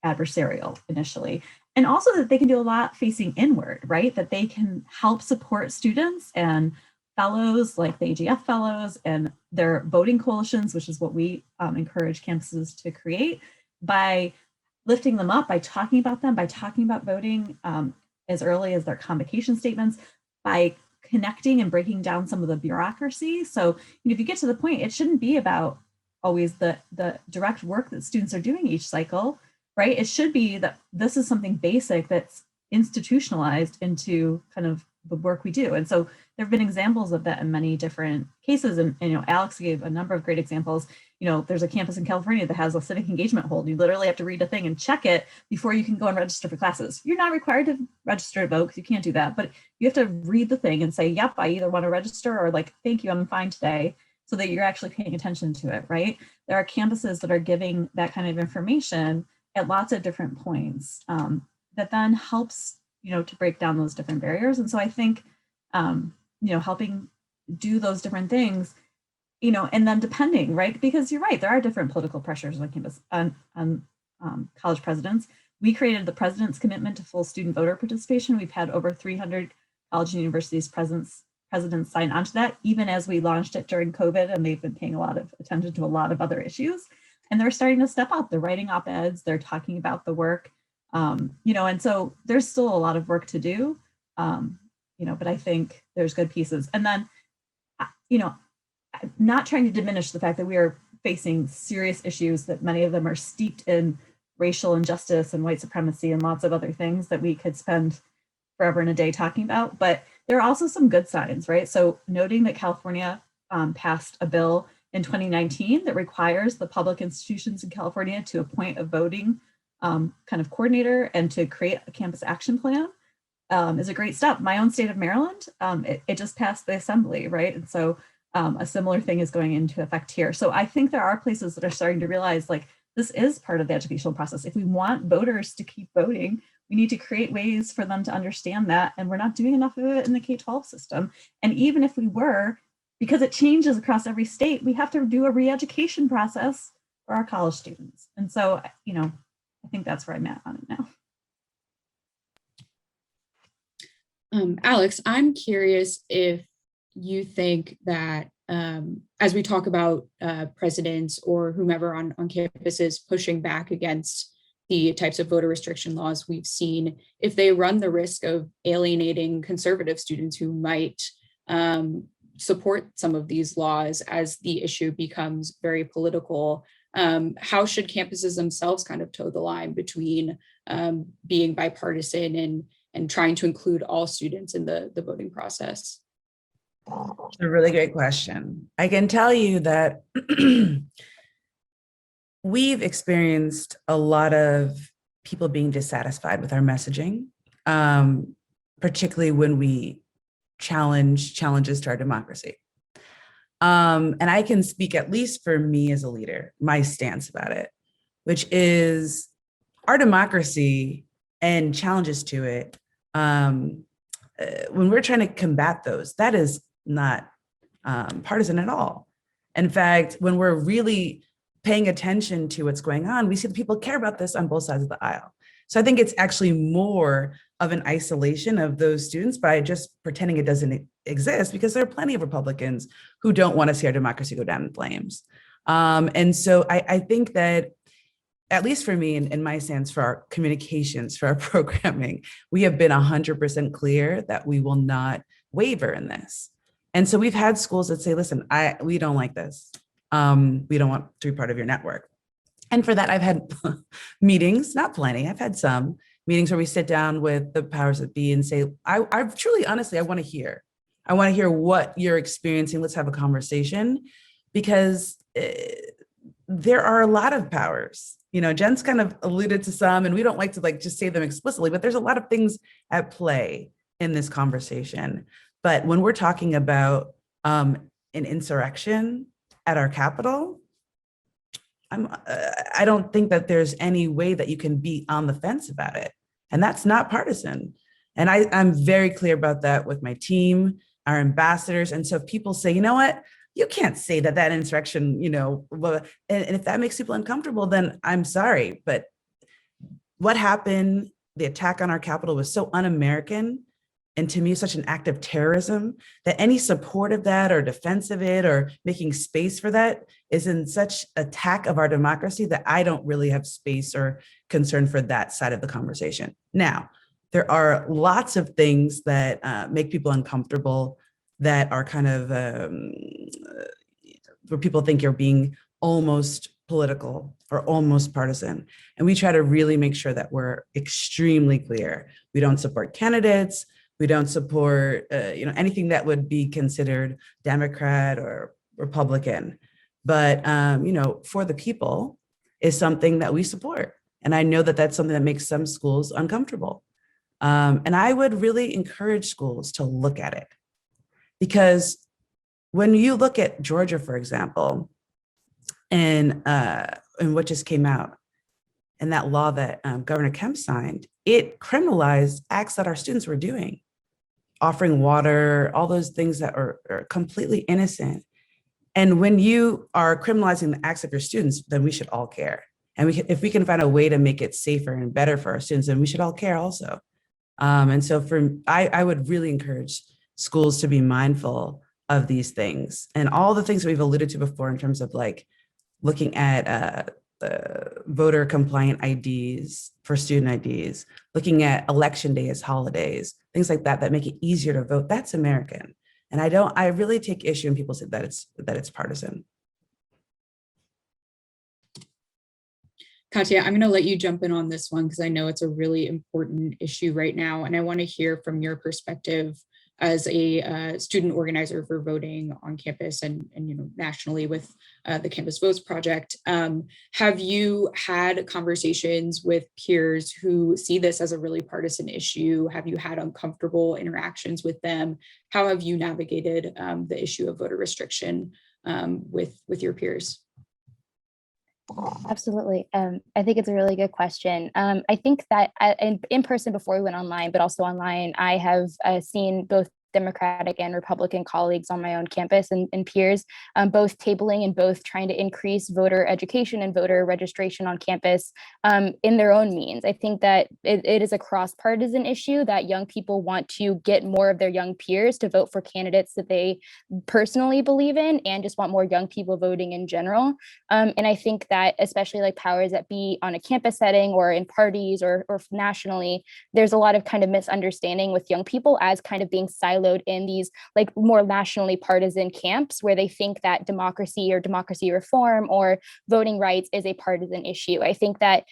O: adversarial initially. And also that they can do a lot facing inward, right? That they can help support students and fellows like the AGF fellows and their voting coalitions, which is what we encourage campuses to create, by lifting them up, by talking about them, by talking about voting as early as their convocation statements, by connecting and breaking down some of the bureaucracy. So if you get to the point, it shouldn't be about always the direct work that students are doing each cycle, right? It should be that this is something basic that's institutionalized into kind of the work we do. And so there have been examples of that in many different cases. And Alex gave a number of great examples. There's a campus in California that has a civic engagement hold. You literally have to read a thing and check it before you can go and register for classes. You're not required to register to vote because you can't do that, but you have to read the thing and say, yep, I either want to register or like, thank you, I'm fine today. so that you're actually paying attention to it, right? There are campuses that are giving that kind of information at lots of different points that then helps, to break down those different barriers. And so I think, helping do those different things, and then depending, right? Because you're right, there are different political pressures on campus, on college presidents. We created the President's Commitment to Full Student Voter Participation. We've had over 300 college and universities presidents sign onto that, even as we launched it during COVID, and they've been paying a lot of attention to a lot of other issues. And they're starting to step up. They're writing op-eds, they're talking about the work, and so there's still a lot of work to do, but I think there's good pieces. And then, not trying to diminish the fact that we are facing serious issues, that many of them are steeped in racial injustice and white supremacy and lots of other things that we could spend forever and a day talking about. But there are also some good signs, right? So noting that California passed a bill in 2019 that requires the public institutions in California to appoint a voting kind of coordinator and to create a campus action plan is a great step. My own state of Maryland, it just passed the assembly, right? And so a similar thing is going into effect here. So I think there are places that are starting to realize, like, this is part of the educational process. If we want voters to keep voting, we need to create ways for them to understand that. And we're not doing enough of it in the K-12 system. And even if we were, because it changes across every state, we have to do a re-education process for our college students. And so, I think that's where I'm at on it now.
Q: Alex, I'm curious if you think that as we talk about presidents or whomever on campuses pushing back against the types of voter restriction laws we've seen, if they run the risk of alienating conservative students who might support some of these laws as the issue becomes very political, how should campuses themselves kind of toe the line between being bipartisan and trying to include all students in the voting process?
R: It's a really great question. I can tell you that we've experienced a lot of people being dissatisfied with our messaging, particularly when we challenges to our democracy. And I can speak, at least for me as a leader, my stance about it, which is our democracy and challenges to it. When we're trying to combat those, that is not partisan at all. In fact, when we're really paying attention to what's going on, we see that people care about this on both sides of the aisle. So I think it's actually more of an isolation of those students by just pretending it doesn't exist, because there are plenty of Republicans who don't want to see our democracy go down in flames. And so I think that, at least for me and my stance for our communications, for our programming, we have been 100% clear that we will not waver in this. And so we've had schools that say, listen, we don't like this. We don't want to be part of your network. And for that, I've had meetings, not plenty, I've had some meetings where we sit down with the powers that be and say, I truly, honestly, I want to hear what you're experiencing. Let's have a conversation, because there are a lot of powers. Jen's kind of alluded to some, and we don't like to just say them explicitly, but there's a lot of things at play in this conversation. But when we're talking about an insurrection at our Capitol, I don't think that there's any way that you can be on the fence about it. And that's not partisan. And I'm very clear about that with my team, our ambassadors. And so if people say, you know what, you can't say that insurrection, and if that makes people uncomfortable, then I'm sorry. But what happened, the attack on our Capitol, was so un-American, and to me, such an act of terrorism, that any support of that or defense of it or making space for that is in such attack of our democracy that I don't really have space or concern for that side of the conversation. Now, there are lots of things that make people uncomfortable, that are kind of where people think you're being almost political or almost partisan. And we try to really make sure that we're extremely clear. We don't support candidates. We don't support anything that would be considered Democrat or Republican. But for the people is something that we support. And I know that that's something that makes some schools uncomfortable. And I would really encourage schools to look at it, because when you look at Georgia, for example, and what just came out, and that law that Governor Kemp signed, it criminalized acts that our students were doing, offering water, all those things that are completely innocent. And when you are criminalizing the acts of your students, then we should all care. And if we can find a way to make it safer and better for our students, then we should all care also. And so I would really encourage schools to be mindful of these things and all the things that we've alluded to before in terms of like looking at voter compliant IDs for student IDs, looking at election day as holidays, things like that make it easier to vote. That's American. And I really take issue when people say that it's partisan.
Q: Katya, I'm going to let you jump in on this one because I know it's a really important issue right now. And I want to hear from your perspective as a student organizer for voting on campus and nationally with the Campus Votes Project. Have you had conversations with peers who see this as a really partisan issue? Have you had uncomfortable interactions with them? How have you navigated the issue of voter restriction with your peers?
P: Absolutely. I think it's a really good question. I think that in person before we went online, but also online, I have seen both Democratic and Republican colleagues on my own campus and peers, both tabling and both trying to increase voter education and voter registration on campus in their own means. I think that it is a cross-partisan issue that young people want to get more of their young peers to vote for candidates that they personally believe in and just want more young people voting in general. And I think that especially like powers that be on a campus setting or in parties or nationally, there's a lot of kind of misunderstanding with young people as kind of being siloed in these like more nationally partisan camps where they think that democracy or democracy reform or voting rights is a partisan issue. I think that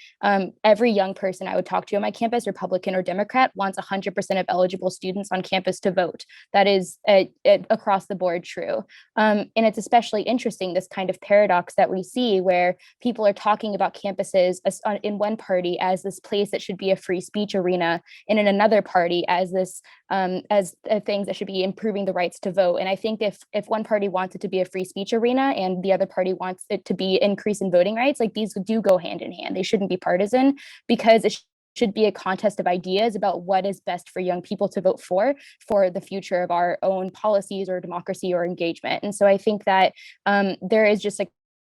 P: every young person I would talk to on my campus, Republican or Democrat, wants 100% of eligible students on campus to vote. That is across the board true. And it's especially interesting, this kind of paradox that we see where people are talking about campuses in one party as this place that should be a free speech arena, and in another party as this things that should be improving the rights to vote. And I think if one party wants it to be a free speech arena and the other party wants it to be increase in voting rights, like these do go hand in hand. They shouldn't be partisan because it should be a contest of ideas about what is best for young people to vote for the future of our own policies or democracy or engagement. And so I think that there is just a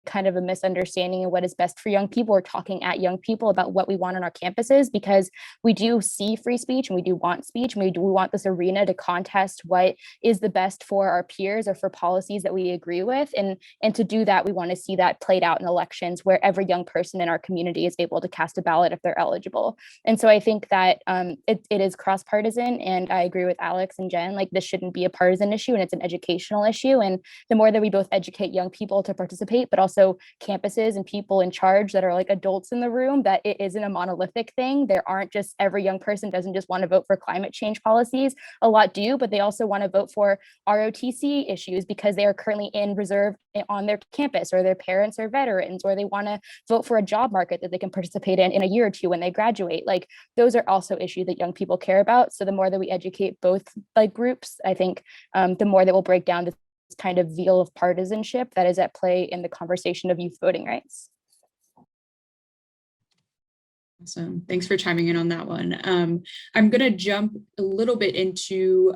P: kind of a misunderstanding of what is best for young people or talking at young people about what we want on our campuses, because we do see free speech and we do want speech. And we want this arena to contest what is the best for our peers or for policies that we agree with. And to do that, we want to see that played out in elections where every young person in our community is able to cast a ballot if they're eligible. And so I think that it is cross-partisan, and I agree with Alex and Jen, like this shouldn't be a partisan issue and it's an educational issue. And the more that we both educate young people to participate, but also campuses and people in charge that are like adults in the room, that it isn't a monolithic thing. There aren't just every young person doesn't just want to vote for climate change policies. A lot do, but they also want to vote for ROTC issues because they are currently in reserve on their campus, or their parents are veterans, or they want to vote for a job market that they can participate in a year or two when they graduate. Like those are also issues that young people care about. So the more that we educate both like groups, I think the more that will break down this kind of veil of partisanship that is at play in the conversation of youth voting rights.
Q: Awesome. Thanks for chiming in on that one. I'm going to jump a little bit into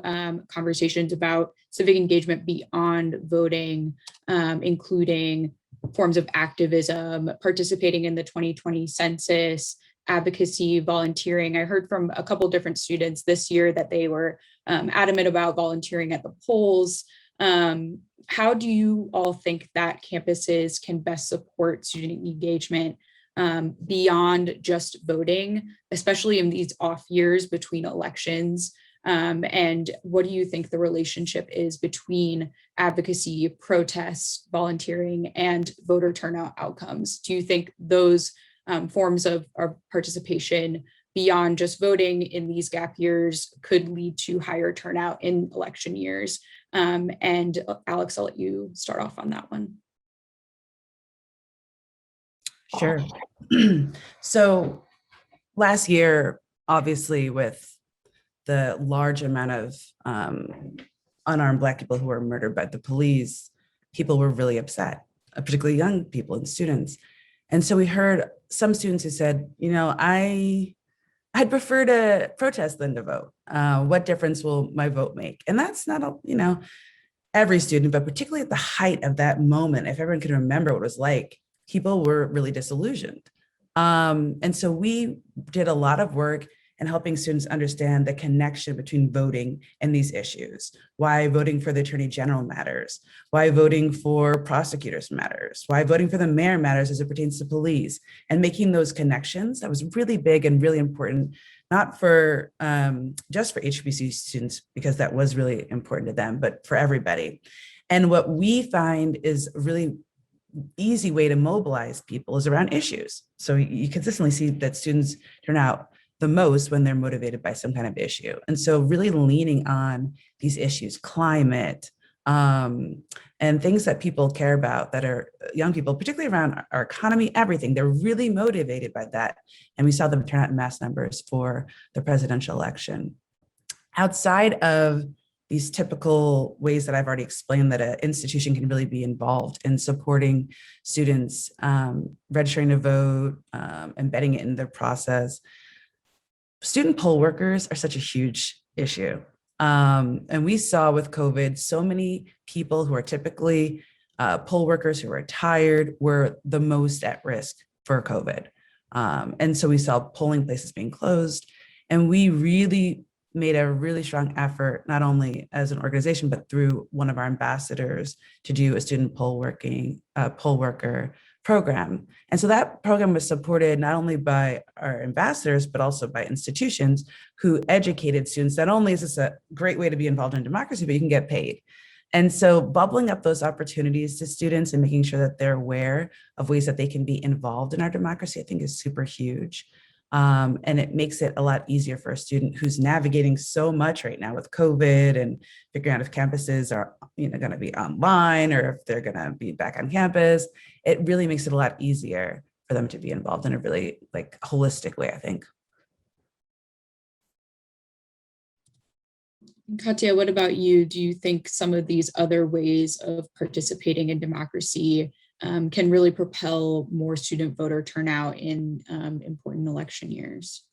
Q: conversations about civic engagement beyond voting, including forms of activism, participating in the 2020 census, advocacy, volunteering. I heard from a couple different students this year that they were adamant about volunteering at the polls. How do you all think that campuses can best support student engagement beyond just voting, especially in these off years between elections? And what do you think the relationship is between advocacy, protests, volunteering, and voter turnout outcomes? Do you think those forms of participation beyond just voting in these gap years could lead to higher turnout in election years? And Alex, I'll let you start off on that one.
R: Sure. So last year, obviously, with the large amount of unarmed Black people who were murdered by the police, people were really upset, particularly young people and students. And so we heard some students who said, I'd prefer to protest than to vote. What difference will my vote make? And that's not, every student, but particularly at the height of that moment, if everyone can remember what it was like, people were really disillusioned. And so we did a lot of work in helping students understand the connection between voting and these issues, why voting for the Attorney General matters, why voting for prosecutors matters, why voting for the mayor matters as it pertains to police, and making those connections. That was really big and really important, not for just for HBCU students, because that was really important to them, but for everybody. And what we find is a really easy way to mobilize people is around issues. So you consistently see that students turn out the most when they're motivated by some kind of issue. And so really leaning on these issues, climate, and things that people care about, that are young people, particularly around our economy, everything, they're really motivated by that. And we saw them turn out in mass numbers for the presidential election. Outside of these typical ways that I've already explained that an institution can really be involved in supporting students, registering to vote, embedding it in their process, student poll workers are such a huge issue. And we saw with COVID, so many people who are typically poll workers who are retired were the most at risk for COVID. And so we saw polling places being closed. And we really made a really strong effort, not only as an organization, but through one of our ambassadors, to do a student poll worker program. And so that program was supported not only by our ambassadors, but also by institutions who educated students. Not only is this a great way to be involved in democracy, but you can get paid. And so bubbling up those opportunities to students and making sure that they're aware of ways that they can be involved in our democracy, I think is super huge. And it makes it a lot easier for a student who's navigating so much right now with COVID and figuring out if campuses are going to be online or if they're going to be back on campus. It really makes it a lot easier for them to be involved in a really holistic way, I think.
Q: Katya, what about you? Do you think some of these other ways of participating in democracy can really propel more student voter turnout in important election years?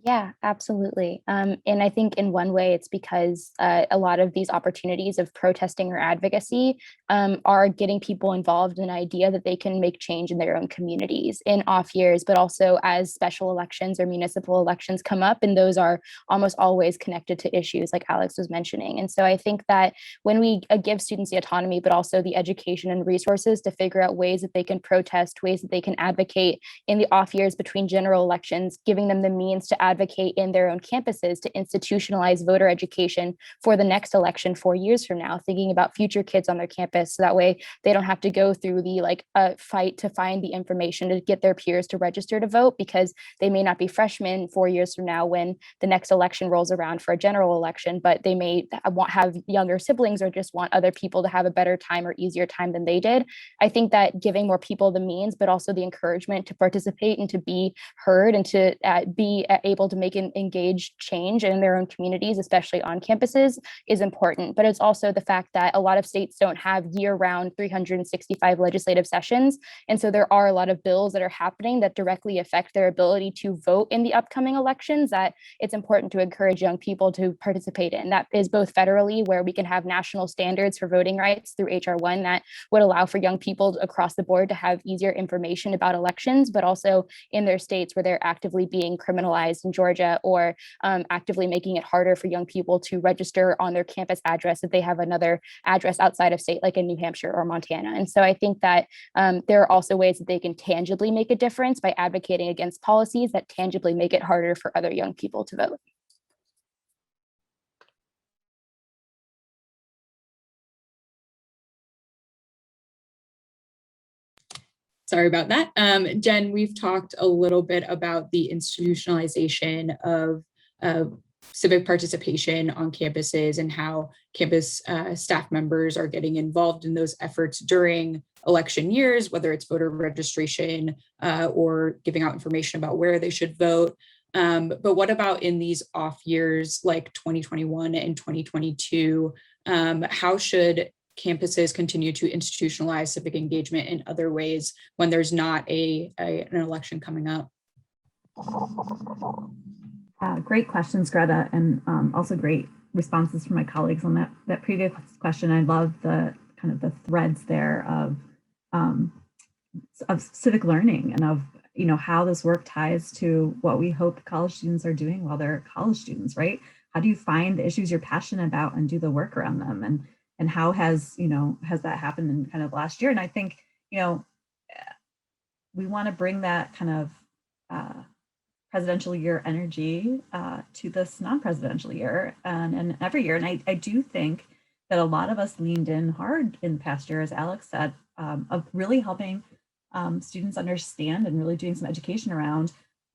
P: Yeah, absolutely. And I think in one way it's because a lot of these opportunities of protesting or advocacy are getting people involved in an idea that they can make change in their own communities in off years, but also as special elections or municipal elections come up, and those are almost always connected to issues like Alex was mentioning. And so I think that when we give students the autonomy, but also the education and resources to figure out ways that they can protest, ways that they can advocate in the off years between general elections, giving them the means to advocate in their own campuses to institutionalize voter education for the next election 4 years from now, thinking about future kids on their campus. So that way they don't have to go through the fight to find the information to get their peers to register to vote, because they may not be freshmen 4 years from now when the next election rolls around for a general election, but they may have younger siblings or just want other people to have a better time or easier time than they did. I think that giving more people the means, but also the encouragement to participate and to be heard and to be able to make an engaged change in their own communities, especially on campuses, is important. But it's also the fact that a lot of states don't have year-round 365 legislative sessions. And so there are a lot of bills that are happening that directly affect their ability to vote in the upcoming elections that it's important to encourage young people to participate in. That is both federally, where we can have national standards for voting rights through HR 1 that would allow for young people across the board to have easier information about elections, but also in their states where they're actively being criminalized in Georgia, or actively making it harder for young people to register on their campus address if they have another address outside of state, like in New Hampshire or Montana. And so I think that there are also ways that they can tangibly make a difference by advocating against policies that tangibly make it harder for other young people to vote.
Q: Sorry about that. Jen, we've talked a little bit about the institutionalization of civic participation on campuses and how campus staff members are getting involved in those efforts during election years, whether it's voter registration or giving out information about where they should vote. But what about in these off years like 2021 and 2022? How should campuses continue to institutionalize civic engagement in other ways when there's not an election coming up?
O: Great questions, Greta, and also great responses from my colleagues on that previous question. I love the kind of the threads there of civic learning and of how this work ties to what we hope college students are doing while they're college students, right? How do you find the issues you're passionate about and do the work around them? And how has that happened in kind of last year? And I think we want to bring that kind of presidential year energy to this non-presidential year and every year. And I do think that a lot of us leaned in hard in the past year, as Alex said, of really helping students understand and really doing some education around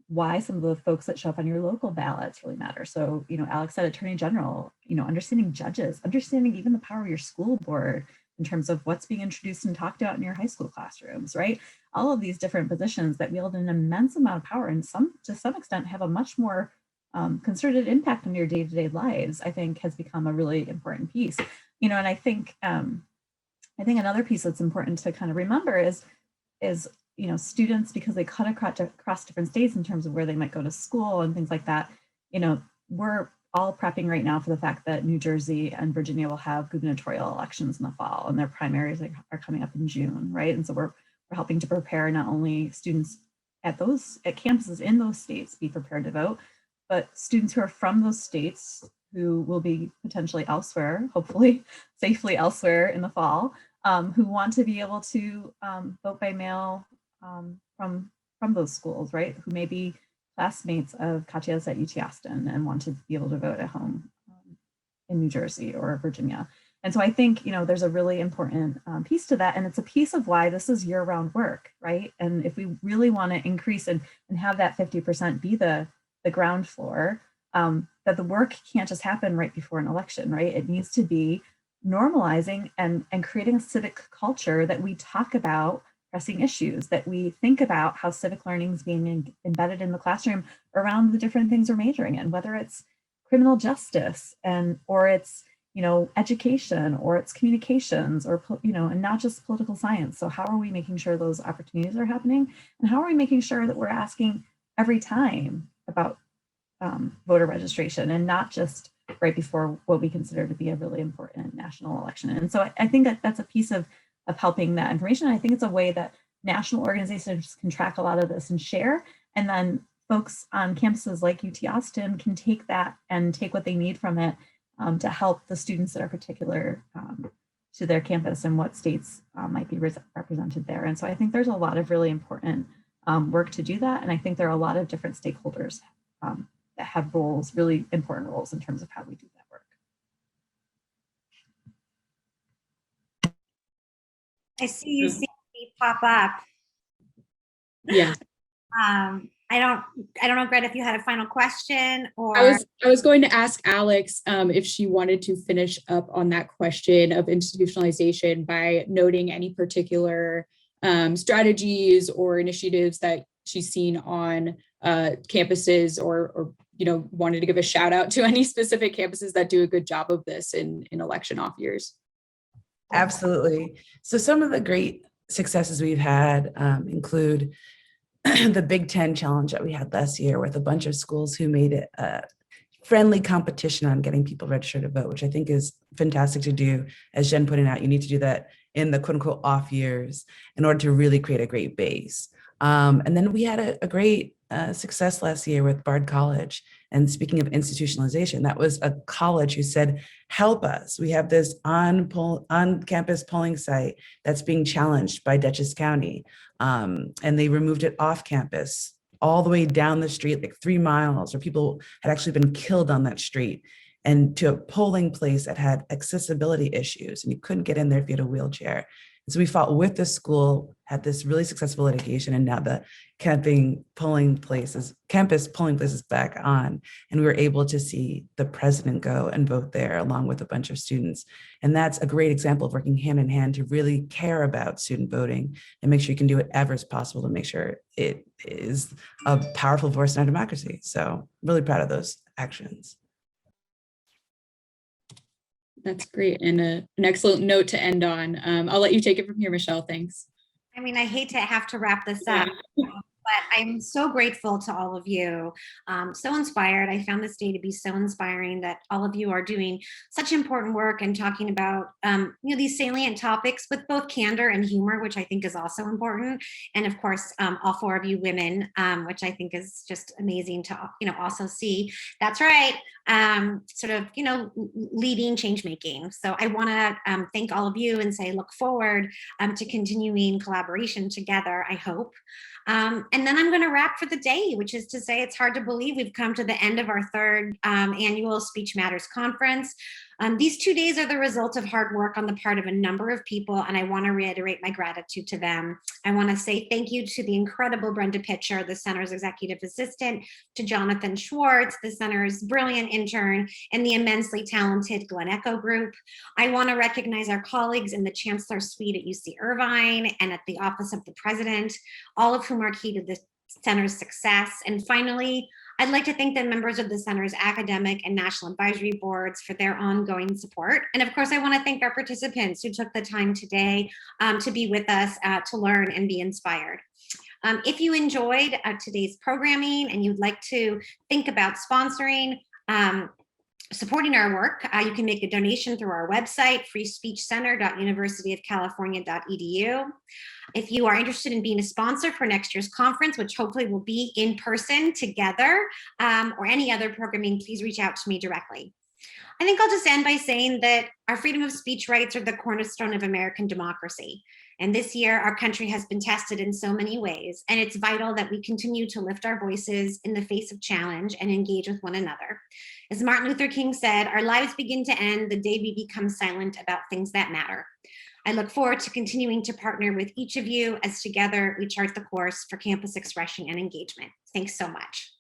O: why some of the folks that show up on your local ballots really matter. So, Alex said Attorney General, understanding judges, understanding even the power of your school board in terms of what's being introduced and talked about in your high school classrooms, right? All of these different positions that wield an immense amount of power and to some extent have a much more concerted impact on your day-to-day lives, I think has become a really important piece. And I think another piece that's important to kind of remember is students, because they cut across different states in terms of where they might go to school and things like that, we're all prepping right now for the fact that New Jersey and Virginia will have gubernatorial elections in the fall, and their primaries are coming up in June, right? And so we're helping to prepare not only students at campuses in those states be prepared to vote, but students who are from those states who will be potentially elsewhere, hopefully safely elsewhere in the fall, who want to be able to vote by mail from those schools, right? Who may be classmates of Katya's at UT Austin and want to be able to vote at home in New Jersey or Virginia. And so I think, there's a really important piece to that. And it's a piece of why this is year-round work, right? And if we really want to increase and have that 50% be the ground floor, that the work can't just happen right before an election, right? It needs to be normalizing and creating a civic culture that we talk about pressing issues, that we think about how civic learning is being embedded in the classroom around the different things we're majoring in, whether it's criminal justice or it's education, or it's communications, or and not just political science. So how are we making sure those opportunities are happening, and how are we making sure that we're asking every time about voter registration and not just right before what we consider to be a really important national election? And so I think that that's a piece of helping that information. I think it's a way that national organizations can track a lot of this and share, and then folks on campuses like UT Austin can take that and take what they need from it to help the students that are particular to their campus and what states might be represented there. And so I think there's a lot of really important work to do that. And I think there are a lot of different stakeholders that have roles, really important roles in terms of how we do that work.
A: I see you see me pop up.
Q: Yeah.
A: I don't know, Greta, if you had a final question or.
Q: I was going to ask Alex if she wanted to finish up on that question of institutionalization by noting any particular strategies or initiatives that she's seen on campuses, or wanted to give a shout out to any specific campuses that do a good job of this in election off years.
R: Absolutely. So some of the great successes we've had include the Big Ten challenge that we had last year with a bunch of schools who made it a friendly competition on getting people registered to vote, which I think is fantastic to do. As Jen pointed out, you need to do that in the quote unquote off years in order to really create a great base. And then we had a great success last year with Bard College. And speaking of institutionalization, that was a college who said, help us. We have this on-campus polling site that's being challenged by Dutchess County. And they removed it off campus, all the way down the street, like 3 miles, where people had actually been killed on that street, and to a polling place that had accessibility issues, and you couldn't get in there if you had a wheelchair. And so we fought with the school, had this really successful litigation, and now the campus polling places back on. And we were able to see the president go and vote there along with a bunch of students. And that's a great example of working hand in hand to really care about student voting and make sure you can do whatever is possible to make sure it is a powerful force in our democracy. So really proud of those actions.
Q: That's great, and an excellent note to end on. I'll let you take it from here, Michelle. Thanks.
A: I mean, I hate to have to wrap this up, but I'm so grateful to all of you. So inspired. I found this day to be so inspiring that all of you are doing such important work and talking about these salient topics with both candor and humor, which I think is also important. And of course, all four of you women, which I think is just amazing to also see. That's right. Leading change making. So I want to thank all of you and say look forward to continuing collaboration together, I hope. And then I'm going to wrap for the day, which is to say it's hard to believe we've come to the end of our third annual Speech Matters conference. These 2 days are the result of hard work on the part of a number of people, and I want to reiterate my gratitude to them. I want to say thank you to the incredible Brenda Pitcher, the center's executive assistant, to Jonathan Schwartz, the center's brilliant intern, and the immensely talented Glen Echo group. I want to recognize our colleagues in the Chancellor Suite at UC Irvine and at the Office of the President, all of whom are key to the center's success. And finally, I'd like to thank the members of the center's academic and national advisory boards for their ongoing support. And of course, I want to thank our participants who took the time today to be with us to learn and be inspired. If you enjoyed today's programming and you'd like to think about sponsoring, supporting our work, you can make a donation through our website, freespeechcenter.universityofcalifornia.edu. If you are interested in being a sponsor for next year's conference, which hopefully will be in person together, or any other programming, please reach out to me directly. I think I'll just end by saying that our freedom of speech rights are the cornerstone of American democracy. And this year, our country has been tested in so many ways, and it's vital that we continue to lift our voices in the face of challenge and engage with one another. As Martin Luther King said, our lives begin to end the day we become silent about things that matter. I look forward to continuing to partner with each of you as together we chart the course for campus expression and engagement. Thanks so much.